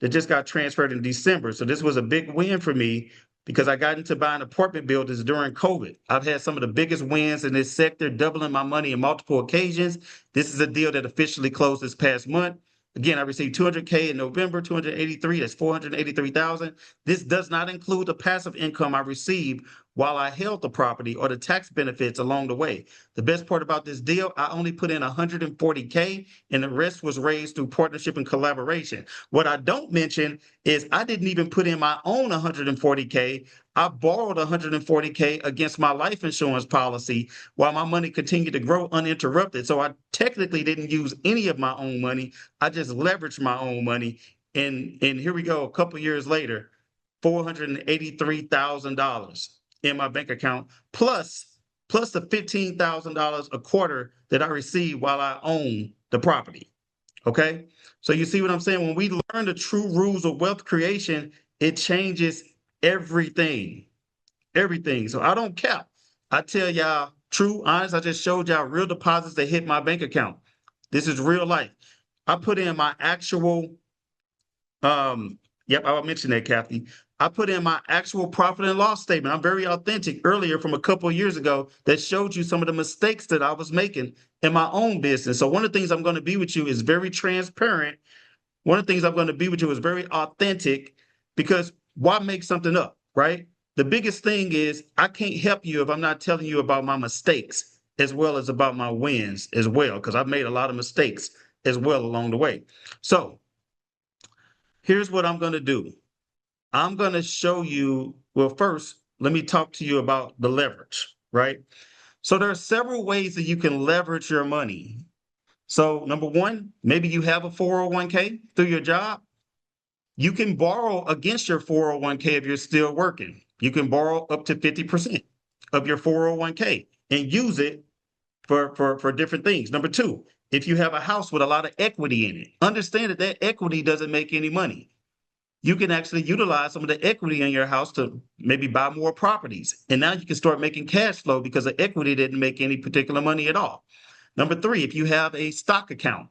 that just got transferred in December. So this was a big win for me because I got into buying apartment buildings during COVID. I've had some of the biggest wins in this sector, doubling my money in multiple occasions. This is a deal that officially closed this past month. Again, I received 200K in November, 283, that's 483,000. This does not include the passive income I received while I held the property or the tax benefits along the way. The best part about this deal, I only put in 140K and the rest was raised through partnership and collaboration. What I don't mention is I didn't even put in my own 140K. I borrowed 140K against my life insurance policy while my money continued to grow uninterrupted. So I technically didn't use any of my own money. I just leveraged my own money. And here we go, a couple years later, $483,000 in my bank account, plus the $15,000 a quarter that I receive while I own the property. Okay, so you see what I'm saying? When we learn the true rules of wealth creation, it changes everything. Everything. So I don't cap. I tell y'all true, honest. I just showed y'all real deposits that hit my bank account. This is real life. I put in my actual, yep, I mentioned that, Kathy. I put in my actual profit and loss statement. I'm very authentic earlier from a couple of years ago that showed you some of the mistakes that I was making in my own business. So one of the things I'm going to be with you is very transparent. One of the things I'm going to be with you is very authentic, because why make something up, right? The biggest thing is I can't help you if I'm not telling you about my mistakes as well as about my wins as well, because I've made a lot of mistakes as well along the way. So here's what I'm going to do. I'm going to show you, well, first, let me talk to you about the leverage, right? So there are several ways that you can leverage your money. So number one, maybe you have a 401k through your job. You can borrow against your 401k if you're still working. You can borrow up to 50% of your 401k and use it for different things. Number two, if you have a house with a lot of equity in it, understand that that equity doesn't make any money. You can actually utilize some of the equity in your house to maybe buy more properties. And now you can start making cash flow because the equity didn't make any particular money at all. Number three, if you have a stock account,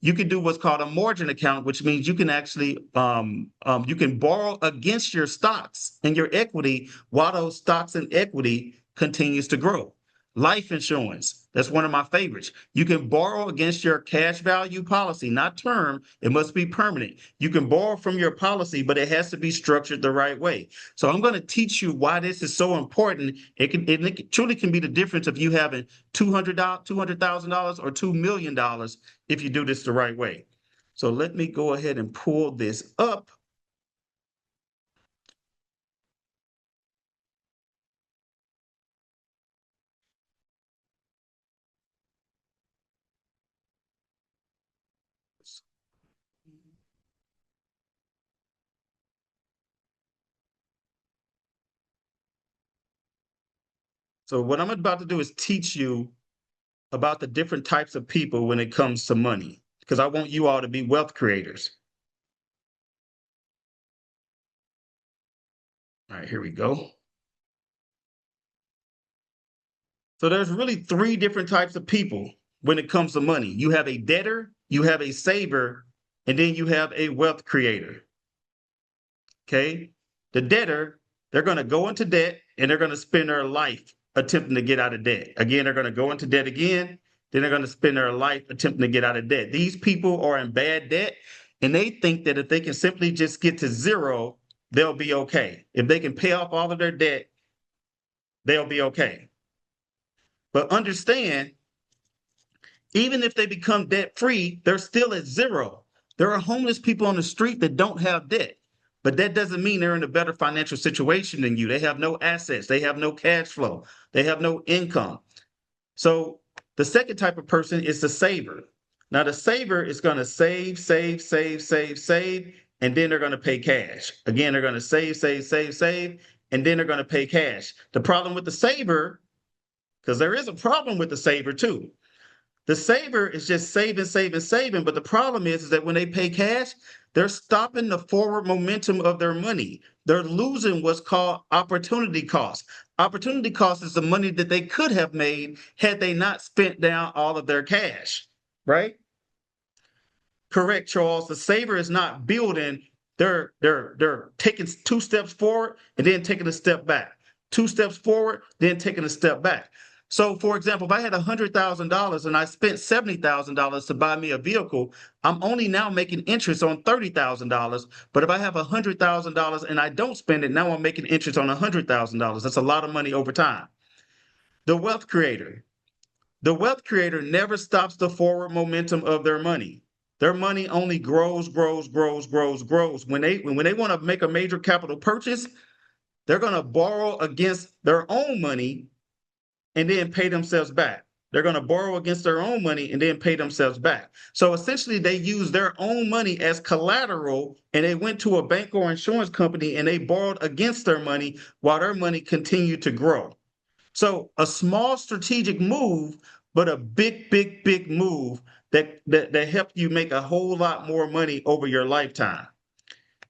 you can do what's called a margin account, which means you can actually you can borrow against your stocks and your equity while those stocks and equity continues to grow. Life insurance, that's one of my favorites. You can borrow against your cash value policy, not term. It must be permanent. You can borrow from your policy, but it has to be structured the right way. So I'm going to teach you why this is so important. It truly can be the difference of you having $200,000 or $2 million if you do this the right way. So let me go ahead and pull this up. So what I'm about to do is teach you about the different types of people when it comes to money, because I want you all to be wealth creators. All right, here we go. So there's really three different types of people when it comes to money. You have a debtor, you have a saver, and then you have a wealth creator. Okay? The debtor, they're going to go into debt and they're going to spend their life attempting to get out of debt. Again, they're going to go into debt again, then they're going to spend their life attempting to get out of debt. These people are in bad debt and they think that if they can simply just get to zero, they'll be okay. If they can pay off all of their debt, they'll be okay. But understand, even if they become debt free, they're still at zero. There are homeless people on the street that don't have debt, but that doesn't mean they're in a better financial situation than you. They have no assets, they have no cash flow, they have no income. So the second type of person is the saver. Now, the saver is going to save, and then they're going to pay cash. Again, they're going to save, and then they're going to pay cash. The problem with the saver, because there is a problem with the saver too. The saver is just saving, but the problem is that when they pay cash, they're stopping the forward momentum of their money. They're losing what's called opportunity cost. Opportunity cost is the money that they could have made had they not spent down all of their cash, right? Correct, Charles. The saver is not building. They're taking 2 steps forward and then taking a step back. 2 steps forward, then taking a step back. So, for example, if I had $100,000 and I spent $70,000 to buy me a vehicle, I'm only now making interest on $30,000. But if I have $100,000 and I don't spend it, now I'm making interest on $100,000. That's a lot of money over time. The wealth creator. The wealth creator never stops the forward momentum of their money. Their money only grows. When they want to make a major capital purchase, they're going to borrow against their own money and then pay themselves back. They're going to borrow against their own money and then pay themselves back. So essentially, they use their own money as collateral, and they went to a bank or insurance company and they borrowed against their money while their money continued to grow. So a small strategic move, but a big move that helped you make a whole lot more money over your lifetime.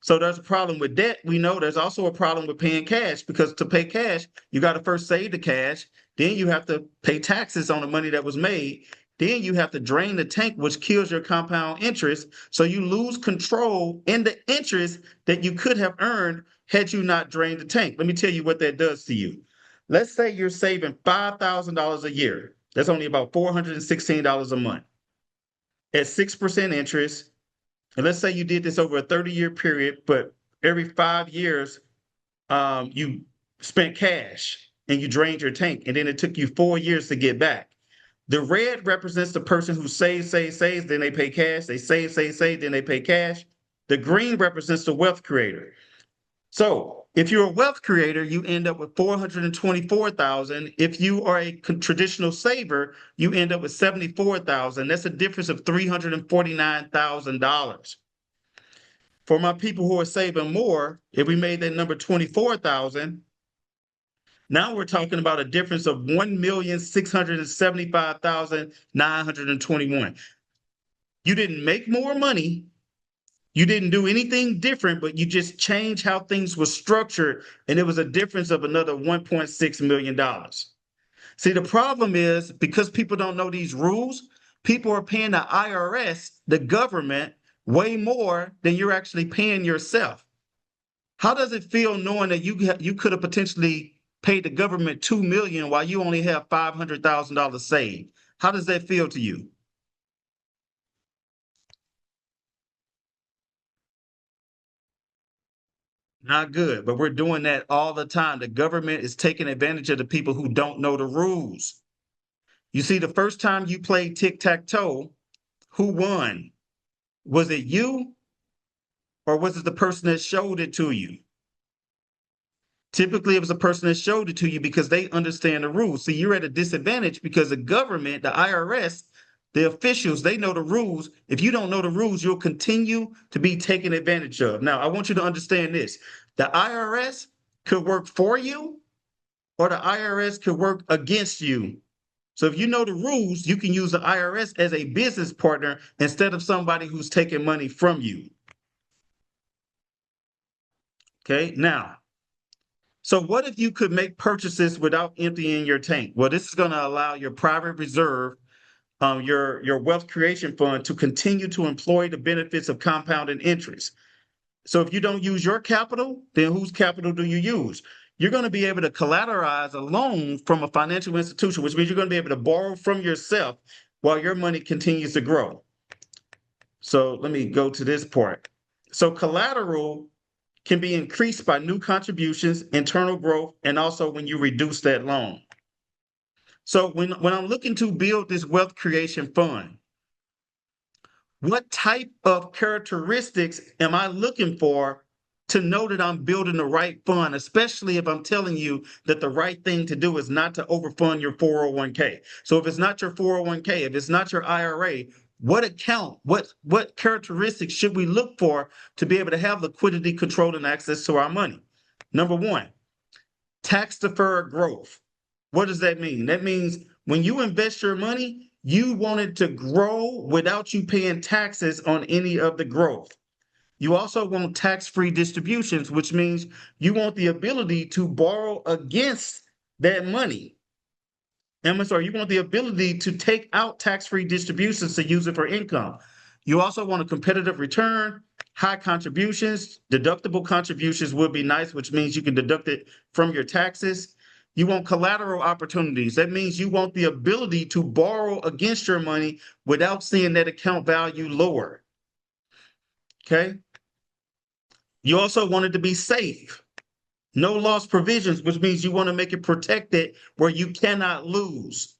So there's a problem with debt. We know there's also a problem with paying cash, because to pay cash, you got to first save the cash. Then you have to pay taxes on the money that was made. Then you have to drain the tank, which kills your compound interest. So you lose control in the interest that you could have earned had you not drained the tank. Let me tell you what that does to you. Let's say you're saving $5,000 a year. That's only about $416 a month at 6% interest. And let's say you did this over a 30-year period, but every 5 years, you spent cash and you drained your tank, and then it took you 4 years to get back. The red represents the person who saves, then they pay cash. They save, then they pay cash. The green represents the wealth creator. So if you're a wealth creator, you end up with $424,000. If you are a traditional saver, you end up with $74,000. That's a difference of $349,000. For my people who are saving more, if we made that number 24,000, now we're talking about a difference of 1,675,921. You didn't make more money. You didn't do anything different, but you just changed how things were structured, and it was a difference of another $1.6 million. See, the problem is, because people don't know these rules, People are paying the IRS, the government, way more than you're actually paying yourself. How does it feel knowing that you could have potentially paid the government $2 million while you only have $500,000 saved? How does that feel to you? Not good, but we're doing that all the time. The government is taking advantage of the people who don't know the rules. You see, the first time you played tic-tac-toe, who won? Was it you or was it the person that showed it to you? Typically, it was the person that showed it to you because they understand the rules. See, you're at a disadvantage because the government, the IRS, the officials, they know the rules. If you don't know the rules, you'll continue to be taken advantage of. Now, I want you to understand this. The IRS could work for you or the IRS could work against you. So if you know the rules, you can use the IRS as a business partner instead of somebody who's taking money from you. Okay, now, so what if you could make purchases without emptying your tank? Well, this is going to allow your private reserve, your wealth creation fund to continue to employ the benefits of compounding interest. So if you don't use your capital, then whose capital do you use? You're going to be able to collateralize a loan from a financial institution, which means you're going to be able to borrow from yourself while your money continues to grow. So let me go to this part. So collateral can be increased by new contributions, internal growth, and also when you reduce that loan. So when I'm looking to build this wealth creation fund, what type of characteristics am I looking for to know that I'm building the right fund, especially if I'm telling you that the right thing to do is not to overfund your 401k. So if it's not your 401k, if it's not your IRA, what account, what characteristics should we look for to be able to have liquidity, control, and access to our money? Number one, tax deferred growth. What does that mean? That means when you invest your money, you want it to grow without you paying taxes on any of the growth. You also want tax-free distributions, which means you want the ability to borrow against that money. I'm sorry, you want the ability to take out tax-free distributions to use it for income. You also want a competitive return, high contributions. Deductible contributions would be nice, which means you can deduct it from your taxes. You want collateral opportunities. That means you want the ability to borrow against your money without seeing that account value lower. Okay. You also want it to be safe. No loss provisions, which means you want to make it protected where you cannot lose.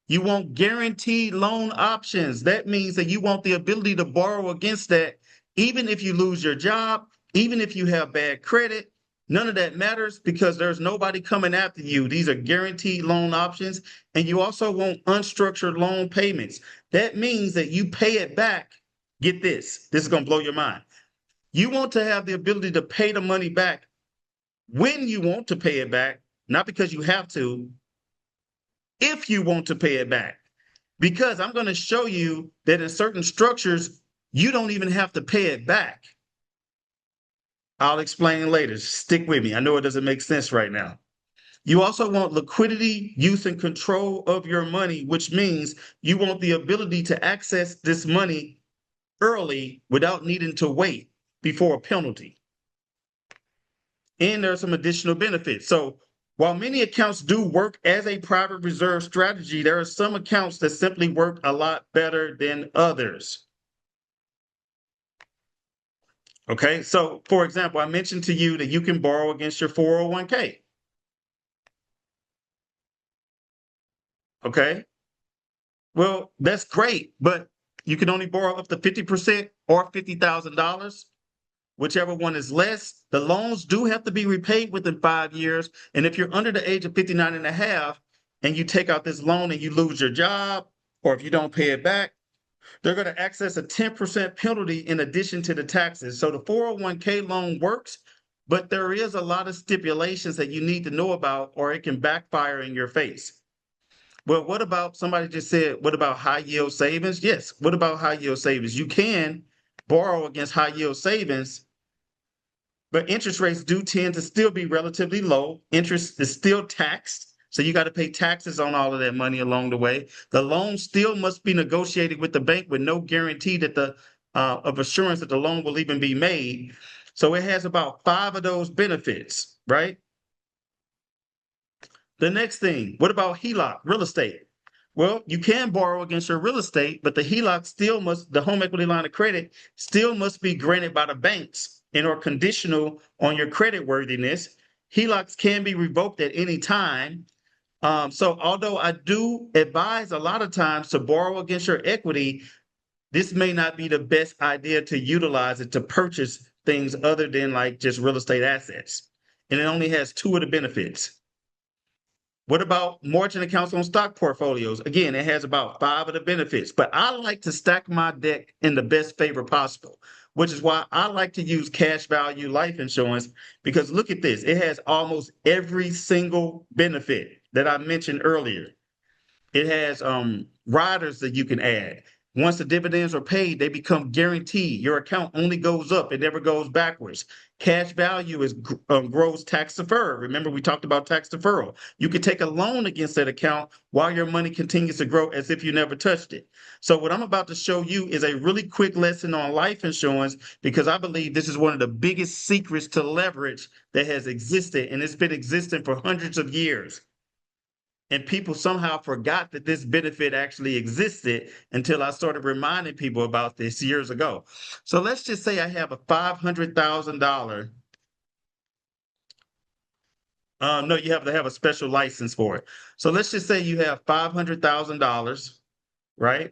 You want guaranteed loan options. That means that you want the ability to borrow against that, even if you lose your job, even if you have bad credit. None of that matters because there's nobody coming after you. These are guaranteed loan options. And you also want unstructured loan payments. That means that you pay it back. Get this. This is going to blow your mind. You want to have the ability to pay the money back when you want to pay it back, not because you have to, if you want to pay it back. Because I'm going to show you that in certain structures, you don't even have to pay it back. I'll explain later. Stick with me. I know it doesn't make sense right now. You also want liquidity, use, and control of your money, which means you want the ability to access this money early without needing to wait before a penalty. And there are some additional benefits. So while many accounts do work as a private reserve strategy, there are some accounts that simply work a lot better than others. Okay, so for example, I mentioned to you that you can borrow against your 401k. Okay, well, that's great, but you can only borrow up to 50% or $50,000, whichever one is less. The loans do have to be repaid within 5 years. And if you're under the age of 59 and a half and you take out this loan and you lose your job, or if you don't pay it back, they're going to access a 10% penalty in addition to the taxes. So the 401k loan works, but there is a lot of stipulations that you need to know about, or it can backfire in your face. Well, what about, somebody just said, what about high yield savings? Yes. What about high yield savings? You can borrow against high yield savings, but interest rates do tend to still be relatively low. Interest is still taxed. So you got to pay taxes on all of that money along the way. The loan still must be negotiated with the bank with no guarantee that of assurance that the loan will even be made. So it has about 5 of those benefits, right? The next thing, what about HELOC, real estate? Well, you can borrow against your real estate, but the HELOC still must, the home equity line of credit still must be granted by the banks and are conditional on your credit worthiness. HELOCs can be revoked at any time. So although I do advise a lot of times to borrow against your equity, this may not be the best idea to utilize it to purchase things other than like just real estate assets. And it only has 2 of the benefits. What about margin accounts on stock portfolios? Again, it has about 5 of the benefits, but I like to stack my deck in the best favor possible, which is why I like to use cash value life insurance, because look at this. It has almost every single benefit that I mentioned earlier. It has riders that you can add. Once the dividends are paid, they become guaranteed. Your account only goes up. It never goes backwards. Cash value is grows tax deferred. Remember, we talked about tax deferral. You can take a loan against that account while your money continues to grow as if you never touched it. So what I'm about to show you is a really quick lesson on life insurance, because I believe this is one of the biggest secrets to leverage that has existed, and it's been existing for hundreds of years. And people somehow forgot that this benefit actually existed until I started reminding people about this years ago. So let's just say I have a $500,000. No, you have to have a special license for it. So let's just say you have $500,000, right?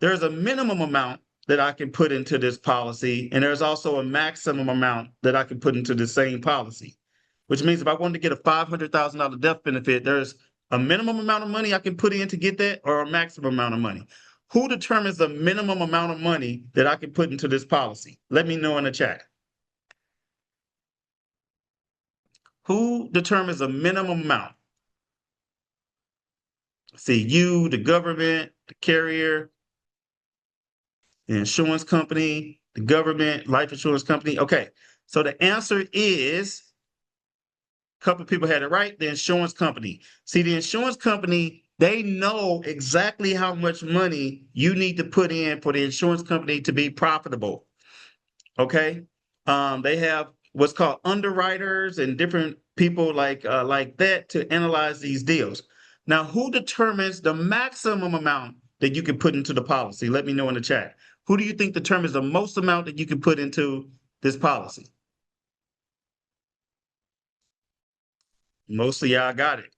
There's a minimum amount that I can put into this policy, and there's also a maximum amount that I can put into the same policy. Which means if I wanted to get a $500,000 death benefit, there's a minimum amount of money I can put in to get that, or a maximum amount of money. Who determines the minimum amount of money that I can put into this policy? Let me know in the chat. Who determines the minimum amount? See, you, the government, the carrier, the insurance company, the government, life insurance company. Okay, so the answer is, a couple of people had it right, the insurance company. See, the insurance company, they know exactly how much money you need to put in for the insurance company to be profitable. Okay, they have what's called underwriters and different people like that to analyze these deals. Now, who determines the maximum amount that you can put into the policy? Let me know in the chat. Who do you think determines the most amount that you can put into this policy? Most of y'all got it.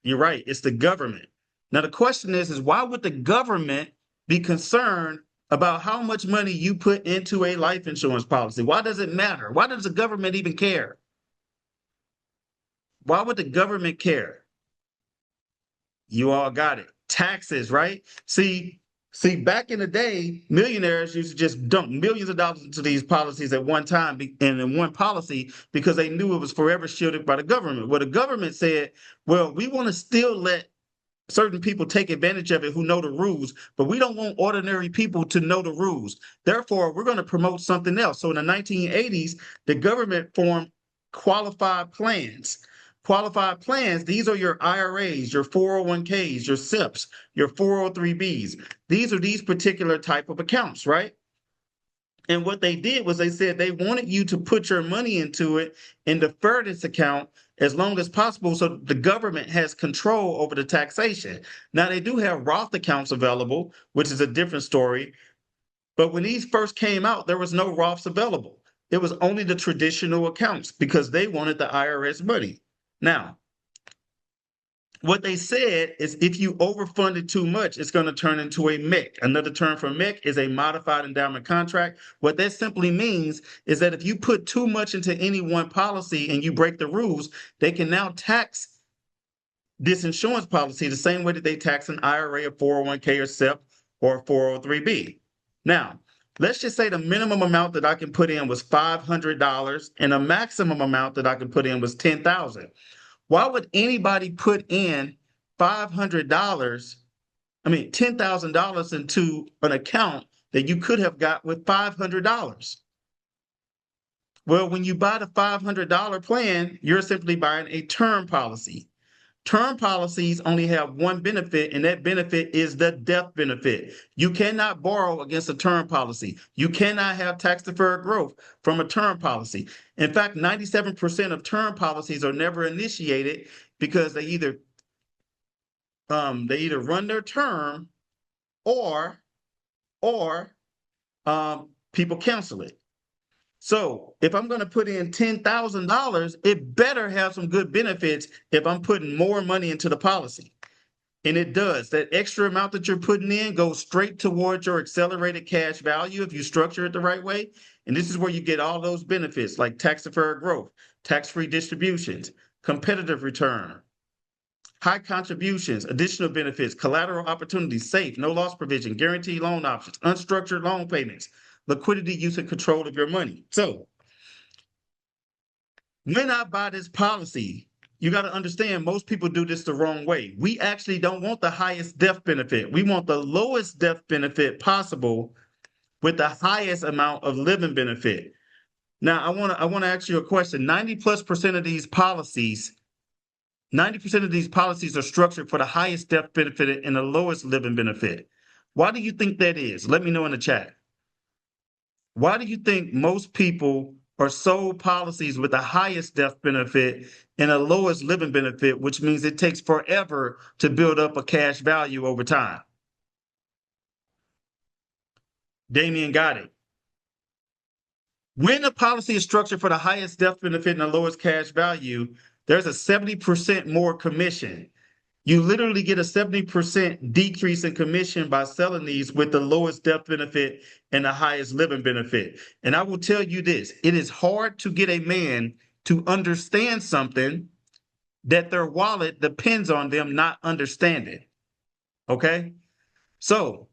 You're right. It's the government. Now, the question is why would the government be concerned about how much money you put into a life insurance policy? Why does it matter? Why does the government even care? Why would the government care? You all got it. Taxes, right? See, back in the day, millionaires used to just dump millions of dollars into these policies at one time and in one policy because they knew it was forever shielded by the government. Well, the government said, well, we want to still let certain people take advantage of it who know the rules, but we don't want ordinary people to know the rules. Therefore, we're going to promote something else. So in the 1980s, the government formed qualified plans. Qualified plans, these are your IRAs, your 401ks, your SIPs, your 403bs. These are these particular type of accounts, right? And what they did was they said they wanted you to put your money into it and defer this account as long as possible so the government has control over the taxation. Now, they do have Roth accounts available, which is a different story. But when these first came out, there was no Roths available. It was only the traditional accounts because they wanted the IRS money. Now, what they said is if you overfund it too much, it's going to turn into a MEC. Another term for MEC is a modified endowment contract. What that simply means is that if you put too much into any one policy and you break the rules, they can now tax this insurance policy the same way that they tax an IRA, a 401k, or SIP, or a 403b. Now, let's just say the minimum amount that I can put in was $500 and the maximum amount that I can put in was $10,000. Why would anybody put in $10,000 into an account that you could have got with $500? Well, when you buy the $500 plan, you're simply buying a term policy. Term policies only have one benefit, and that benefit is the death benefit. You cannot borrow against a term policy. You cannot have tax deferred growth from a term policy. In fact, 97% of term policies are never initiated because they either run their term or people cancel it. So if I'm going to put in $10,000, it better have some good benefits if I'm putting more money into the policy. And it does. That extra amount that you're putting in goes straight towards your accelerated cash value if you structure it the right way. And this is where you get all those benefits like tax deferred growth, tax-free distributions, competitive return, high contributions, additional benefits, collateral opportunities, safe, no loss provision, guaranteed loan options, unstructured loan payments, liquidity, use, and control of your money. So when I buy this policy, you got to understand most people do this the wrong way. We actually don't want the highest death benefit. We want the lowest death benefit possible with the highest amount of living benefit. Now, I want to ask you a question. 90+% of these policies, 90% of these policies are structured for the highest death benefit and the lowest living benefit. Why do you think that is? Let me know in the chat. Why do you think most people are sold policies with the highest death benefit and the lowest living benefit, which means it takes forever to build up a cash value over time? Damien got it. When a policy is structured for the highest death benefit and the lowest cash value, there's a 70% more commission. You literally get a 70% decrease in commission by selling these with the lowest death benefit and the highest living benefit. And I will tell you this, it is hard to get a man to understand something that their wallet depends on them not understanding. Okay? So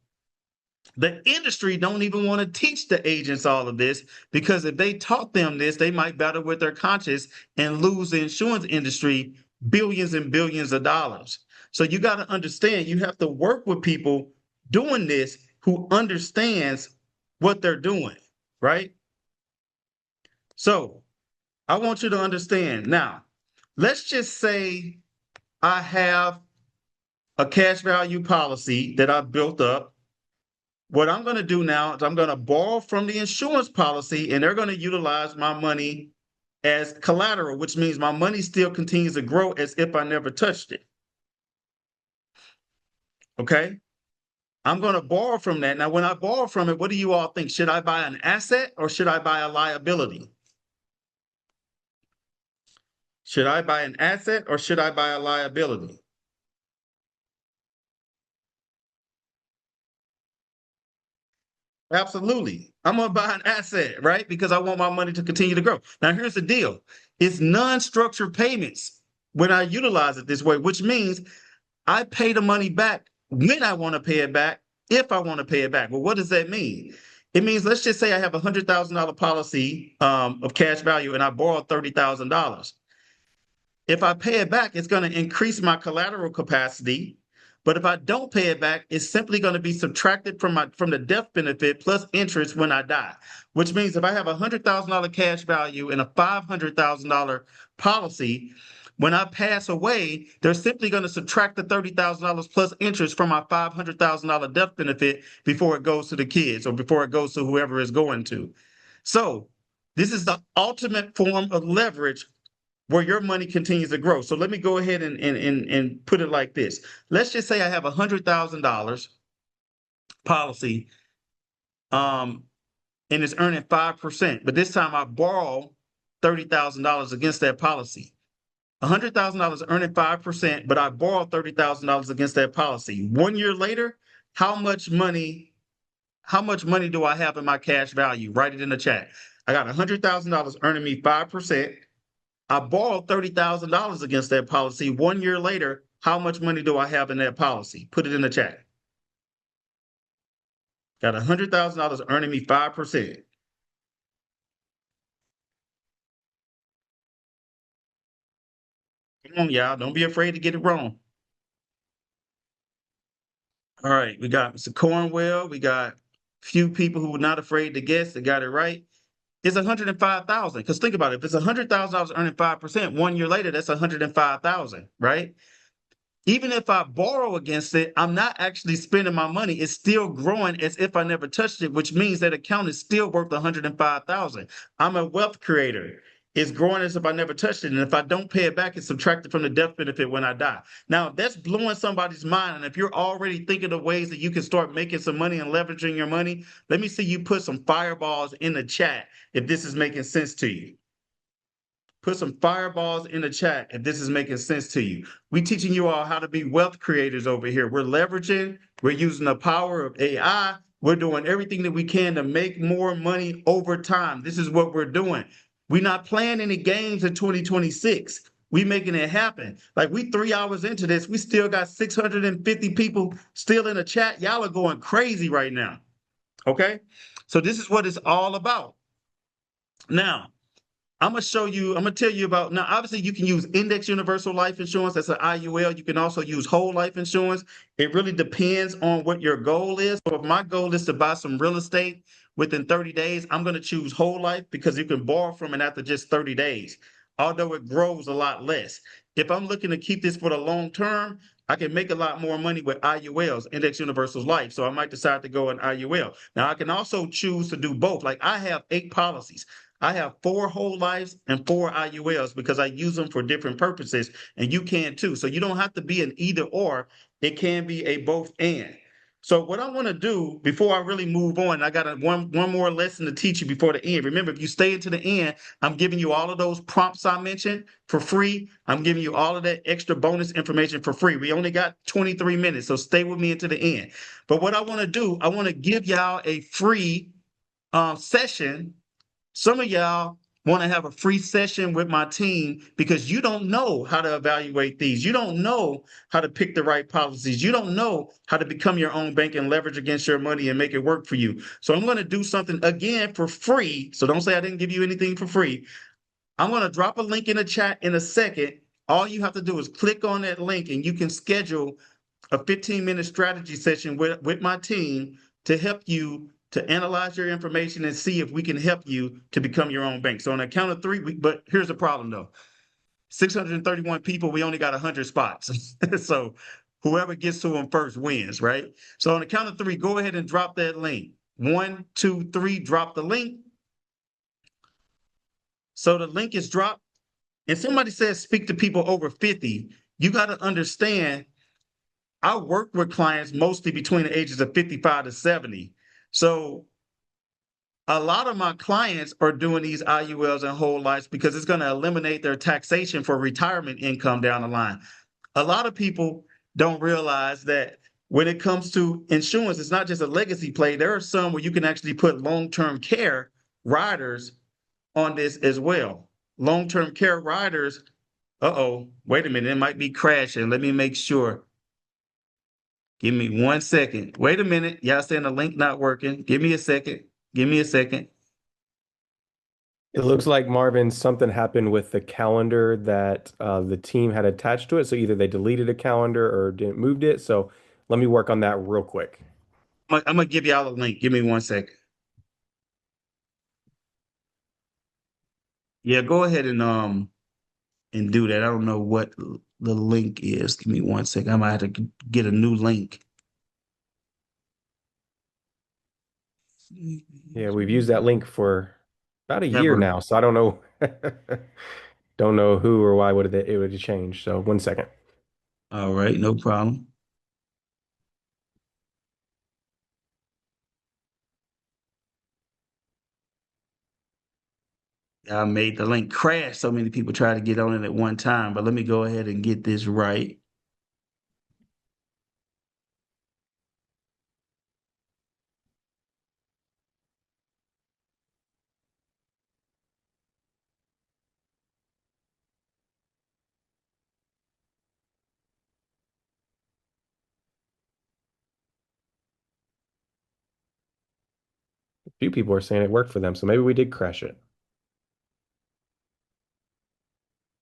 the industry don't even want to teach the agents all of this, because if they taught them this, they might battle with their conscience and lose the insurance industry billions and billions of dollars. So you got to understand, you have to work with people doing this who understands what they're doing, right? So I want you to understand. Now, let's just say I have a cash value policy that I've built up. What I'm going to do now is I'm going to borrow from the insurance policy, and they're going to utilize my money as collateral, which means my money still continues to grow as if I never touched it. Okay? I'm going to borrow from that. Now, when I borrow from it, what do you all think? Should I buy an asset or should I buy a liability? Should I buy an asset or should I buy a liability? Absolutely. I'm going to buy an asset, right? Because I want my money to continue to grow. Now, here's the deal. It's non-structured payments when I utilize it this way, which means I pay the money back when I want to pay it back, if I want to pay it back. Well, what does that mean? It means, let's just say I have a $100,000 policy of cash value and I borrowed $30,000. If I pay it back, it's going to increase my collateral capacity. But if I don't pay it back, it's simply going to be subtracted from the death benefit plus interest when I die. Which means if I have a $100,000 cash value and a $500,000 policy, when I pass away, they're simply going to subtract the $30,000 plus interest from my $500,000 death benefit before it goes to the kids or before it goes to whoever it's going to. So this is the ultimate form of leverage where your money continues to grow. So let me go ahead and put it like this. Let's just say I have a $100,000 policy, and it's earning 5%, but this time I borrow $30,000 against that policy. $100,000 earning 5%, but I borrowed $30,000 against that policy. 1 year later, how much money do I have in my cash value? Write it in the chat. I got $100,000 earning me 5%. I borrowed $30,000 against that policy. 1 year later, how much money do I have in that policy? Put it in the chat. Got $100,000 earning me 5%. Come on, y'all. Don't be afraid to get it wrong. All right, we got Mr. Cornwell. We got a few people who were not afraid to guess that got it right. is 105,000. Because think about it, if it's $100,000 earning 5%, 1 year later, that's 105,000, right? Even if I borrow against it, I'm not actually spending my money. It's still growing as if I never touched it, which means that account is still worth 105,000. I'm a wealth creator. It's growing as if I never touched it. And if I don't pay it back, it's subtracted from the death benefit when I die. Now, that's blowing somebody's mind. And if you're already thinking of ways that you can start making some money and leveraging your money, let me see you put some fireballs in the chat if this is making sense to you. Put some fireballs in the chat if this is making sense to you. We're teaching you all how to be wealth creators over here. We're leveraging, we're using the power of AI. We're doing everything that we can to make more money over time. This is what we're doing. We're not playing any games in 2026. We making it happen. Like we 3 hours into this, we still got 650 people still in the chat. Y'all are going crazy right now. Okay? So this is what it's all about. Now, I'm gonna tell you about now. Obviously, you can use index universal life insurance. That's an IUL. You can also use whole life insurance. It really depends on what your goal is. So if my goal is to buy some real estate within 30 days, I'm gonna choose whole life because you can borrow from it after just 30 days, although it grows a lot less. If I'm looking to keep this for the long term, I can make a lot more money with IULs, index universal life. So I might decide to go in IUL. Now I can also choose to do both. Like I have 8 policies. I have 4 whole lives and 4 IULs because I use them for different purposes, and you can too. So you don't have to be an either or. It can be a both and. So what I want to do before I really move on, I got one more lesson to teach you before the end. Remember, if you stay into the end, I'm giving you all of those prompts I mentioned for free. I'm giving you all of that extra bonus information for free. We only got 23 minutes, so stay with me into the end. But what I want to do, I want to give y'all a free session. Some of y'all want to have a free session with my team because you don't know how to evaluate these. You don't know how to pick the right policies. You don't know how to become your own bank and leverage against your money and make it work for you. So I'm going to do something again for free. So don't say I didn't give you anything for free. I'm going to drop a link in the chat in a second. All you have to do is click on that link and you can schedule a 15-minute strategy session with my team to help you to analyze your information and see if we can help you to become your own bank. So on the count of 3, but here's the problem though. 631 people, we only got 100 spots. So whoever gets to them first wins, right? So on the count of 3, go ahead and drop that link. 1, 2, 3, drop the link. So the link is dropped. And somebody says speak to people over 50. You got to understand, I work with clients mostly between the ages of 55 to 70. So a lot of my clients are doing these IULs and whole lives because it's going to eliminate their taxation for retirement income down the line. A lot of people don't realize that when it comes to insurance, it's not just a legacy play. There are some where you can actually put long-term care riders on this as well. Long-term care riders, wait a minute, it might be crashing. Let me make sure. Give me 1 second. Wait a minute. Y'all saying the link not working. Give me a second. Give me a second. It looks like, Marvin, something happened with the calendar that the team had attached to it. So either they deleted a calendar or didn't moved it. So let me work on that real quick. I'm gonna give y'all a link. Give me 1 second. Yeah, go ahead and do that. I don't know what the link is. Give me 1 second. I might have to get a new link. Yeah, we've used that link for about a year Ever. now. So I don't know. Don't know who or why would it would have changed. So 1 second. All right, no problem. I made the link crash. So many people try to get on it at one time, but let me go ahead and get this right. A few people are saying it worked for them. So maybe we did crash it.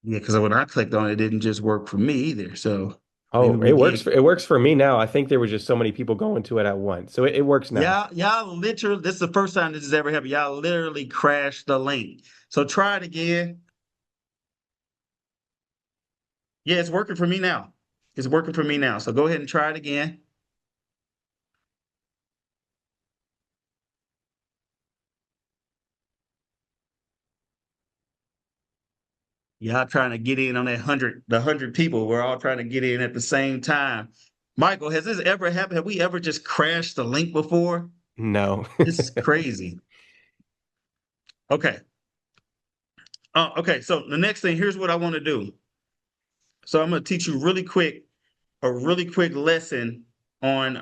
Yeah, because when I clicked on it, it didn't just work for me either. So Maybe Oh, we get it works for me now. I think there was just so many people going to it at once. So it works now. y'all literally, this is the first time this has ever happened. Y'all literally crashed the link. So try it again. Yeah, it's working for me now. It's working for me now. So go ahead and try it again. Y'all trying to get in on that the 100 people. We're all trying to get in at the same time. Michael, has this ever happened? Have we ever just crashed the link before? No. This is crazy. Okay. Okay. So the next thing, here's what I want to do. So I'm going to teach you a really quick lesson on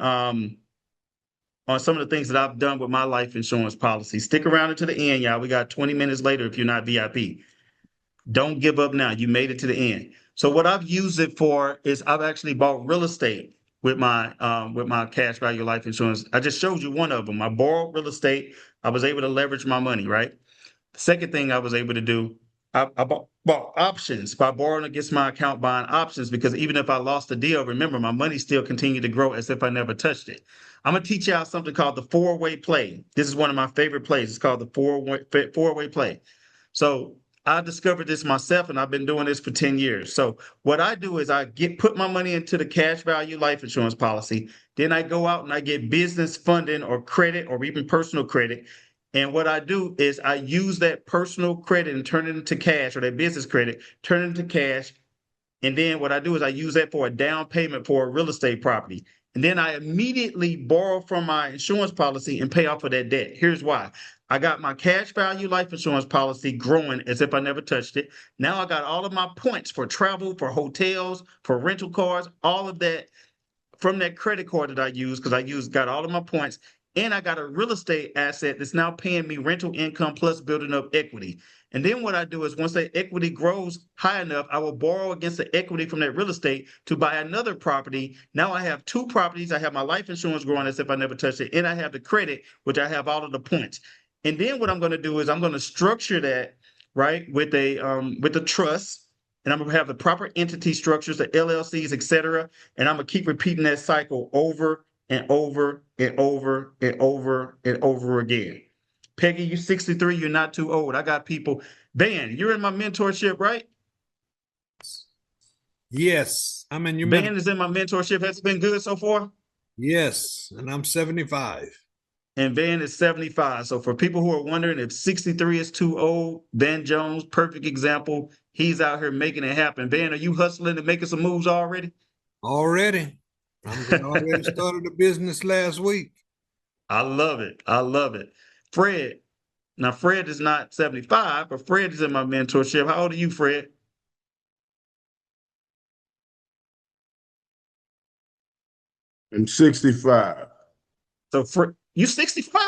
some of the things that I've done with my life insurance policy. Stick around until the end, y'all. We got 20 minutes later if you're not VIP. Don't give up now. You made it to the end. So what I've used it for is I've actually bought real estate with my cash value life insurance. I just showed you one of them. I borrowed real estate. I was able to leverage my money, right? The second thing I was able to do, I bought options by borrowing against my account, buying options, because even if I lost the deal, remember, my money still continued to grow as if I never touched it. I'm going to teach y'all something called the four-way play. This is one of my favorite plays. It's called the four-way play. So I discovered this myself, and I've been doing this for 10 years. So what I do is I put my money into the cash value life insurance policy. Then I go out and I get business funding or credit or even personal credit. And what I do is I use that personal credit and turn it into cash, or that business credit, turn it into cash. And then what I do is I use that for a down payment for a real estate property. And then I immediately borrow from my insurance policy and pay off of that debt. Here's why. I got my cash value life insurance policy growing as if I never touched it. Now I got all of my points for travel, for hotels, for rental cars, all of that from that credit card that I use, because got all of my points, and I got a real estate asset that's now paying me rental income plus building up equity. And then what I do is once that equity grows high enough, I will borrow against the equity from that real estate to buy another property. Now I have two properties. I have my life insurance growing as if I never touched it, and I have the credit, which I have all of the points. And then what I'm going to do is I'm going to structure that right with a trust, and I'm going to have the proper entity structures, the LLCs, et cetera. And I'm going to keep repeating that cycle over and over and over and over and over again. Peggy, you're 63. You're not too old. I got people. Van, you're in my mentorship, right? Yes, I'm in your Van is in my mentorship. Has it been good so far? Yes, and I'm 75. And Van is 75. So for people who are wondering if 63 is too old, Van Jones, perfect example. He's out here making it happen. Van, are you hustling and making some moves already? Already. I already started a business last week. I love it. I love it. Fred. Now, Fred is not 75, but Fred is in my mentorship. How old are you, Fred? I'm 65. So, you 65?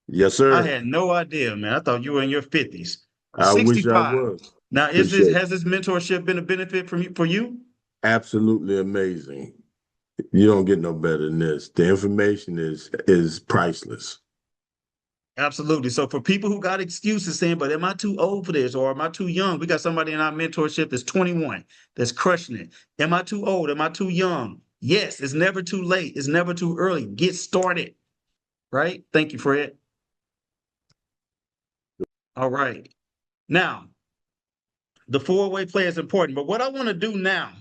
Yes, I sir. had no idea, man. I thought you were in your 50s. I wish I 65. was. Now, Appreciate has this mentorship been a benefit for you? Absolutely amazing. You don't get no better than this. The information is priceless. Absolutely. So for people who got excuses saying, but am I too old for this or am I too young? We got somebody in our mentorship that's 21 that's crushing it. Am I too old? Am I too young? Yes, it's never too late. It's never too early. Get started. Right? Thank you, Fred. All right. Now, the four-way play is important, but what I want to do now,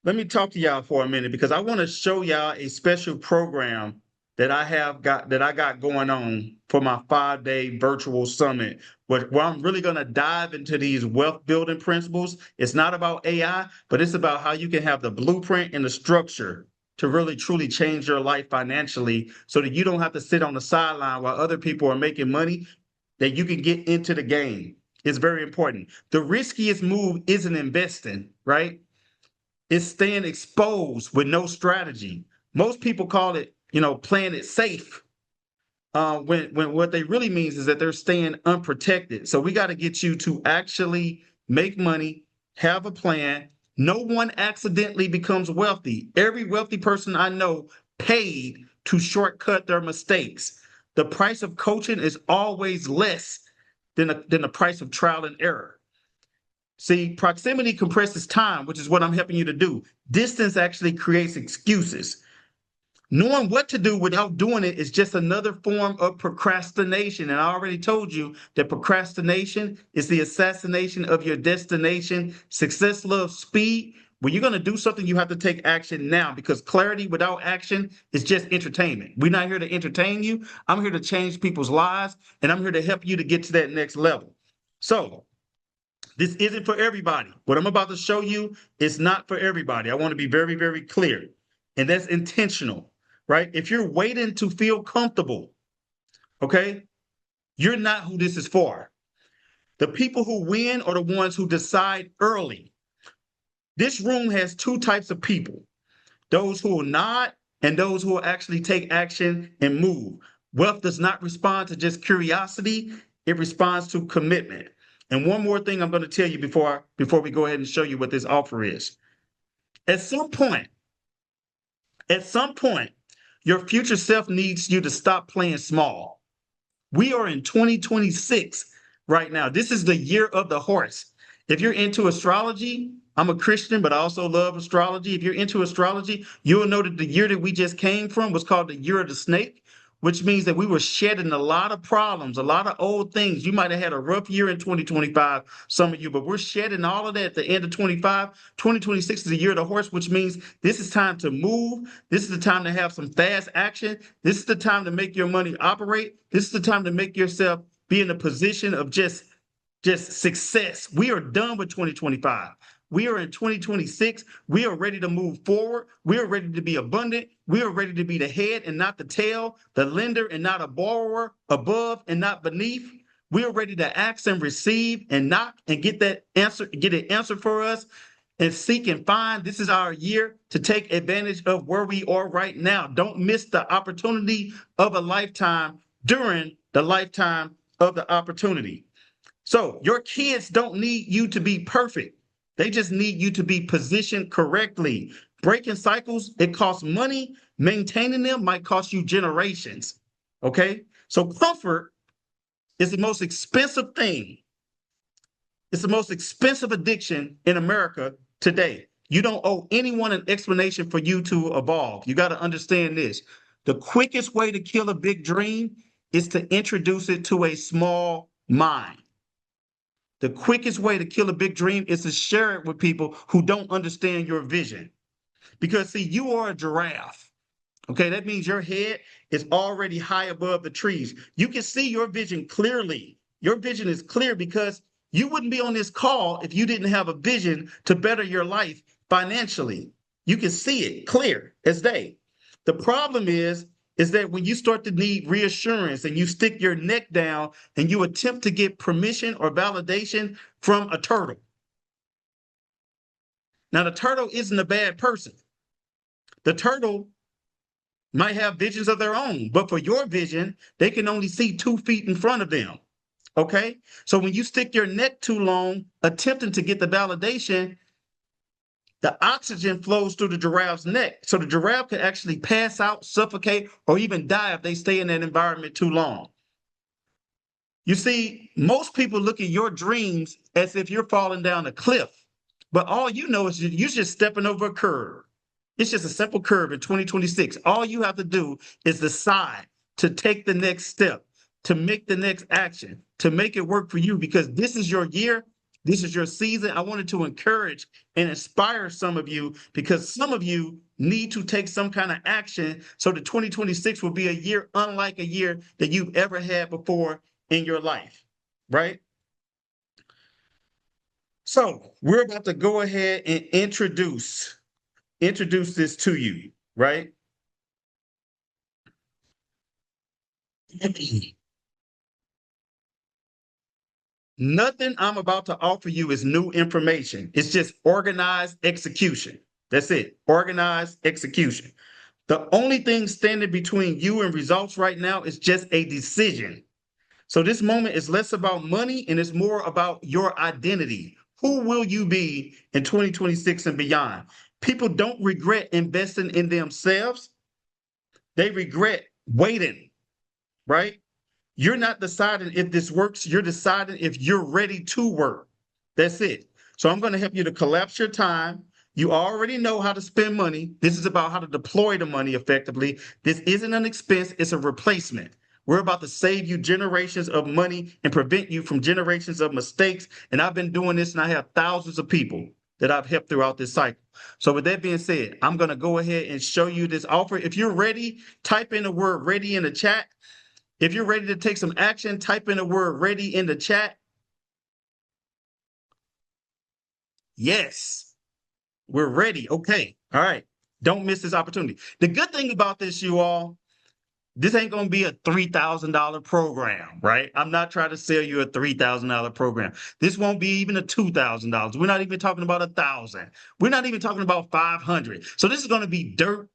let me talk to y'all for a minute because I want to show y'all a special program that I got going on for my 5-day virtual summit, where I'm really going to dive into these wealth building principles. It's not about AI, but it's about how you can have the blueprint and the structure to really truly change your life financially so that you don't have to sit on the sideline while other people are making money, that you can get into the game. It's very important. The riskiest move isn't investing, right? It's staying exposed with no strategy. Most people call it, playing it safe. When what they really means is that they're staying unprotected. So we got to get you to actually make money, have a plan. No one accidentally becomes wealthy. Every wealthy person I know paid to shortcut their mistakes. The price of coaching is always less than the price of trial and error. See, proximity compresses time, which is what I'm helping you to do. Distance actually creates excuses. Knowing what to do without doing it is just another form of procrastination. And I already told you that procrastination is the assassination of your destination. Success loves speed. When you're going to do something, you have to take action now, because clarity without action is just entertainment. We're not here to entertain you. I'm here to change people's lives, and I'm here to help you to get to that next level. So this isn't for everybody. What I'm about to show you is not for everybody. I want to be very, very clear. And that's intentional, right? If you're waiting to feel comfortable, okay, you're not who this is for. The people who win are the ones who decide early. This room has two types of people: those who will nod and those who will actually take action and move. Wealth does not respond to just curiosity, it responds to commitment. And one more thing I'm going to tell you before we go ahead and show you what this offer is. At some point, your future self needs you to stop playing small. We are in 2026 right now. This is the year of the horse. If you're into astrology, I'm a Christian, but I also love astrology. If you're into astrology, you'll know that the year that we just came from was called the year of the snake, which means that we were shedding a lot of problems, a lot of old things. You might have had a rough year in 2025, some of you, but we're shedding all of that at the end of 25. 2026 is the year of the horse, which means this is time to move. This is the time to have some fast action. This is the time to make your money operate. This is the time to make yourself be in a position of just success. We are done with 2025. We are in 2026. We are ready to move forward. We are ready to be abundant. We are ready to be the head and not the tail, the lender and not a borrower, above and not beneath. We are ready to ask and receive and knock and get that answer, get an answer for us, and seek and find. This is our year to take advantage of where we are right now. Don't miss the opportunity of a lifetime during the lifetime of the opportunity. So your kids don't need you to be perfect. They just need you to be positioned correctly. Breaking cycles, it costs money. Maintaining them might cost you generations. Okay? So comfort is the most expensive thing. It's the most expensive addiction in America today. You don't owe anyone an explanation for you to evolve. You got to understand this. The quickest way to kill a big dream is to introduce it to a small mind. The quickest way to kill a big dream is to share it with people who don't understand your vision. Because, see, you are a giraffe. Okay, that means your head is already high above the trees. You can see your vision clearly. Your vision is clear because you wouldn't be on this call if you didn't have a vision to better your life financially. You can see it clear as day. The problem is that when you start to need reassurance and you stick your neck down and you attempt to get permission or validation from a turtle. Now, the turtle isn't a bad person. The turtle might have visions of their own, but for your vision, they can only see 2 feet in front of them. Okay? So when you stick your neck too long attempting to get the validation, the oxygen flows through the giraffe's neck. So the giraffe could actually pass out, suffocate, or even die if they stay in that environment too long. You see, most people look at your dreams as if you're falling down a cliff, but all you know is you're just stepping over a curve. It's just a simple curve in 2026. All you have to do is decide to take the next step, to make the next action, to make it work for you, because this is your year. This is your season. I wanted to encourage and inspire some of you, because some of you need to take some kind of action so that 2026 will be a year unlike a year that you've ever had before in your life, right? So we're about to go ahead and introduce this to you, right? Nothing I'm about to offer you is new information. It's just organized execution. That's it. Organized execution. The only thing standing between you and results right now is just a decision. So this moment is less about money and it's more about your identity. Who will you be in 2026 and beyond? People don't regret investing in themselves. They regret waiting, right? You're not deciding if this works. You're deciding if you're ready to work. That's it. So I'm going to help you to collapse your time. You already know how to spend money. This is about how to deploy the money effectively. This isn't an expense, it's a replacement. We're about to save you generations of money and prevent you from generations of mistakes. And I've been doing this, and I have thousands of people that I've helped throughout this cycle. So with that being said, I'm going to go ahead and show you this offer. If you're ready, type in the word ready in the chat. If you're ready to take some action, type in the word ready in the chat. Yes, we're ready. Okay. All right. Don't miss this opportunity. The good thing about this, you all, this ain't going to be a $3,000 program, right? I'm not trying to sell you a $3,000 program. This won't be even a $2,000. We're not even talking about 1,000. We're not even talking about 500. So this is going to be dirt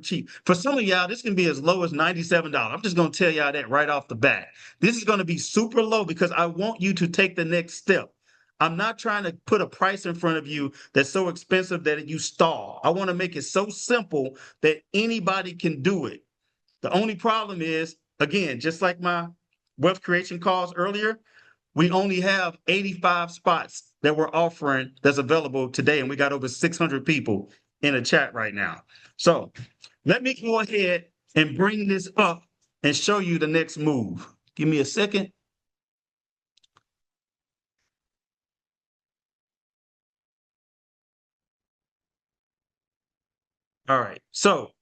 cheap. For some of y'all, this can be as low as $97. I'm just going to tell y'all that right off the bat. This is going to be super low because I want you to take the next step. I'm not trying to put a price in front of you that's so expensive that you stall. I want to make it so simple that anybody can do it. The only problem is, again, just like my wealth creation calls earlier, we only have 85 spots that we're offering that's available today, and we got over 600 people in the chat right now. So let me go ahead and bring this up and show you the next move. Give me a second. All right, so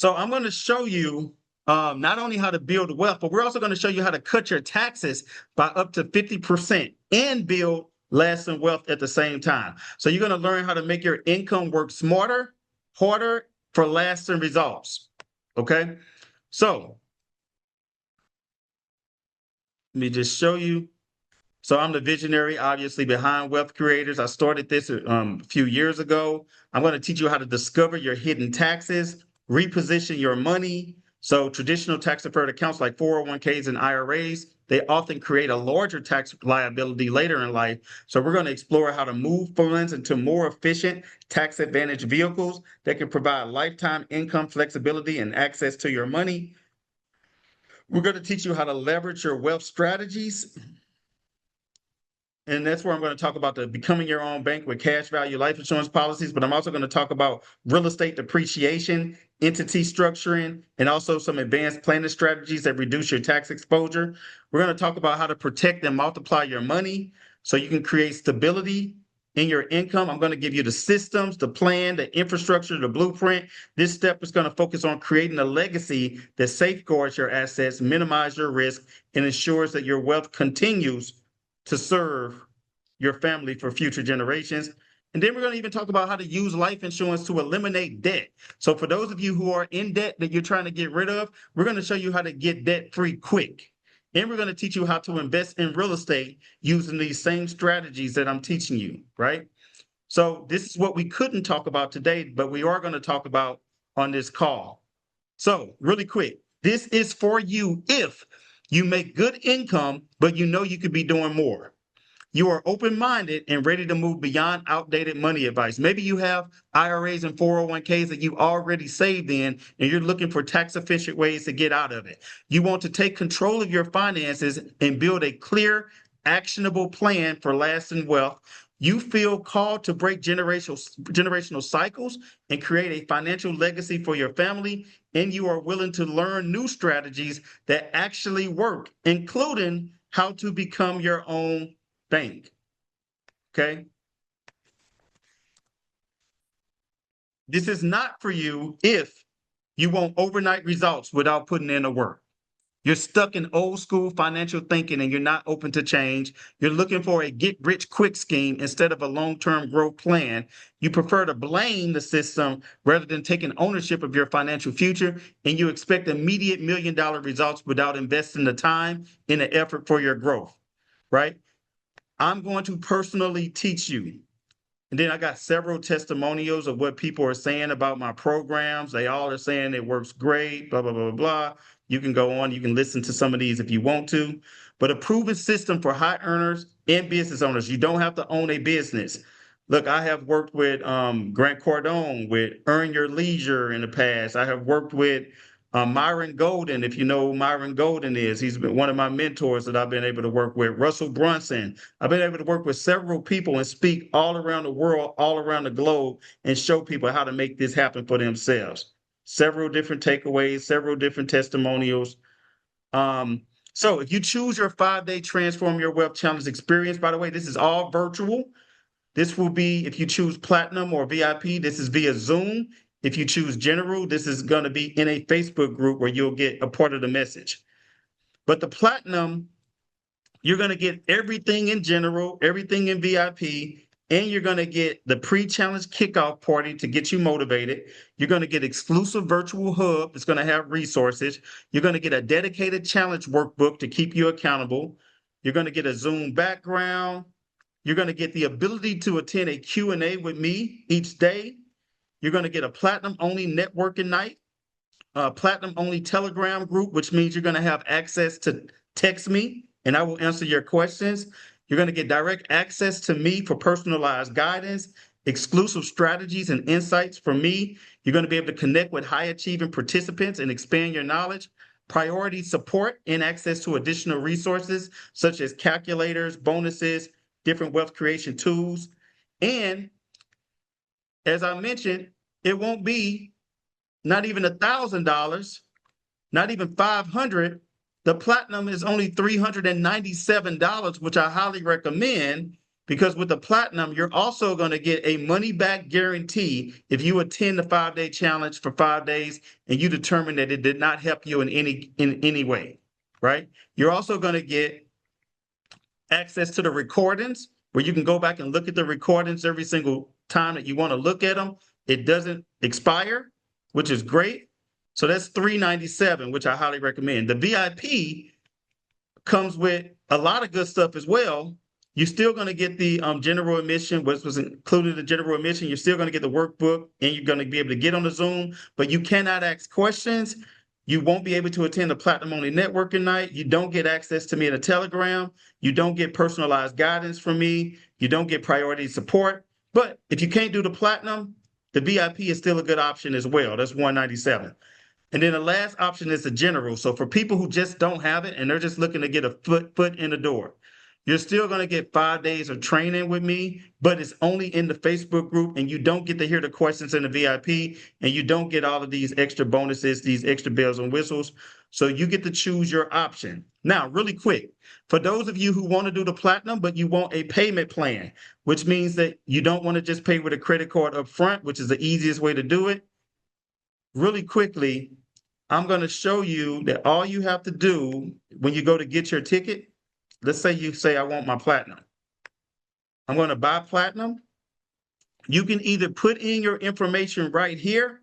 I'm going to show you not only how to build wealth, but we're also going to show you how to cut your taxes by up to 50% and build lasting wealth at the same time. So you're going to learn how to make your income work smarter, harder for lasting results. Okay. So let me just show you. So I'm the visionary, obviously, behind Wealth Creators. I started this a few years ago. I'm going to teach you how to discover your hidden taxes, reposition your money. So traditional tax-deferred accounts like 401ks and IRAs, they often create a larger tax liability later in life. So we're going to explore how to move funds into more efficient tax advantage vehicles that can provide lifetime income flexibility and access to your money. We're going to teach you how to leverage your wealth strategies. And that's where I'm going to talk about the becoming your own bank with cash value life insurance policies. But I'm also going to talk about real estate depreciation, entity structuring, and also some advanced planning strategies that reduce your tax exposure. We're going to talk about how to protect and multiply your money so you can create stability in your income. I'm going to give you the systems, the plan, the infrastructure, the blueprint. This step is going to focus on creating a legacy that safeguards your assets, minimize your risk, and ensures that your wealth continues to serve your family for future generations. And then we're going to even talk about how to use life insurance to eliminate debt. So for those of you who are in debt that you're trying to get rid of, we're going to show you how to get debt free quick. And we're going to teach you how to invest in real estate using these same strategies that I'm teaching you, right? So this is what we couldn't talk about today, but we are going to talk about on this call. So really quick, this is for you if you make good income, but you know you could be doing more. You are open-minded and ready to move beyond outdated money advice. Maybe you have IRAs and 401ks that you already saved in, and you're looking for tax-efficient ways to get out of it. You want to take control of your finances and build a clear, actionable plan for lasting wealth. You feel called to break generational cycles and create a financial legacy for your family, and you are willing to learn new strategies that actually work, including how to become your own bank. Okay. This is not for you if you want overnight results without putting in the work. You're stuck in old school financial thinking and you're not open to change. You're looking for a get rich quick scheme instead of a long-term growth plan. You prefer to blame the system rather than taking ownership of your financial future. And you expect immediate $1 million results without investing the time and the effort for your growth, right? I'm going to personally teach you. And then I got several testimonials of what people are saying about my programs. They all are saying it works great, blah, blah, blah, blah. You can go on, you can listen to some of these if you want to. But a proven system for high earners and business owners. You don't have to own a business. Look, I have worked with Grant Cardone with Earn Your Leisure in the past. I have worked with Myron Golden, if you know who Myron Golden is, he's been one of my mentors that I've been able to work with. Russell Brunson. I've been able to work with several people and speak all around the world, all around the globe, and show people how to make this happen for themselves. Several different takeaways, several different testimonials. So if you choose your 5-day Transform Your Wealth Challenge experience, by the way, this is all virtual. This will be, if you choose Platinum or VIP, this is via Zoom. If you choose General, this is going to be in a Facebook group where you'll get a part of the message. But the Platinum, you're going to get everything in General, everything in VIP, and you're going to get the pre-challenge kickoff party to get you motivated. You're going to get exclusive virtual hub. It's going to have resources. You're going to get a dedicated challenge workbook to keep you accountable. You're going to get a Zoom background. You're going to get the ability to attend a Q&A with me each day. You're going to get a platinum-only networking night, a platinum-only Telegram group, which means you're going to have access to text me, and I will answer your questions. You're going to get direct access to me for personalized guidance, exclusive strategies and insights from me. You're going to be able to connect with high-achieving participants and expand your knowledge, priority support, and access to additional resources such as calculators, bonuses, different wealth creation tools. And as I mentioned, it won't be not even $1,000, not even $500. The platinum is only $397, which I highly recommend, because with the platinum, you're also going to get a money back guarantee if you attend the 5-day challenge for 5 days and you determine that it did not help you in any way, right? You're also going to get access to the recordings where you can go back and look at the recordings every single time that you want to look at them. It doesn't expire, which is great. So that's $397, which I highly recommend. The VIP comes with a lot of good stuff as well. You're still going to get the general admission, which was included in general admission. You're still going to get the workbook, and you're going to be able to get on the Zoom, but you cannot ask questions. You won't be able to attend a platinum-only networking night. You don't get access to me in a Telegram. You don't get personalized guidance from me. You don't get priority support. But if you can't do the platinum, the VIP is still a good option as well. That's $197. And then the last option is the general. So for people who just don't have it and they're just looking to get a foot in the door, you're still going to get 5 days of training with me, but it's only in the Facebook group, and you don't get to hear the questions in the VIP, and you don't get all of these extra bonuses, these extra bells and whistles. So you get to choose your option. Now, really quick, for those of you who want to do the platinum, but you want a payment plan, which means that you don't want to just pay with a credit card up front, which is the easiest way to do it. Really quickly, I'm going to show you that all you have to do when you go to get your ticket, let's say you say, I want my platinum. I'm going to buy platinum. You can either put in your information right here,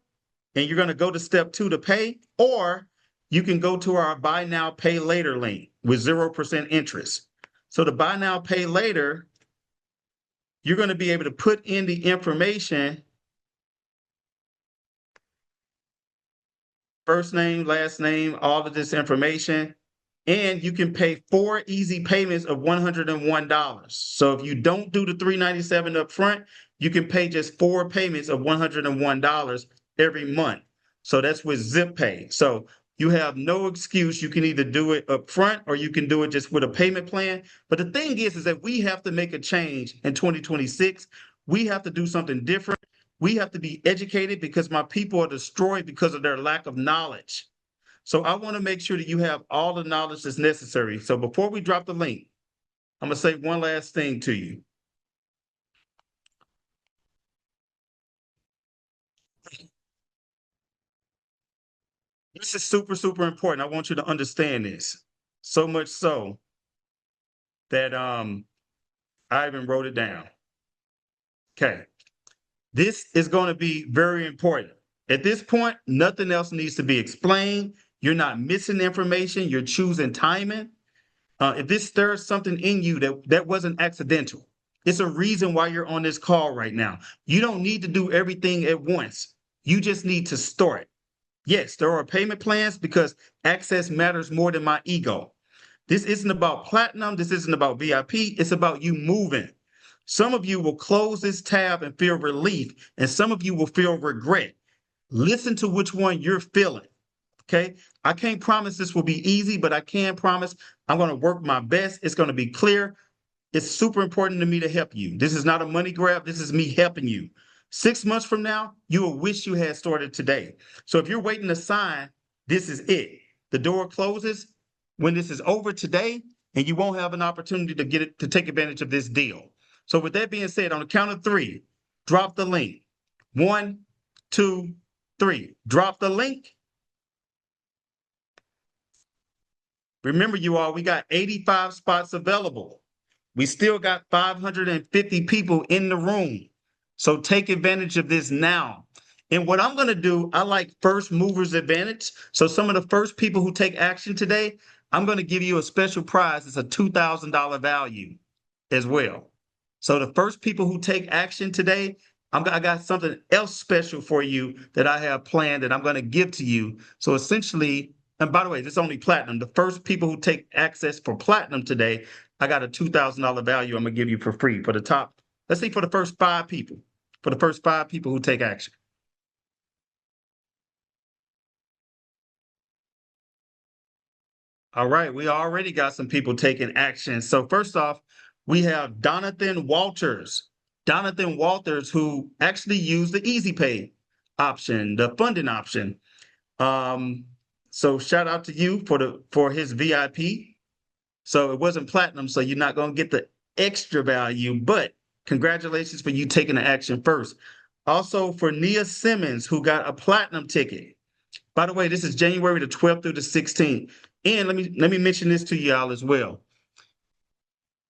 and you're going to go to step 2 to pay, or you can go to our buy now, pay later link with 0% interest. So the buy now, pay later, you're going to be able to put in the information, first name, last name, all of this information, and you can pay 4 easy payments of $101. So if you don't do the $397 up front, you can pay just 4 payments of $101 every month. So that's with Zip Pay. So you have no excuse. You can either do it up front or you can do it just with a payment plan. But the thing is that we have to make a change in 2026. We have to do something different. We have to be educated, because my people are destroyed because of their lack of knowledge. So I want to make sure that you have all the knowledge that's necessary. So before we drop the link, I'm going to say one last thing to you. This is super, super important. I want you to understand this. So much so that I even wrote it down. Okay. This is going to be very important. At this point, nothing else needs to be explained. You're not missing information. You're choosing timing. If this stirs something in you that wasn't accidental, it's a reason why you're on this call right now. You don't need to do everything at once. You just need to start. Yes, there are payment plans, because access matters more than my ego. This isn't about platinum. This isn't about VIP. It's about you moving. Some of you will close this tab and feel relief, and some of you will feel regret. Listen to which one you're feeling. Okay. I can't promise this will be easy, but I can promise I'm going to work my best. It's going to be clear. It's super important to me to help you. This is not a money grab. This is me helping you. 6 months from now, you will wish you had started today. So if you're waiting to sign, this is it. The door closes when this is over today, and you won't have an opportunity to get it to take advantage of this deal. So with that being said, on the count of 3, drop the link. 1, 2, 3. Drop the link. Remember, you all, we got 85 spots available. We still got 550 people in the room. So take advantage of this now. And what I'm going to do, I like first movers advantage. So some of the first people who take action today, I'm going to give you a special prize. It's a $2,000 value as well. So the first people who take action today, I got something else special for you that I have planned that I'm going to give to you. So essentially, and by the way, this is only platinum. The first people who take access for platinum today, I got a $2,000 value I'm going to give you for free for the top. Let's see, for the first 5 people, who take action. All right, we already got some people taking action. So first off, we have Donathan Walters. Donathan Walters, who actually used the Easy Pay option, the funding option. So shout out to you for his VIP. So it wasn't platinum, so you're not going to get the extra value, but congratulations for you taking the action first. Also for Nia Simmons, who got a platinum ticket. By the way, this is January the 12th through the 16th. And let me mention this to y'all as well.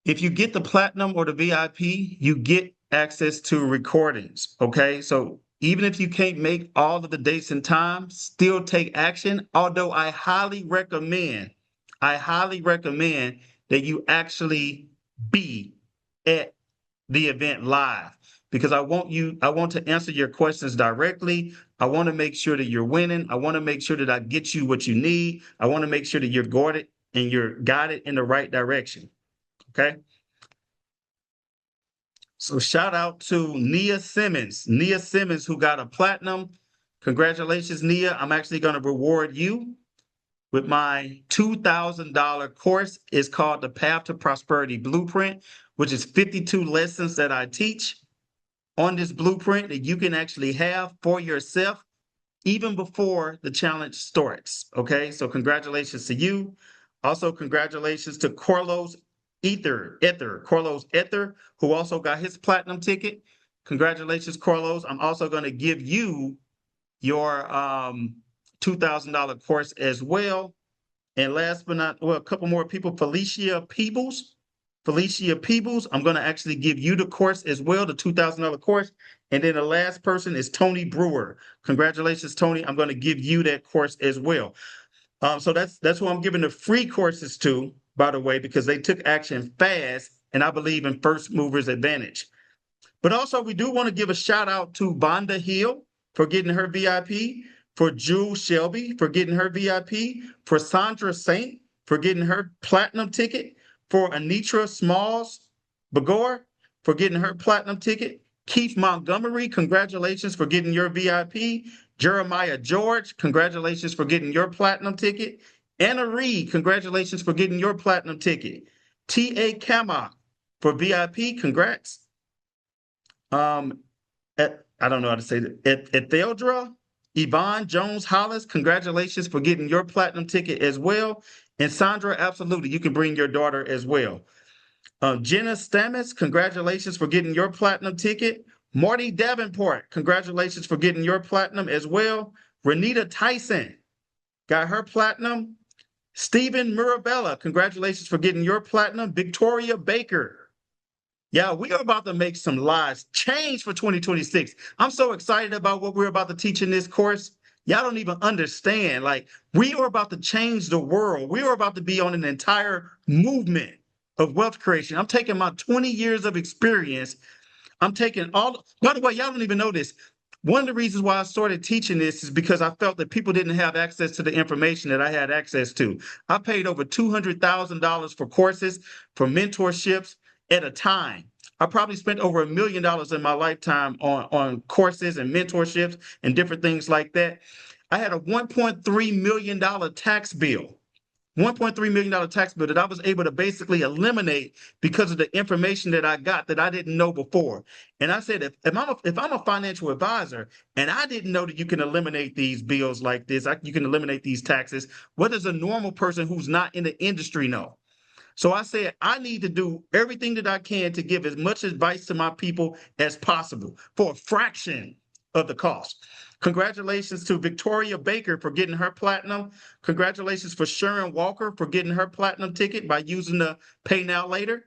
If you get the platinum or the VIP, you get access to recordings, okay? So even if you can't make all of the dates and times, still take action. Although I highly recommend that you actually be at the event live, because I want to answer your questions directly. I want to make sure that you're winning. I want to make sure that I get you what you need. I want to make sure that you're guarded and you're guided in the right direction. Okay. So shout out to Nia Simmons, who got a platinum. Congratulations, Nia. I'm actually going to reward you with my $2,000 course. It's called the Path to Prosperity Blueprint, which is 52 lessons that I teach on this blueprint that you can actually have for yourself even before the challenge starts. Okay, so congratulations to you. Also, congratulations to Carlos Ether, who also got his platinum ticket. Congratulations, Carlos. I'm also going to give you your $2,000 course as well. And last but not, well, a couple more people, Felicia Peebles, I'm going to actually give you the course as well, the $2,000 course. And then the last person is Tony Brewer. Congratulations, Tony. I'm going to give you that course as well. So that's who I'm giving the free courses to, by the way, because they took action fast, and I believe in first movers advantage. But also, we do want to give a shout out to Vonda Hill for getting her VIP, for Jules Shelby for getting her VIP, for Sandra Saint for getting her platinum ticket, for Anitra Smalls Bagor for getting her platinum ticket, Keith Montgomery, congratulations for getting your VIP, Jeremiah George, congratulations for getting your platinum ticket, Anna Reed, congratulations for getting your platinum ticket, T.A. Kama for VIP, congrats. I don't know how to say that. Etheldra Yvonne Jones Hollis, congratulations for getting your platinum ticket as well. And Sandra, absolutely, you can bring your daughter as well. Jenna Stamets, congratulations for getting your platinum ticket. Marty Davenport, congratulations for getting your platinum as well. Renita Tyson got her platinum. Stephen Mirabella, congratulations for getting your platinum. Victoria Baker. Yeah, we are about to make some lives change for 2026. I'm so excited about what we're about to teach in this course. Y'all don't even understand. Like, we are about to change the world. We are about to be on an entire movement of wealth creation. I'm taking my 20 years of experience. I'm taking all, by the way, y'all don't even know this. One of the reasons why I started teaching this is because I felt that people didn't have access to the information that I had access to. I paid over $200,000 for courses, for mentorships at a time. I probably spent over $1 million in my lifetime on courses and mentorships and different things like that. I had a $1.3 million tax bill. $1.3 million tax bill that I was able to basically eliminate because of the information that I got that I didn't know before. And I said, if I'm a financial advisor and I didn't know that you can eliminate these bills like this, you can eliminate these taxes, what does a normal person who's not in the industry know? So I said, I need to do everything that I can to give as much advice to my people as possible for a fraction of the cost. Congratulations to Victoria Baker for getting her platinum. Congratulations for Sharon Walker for getting her platinum ticket by using the Pay Now Later.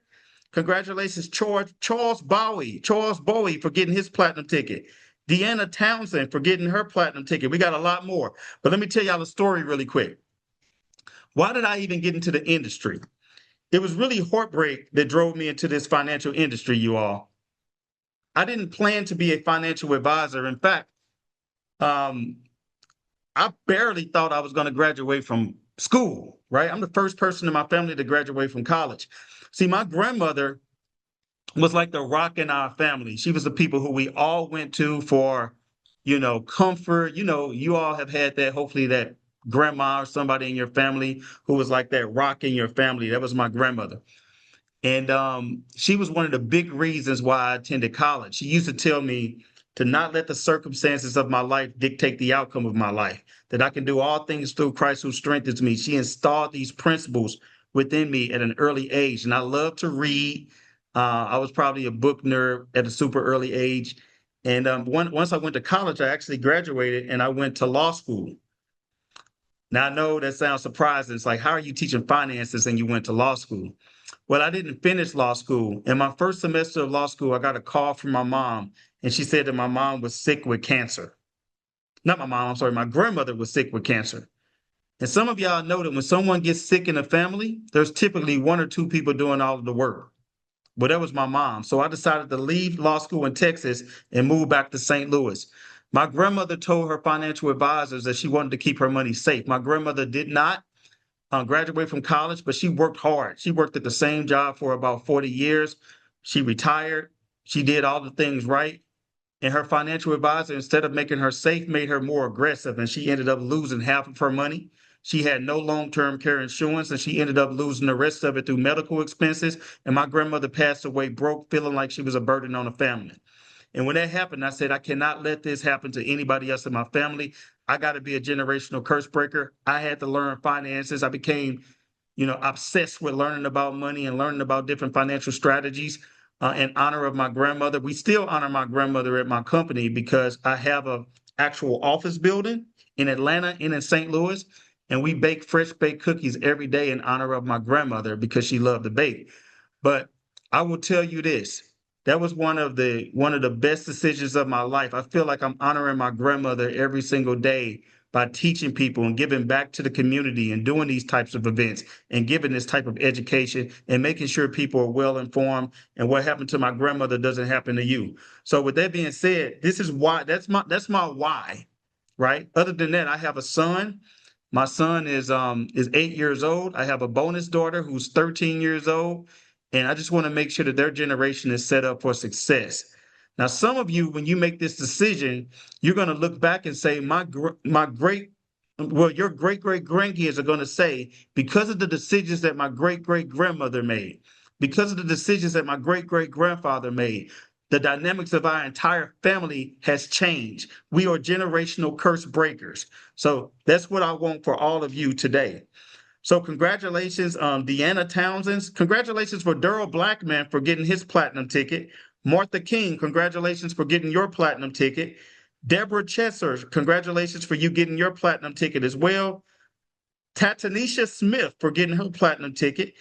Congratulations, Charles Bowie for getting his platinum ticket. Deanna Townsend for getting her platinum ticket. We got a lot more. But let me tell y'all a story really quick. Why did I even get into the industry? It was really heartbreak that drove me into this financial industry, you all. I didn't plan to be a financial advisor. In fact, I barely thought I was going to graduate from school, right? I'm the first person in my family to graduate from college. See, my grandmother was like the rock in our family. She was the people who we all went to for, comfort. You all have had that, hopefully, that grandma or somebody in your family who was like that rock in your family. That was my grandmother. And she was one of the big reasons why I attended college. She used to tell me to not let the circumstances of my life dictate the outcome of my life, that I can do all things through Christ who strengthens me. She installed these principles within me at an early age. And I love to read. I was probably a book nerd at a super early age. And once I went to college, I actually graduated and I went to law school. Now, I know that sounds surprising. It's like, how are you teaching finances and you went to law school? Well, I didn't finish law school. In my first semester of law school, I got a call from my mom, and she said that my mom was sick with cancer. Not my mom, I'm sorry, my grandmother was sick with cancer. And some of y'all know that when someone gets sick in a family, there's typically one or two people doing all of the work. Well, that was my mom. So I decided to leave law school in Texas and move back to St. Louis. My grandmother told her financial advisors that she wanted to keep her money safe. My grandmother did not graduate from college, but she worked hard. She worked at the same job for about 40 years. She retired. She did all the things right. And her financial advisor, instead of making her safe, made her more aggressive. And she ended up losing half of her money. She had no long-term care insurance, and she ended up losing the rest of it through medical expenses. And my grandmother passed away broke, feeling like she was a burden on the family. And when that happened, I said, I cannot let this happen to anybody else in my family. I got to be a generational curse breaker. I had to learn finances. I became, obsessed with learning about money and learning about different financial strategies in honor of my grandmother. We still honor my grandmother at my company because I have a actual office building in Atlanta and in St. Louis. And we bake fresh baked cookies every day in honor of my grandmother because she loved to bake. But I will tell you this. That was one of the best decisions of my life. I feel like I'm honoring my grandmother every single day by teaching people and giving back to the community and doing these types of events and giving this type of education and making sure people are well informed and what happened to my grandmother doesn't happen to you. So with that being said, this is why that's my why, right? Other than that, I have a son. My son is 8 years old. I have a bonus daughter who's 13 years old. And I just want to make sure that their generation is set up for success. Now, some of you, when you make this decision, you're going to look back and say, your great great grandkids are going to say, because of the decisions that my great great grandmother made, because of the decisions that my great great grandfather made, the dynamics of our entire family has changed. We are generational curse breakers. So that's what I want for all of you today. So congratulations, Deanna Townsend. Congratulations for Daryl Blackman for getting his platinum ticket. Martha King, congratulations for getting your platinum ticket. Deborah Chesser, congratulations for you getting your platinum ticket as well. Tatanisha Smith for getting her platinum ticket.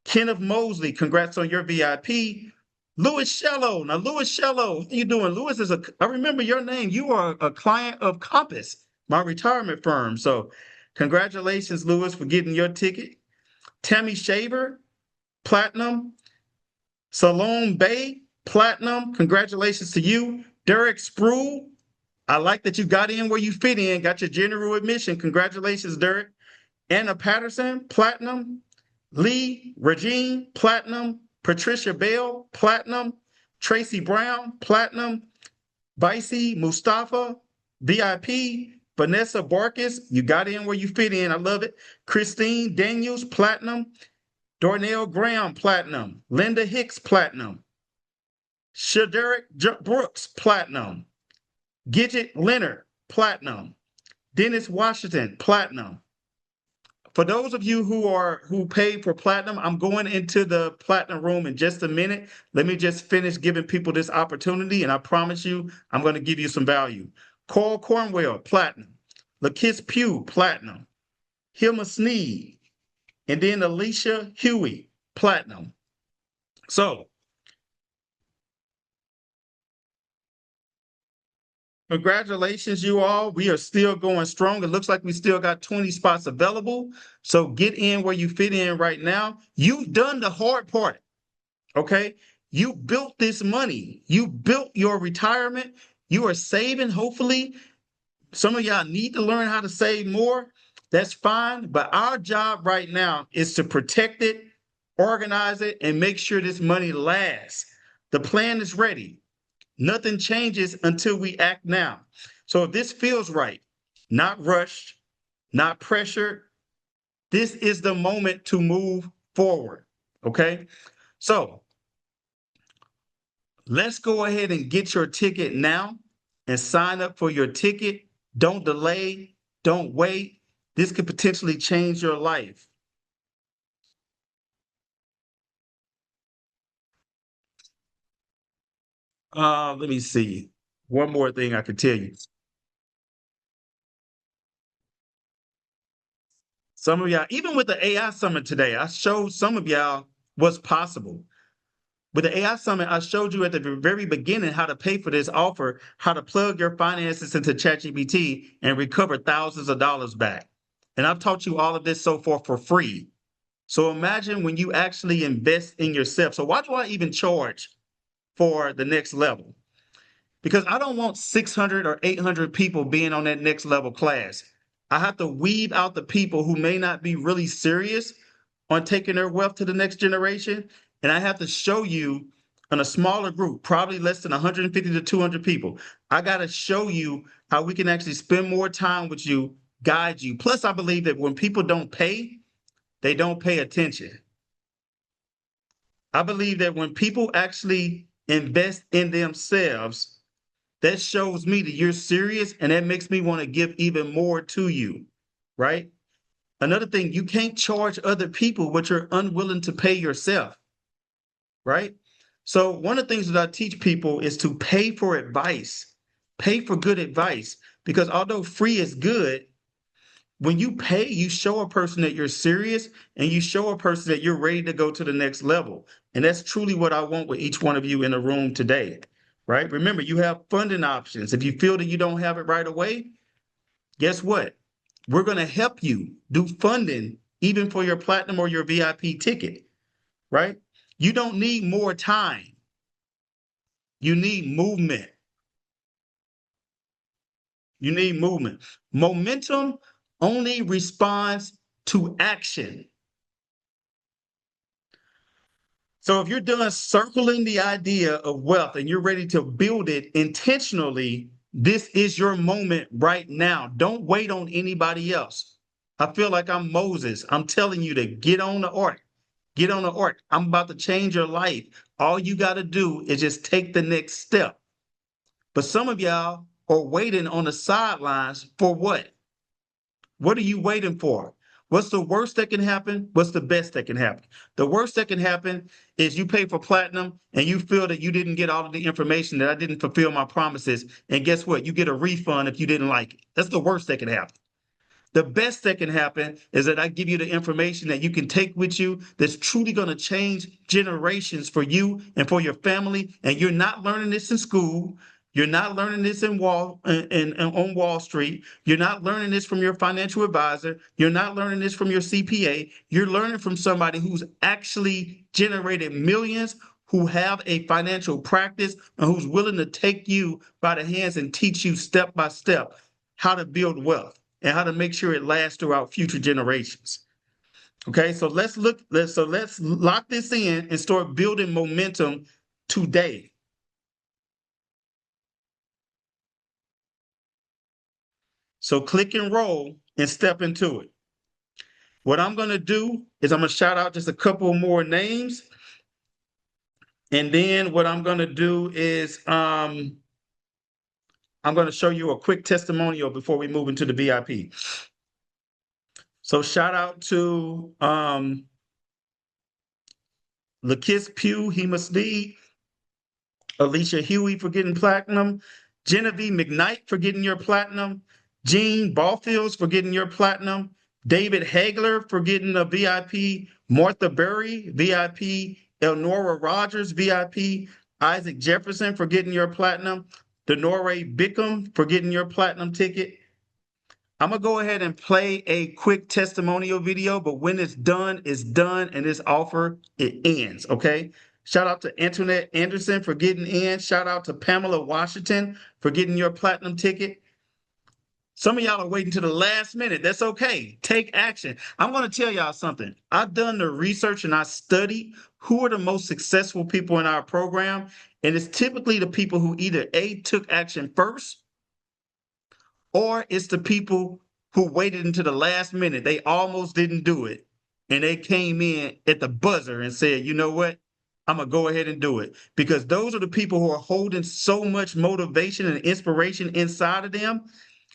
Kenneth Mosley, congrats on your VIP. Louis Shello. Now, Louis Shello, how you doing? Louis I remember your name. You are a client of Compass, my retirement firm. So congratulations, Louis, for getting your ticket. Tammy Shaver, platinum. Salome Bay, platinum. Congratulations to you. Derek Spruill, I like that you got in where you fit in, got your general admission. Congratulations, Derek. Anna Patterson, platinum. Lee Regine, platinum. Patricia Bell, platinum. Tracy Brown, platinum. Bicey Mustafa, VIP. Vanessa Barkis, you got in where you fit in. I love it. Christine Daniels, platinum. Darnell Graham, platinum. Linda Hicks, platinum. Shaderick Brooks, platinum. Gidget Leonard, platinum. Dennis Washington, platinum. For those of you who paid for platinum, I'm going into the platinum room in just a minute. Let me just finish giving people this opportunity, and I promise you, I'm going to give you some value. Cole Cornwell, platinum. LaKiss Pugh, platinum. Hilma Sneed, and then Alicia Huey, platinum. So, congratulations, you all. We are still going strong. It looks like we still got 20 spots available. So get in where you fit in right now. You've done the hard part, okay? You built this money. You built your retirement. You are saving, hopefully. Some of y'all need to learn how to save more. That's fine. But our job right now is to protect it, organize it, and make sure this money lasts. The plan is ready. Nothing changes until we act now. So if this feels right, not rushed, not pressured, this is the moment to move forward. Okay? So let's go ahead and get your ticket now and sign up for your ticket. Don't delay, don't wait. This could potentially change your life. Let me see. One more thing I could tell you. Some of y'all, even with the AI Summit today, I showed some of y'all what's possible. With the AI Summit, I showed you at the very beginning how to pay for this offer, how to plug your finances into ChatGPT and recover thousands of dollars back. And I've taught you all of this so far for free. So imagine when you actually invest in yourself. So why do I even charge for the next level? Because I don't want 600 or 800 people being on that next level class. I have to weed out the people who may not be really serious on taking their wealth to the next generation. And I have to show you in a smaller group, probably less than 150 to 200 people. I got to show you how we can actually spend more time with you, guide you. Plus, I believe that when people don't pay, they don't pay attention. I believe that when people actually invest in themselves, that shows me that you're serious, and that makes me want to give even more to you, right? Another thing, you can't charge other people what you're unwilling to pay yourself, right? So one of the things that I teach people is to pay for advice, pay for good advice, because although free is good, when you pay, you show a person that you're serious, and you show a person that you're ready to go to the next level. And that's truly what I want with each one of you in the room today, right? Remember, you have funding options. If you feel that you don't have it right away, guess what? We're going to help you do funding even for your platinum or your VIP ticket, right? You don't need more time. You need movement. You need movement. Momentum only responds to action. So if you're done circling the idea of wealth and you're ready to build it intentionally, this is your moment right now. Don't wait on anybody else. I feel like I'm Moses. I'm telling you to get on the ark. Get on the ark. I'm about to change your life. All you got to do is just take the next step. But some of y'all are waiting on the sidelines for what? What are you waiting for? What's the worst that can happen? What's the best that can happen? The worst that can happen is you pay for platinum and you feel that you didn't get all of the information, that I didn't fulfill my promises. And guess what? You get a refund if you didn't like it. That's the worst that can happen. The best that can happen is that I give you the information that you can take with you that's truly going to change generations for you and for your family. And you're not learning this in school. You're not learning this on Wall Street. You're not learning this from your financial advisor. You're not learning this from your CPA. You're learning from somebody who's actually generated millions, who have a financial practice, and who's willing to take you by the hands and teach you step by step how to build wealth and how to make sure it lasts throughout future generations. Okay, so let's lock this in and start building momentum today. So click and roll and step into it. What I'm going to do is I'm going to shout out just a couple more names. And then what I'm going to do is I'm going to show you a quick testimonial before we move into the VIP. So shout out to Lakiss Pugh, he must be, Alicia Huey for getting platinum, Genevieve McKnight for getting your platinum, Jean Ballfields for getting your platinum, David Hagler for getting a VIP, Martha Berry, VIP, Elnora Rogers, VIP, Isaac Jefferson for getting your platinum, Denore Bickham for getting your platinum ticket. I'm going to go ahead and play a quick testimonial video, but when it's done, and this offer, it ends, okay? Shout out to Antoinette Anderson for getting in. Shout out to Pamela Washington for getting your platinum ticket. Some of y'all are waiting to the last minute. That's okay. Take action. I'm going to tell y'all something. I've done the research and I studied who are the most successful people in our program, and it's typically the people who either A, took action first, or it's the people who waited until the last minute. They almost didn't do it. And they came in at the buzzer and said, you know what? I'm going to go ahead and do it. Because those are the people who are holding so much motivation and inspiration inside of them,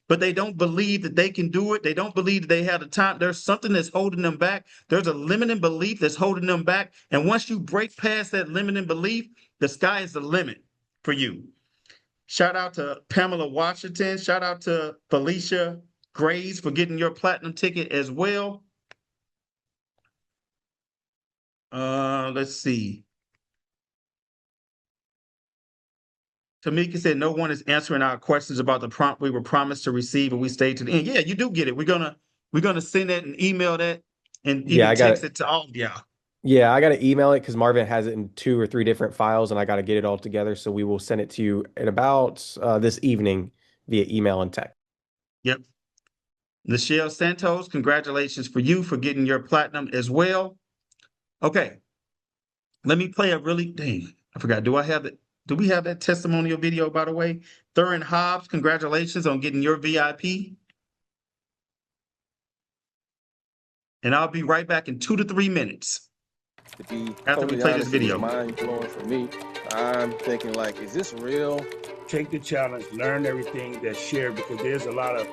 but they don't believe that they can do it. They don't believe that they have the time. There's something that's holding them back. There's a limiting belief that's holding them back. And once you break past that limiting belief, the sky is the limit for you. Shout out to Pamela Washington. Shout out to Felicia Graves for getting your platinum ticket as well. Let's see. Tamika said no one is answering our questions about the prompt we were promised to receive, and we stayed to the end. Yeah, you do get it. We're gonna send that and email that, and even text it to all of y'all. Yeah, I got to email it because Marvin has it in 2 or 3 different files, and I got to get it all together. So we will send it to you at about this evening via email and text. Yep. Michelle Santos, congratulations for you for getting your platinum as well. Okay. Let me play a dang, I forgot. Do we have that testimonial video, by the way? Thurin Hobbs, congratulations on getting your VIP. And I'll be right back in 2 to 3 minutes. To be after we play this video. Mind blowing for me. I'm thinking like, is this real? Take the challenge, learn everything that's shared, because there's a lot of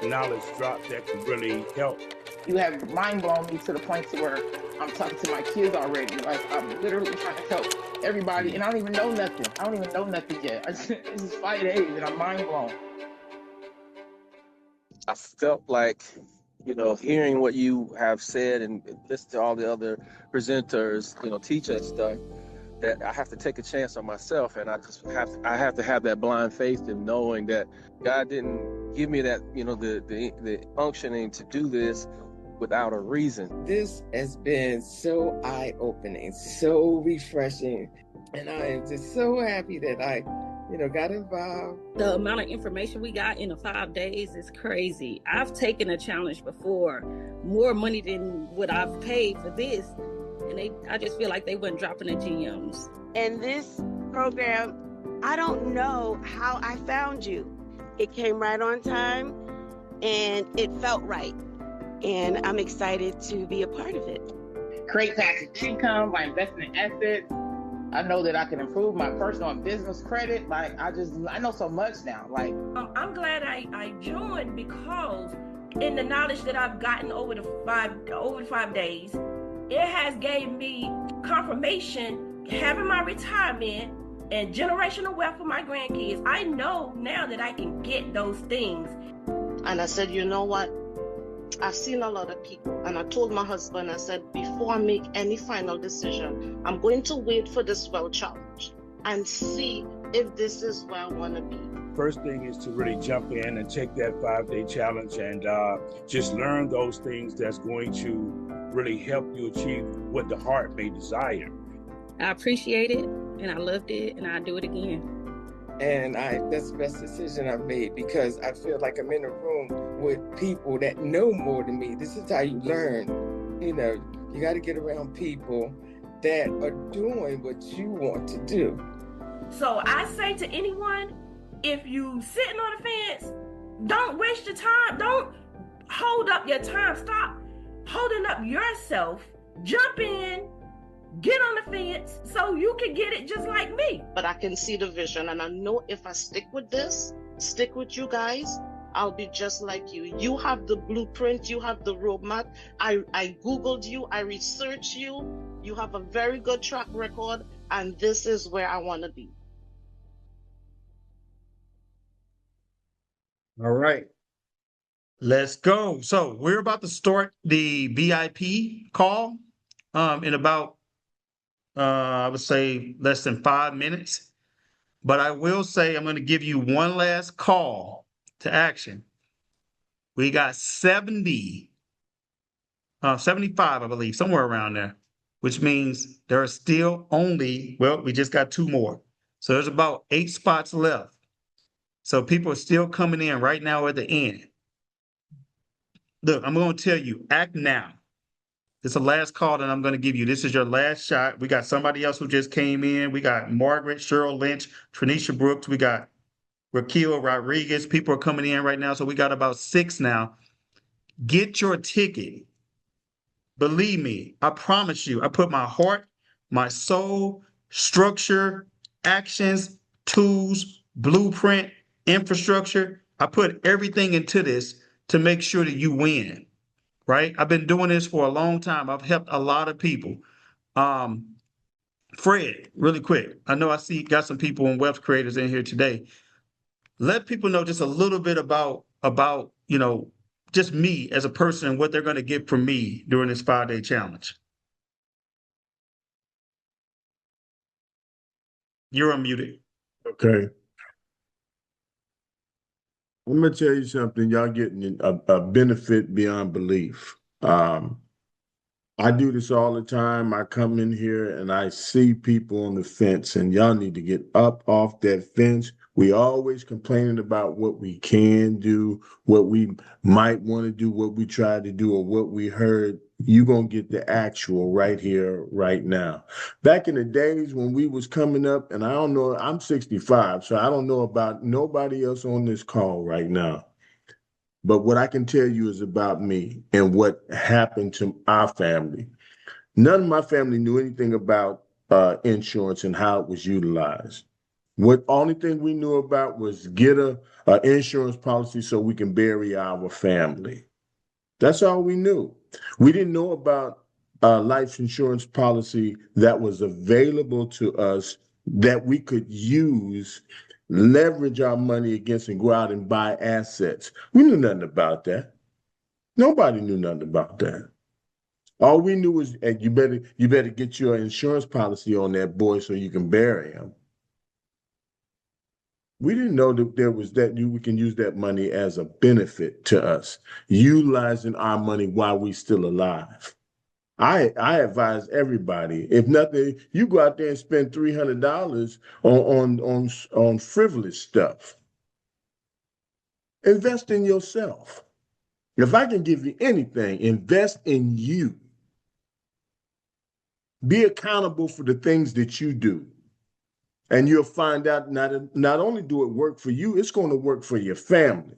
knowledge drop that can really help. You have mind blown me to the point to where I'm talking to my kids already. Like, I'm literally trying to help everybody, and I don't even know nothing. I don't even know nothing yet. This is 5 days, and I'm mind blown. I felt like, hearing what you have said and listen to all the other presenters, teach us stuff, that I have to take a chance on myself, and I have to have that blind faith in knowing that God didn't give me that, the unctioning to do this without a reason. This has been so eye-opening, so refreshing, and I am just so happy that I got involved. The amount of information we got in the 5 days is crazy. I've taken a challenge before, more money than what I've paid for this, and I just feel like they weren't dropping the gems. And this program, I don't know how I found you. It came right on time, and it felt right. And I'm excited to be a part of it. Create passive income by investing in assets. I know that I can improve my personal and business credit. Like, I know so much now. Like, I'm glad I joined, because in the knowledge that I've gotten over the 5 days, it has gave me confirmation, having my retirement and generational wealth for my grandkids. I know now that I can get those things. And I said, you know what? I've seen a lot of people, and I told my husband, I said, before I make any final decision, I'm going to wait for this well challenge and see if this is where I want to be. First thing is to really jump in and take that 5-day challenge and just learn those things that's going to really help you achieve what the heart may desire. I appreciate it, and I loved it, and I'll do it again. And that's the best decision I've made, because I feel like I'm in a room with people that know more than me. This is how you learn. You got to get around people that are doing what you want to do. So I say to anyone, if you sitting on the fence, Don't waste your time. Don't hold up your time. Stop holding up yourself. Jump in, get on the fence so you can get it just like me. But I can see the vision, and I know if I stick with this, stick with you guys, I'll be just like you. You have the blueprint, you have the roadmap. I Googled you, I researched you. You have a very good track record, and this is where I want to be. All right. Let's go. So we're about to start the VIP call in about, I would say, less than 5 minutes. But I will say I'm going to give you one last call to action. We got 75, I believe, somewhere around there, which means there are still only, well, we just got 2 more. So there's about 8 spots left. So people are still coming in right now at the end. Look, I'm going to tell you, act now. It's the last call that I'm going to give you. This is your last shot. We got somebody else who just came in. We got Margaret, Cheryl Lynch, Tranisha Brooks. We got Raquel Rodriguez. People are coming in right now. So we got about 6 now. Get your ticket. Believe me, I promise you, I put my heart, my soul, structure, actions, tools, blueprint, infrastructure. I put everything into this to make sure that you win, right? I've been doing this for a long time. I've helped a lot of people. Fred, really quick. I know I see got some people and wealth creators in here today. Let people know just a little bit about just me as a person and what they're going to get from me during this 5-day challenge. You're unmuted. Okay. I'm gonna tell you something. Y'all getting a benefit beyond belief. I do this all the time. I come in here and I see people on the fence, and y'all need to get up off that fence. We always complaining about what we can do, what we might want to do, what we tried to do, or what we heard. You're going to get the actual right here, right now. Back in the days when we was coming up, and I don't know, I'm 65, so I don't know about nobody else on this call right now. But what I can tell you is about me and what happened to our family. None of my family knew anything about insurance and how it was utilized. What only thing we knew about was get a insurance policy so we can bury our family. That's all we knew. We didn't know about a life insurance policy that was available to us that we could use, leverage our money against, and go out and buy assets. We knew nothing about that. Nobody knew nothing about that. All we knew was you better get your insurance policy on that boy so you can bury him. We didn't know that there was we can use that money as a benefit to us, utilizing our money while we still alive. I advise everybody, if nothing, you go out there and spend $300 on frivolous stuff. Invest in yourself. If I can give you anything, invest in you. Be accountable for the things that you do. And you'll find out not only do it work for you, it's going to work for your family.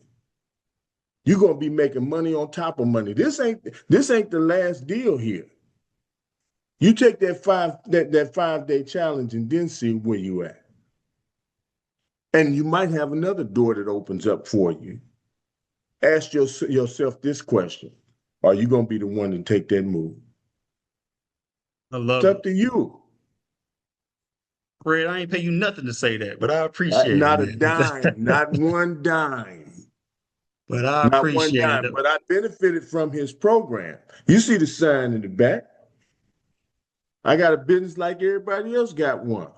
You're going to be making money on top of money. This ain't the last deal here. You take that 5-day challenge and then see where you at. And you might have another door that opens up for you. Ask yourself this question. Are you going to be the one to take that move? I love It's up it. to you. Fred, I ain't pay you nothing to say that, but I appreciate Not it, a man. dime, not one dime. But I Not one appreciate dime. it. But I benefited from his program. You see the sign in the back. I got a business like everybody else got one.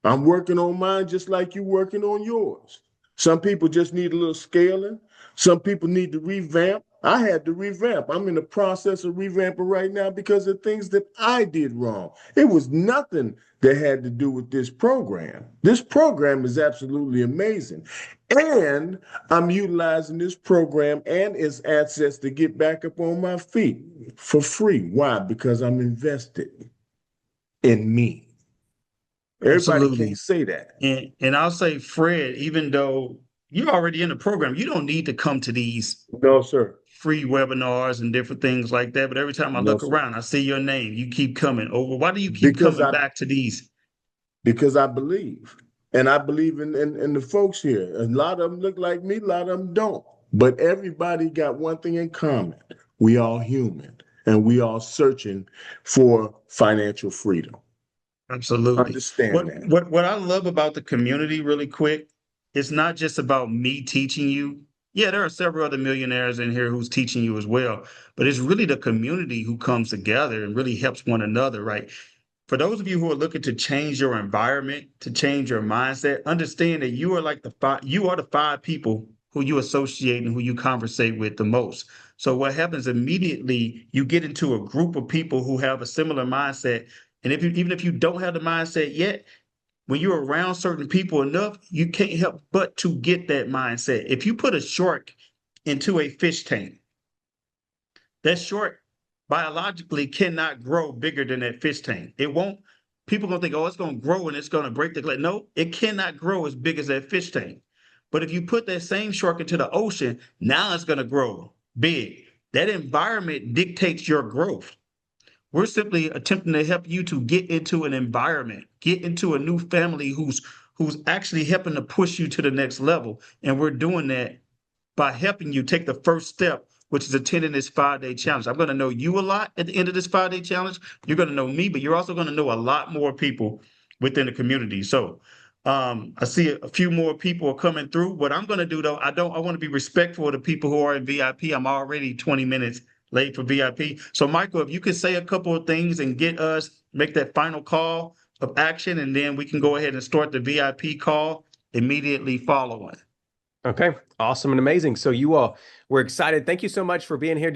I'm working on mine just like you working on yours. Some people just need a little scaling. Some people need to revamp. I had to revamp. I'm in the process of revamping right now because of things that I did wrong. It was nothing that had to do with this program. This program is absolutely amazing. And I'm utilizing this program and its assets to get back up on my feet for free. Why? Because I'm invested in me. Everybody Absolutely. can't say that. And I'll say, Fred, even though you're already in the program. You don't need to come to these No, sir. free webinars and different things like that. But every time I No, look sir. around, I see your name. You keep coming over. Why do you keep Because coming back to these? because I believe. And I believe in the folks here. A lot of them look like me, a lot of them don't. But everybody got one thing in common. We all human and we all searching for financial freedom. Absolutely. Understand that. What I love about the community really quick, it's not just about me teaching you. Yeah, there are several other millionaires in here who's teaching you as well, but it's really the community who comes together and really helps one another, right? For those of you who are looking to change your environment, to change your mindset, understand that you are like you are the five people who you associate and who you conversate with the most. So what happens immediately, you get into a group of people who have a similar mindset. And even if you don't have the mindset yet, when you're around certain people enough, you can't help but to get that mindset. If you put a shark into a fish tank, that shark biologically cannot grow bigger than that fish tank. It won't. People gonna think, oh, it's gonna grow and it's gonna break the glass. No, it cannot grow as big as that fish tank. But if you put that same shark into the ocean, now it's gonna grow big. That environment dictates your growth. We're simply attempting to help you to get into an environment, get into a new family who's actually helping to push you to the next level. And we're doing that by helping you take the first step, which is attending this 5-day challenge. I'm going to know you a lot at the end of this 5-day challenge. You're going to know me, but you're also going to know a lot more people within the community. So I see a few more people are coming through. What I'm going to do though, I want to be respectful of the people who are in VIP. I'm already 20 minutes late for VIP. So Michael, if you could say a couple of things and make that final call of action, and then we can go ahead and start the VIP call immediately following. Okay, awesome and amazing. So you all, we're excited. Thank you so much for being here.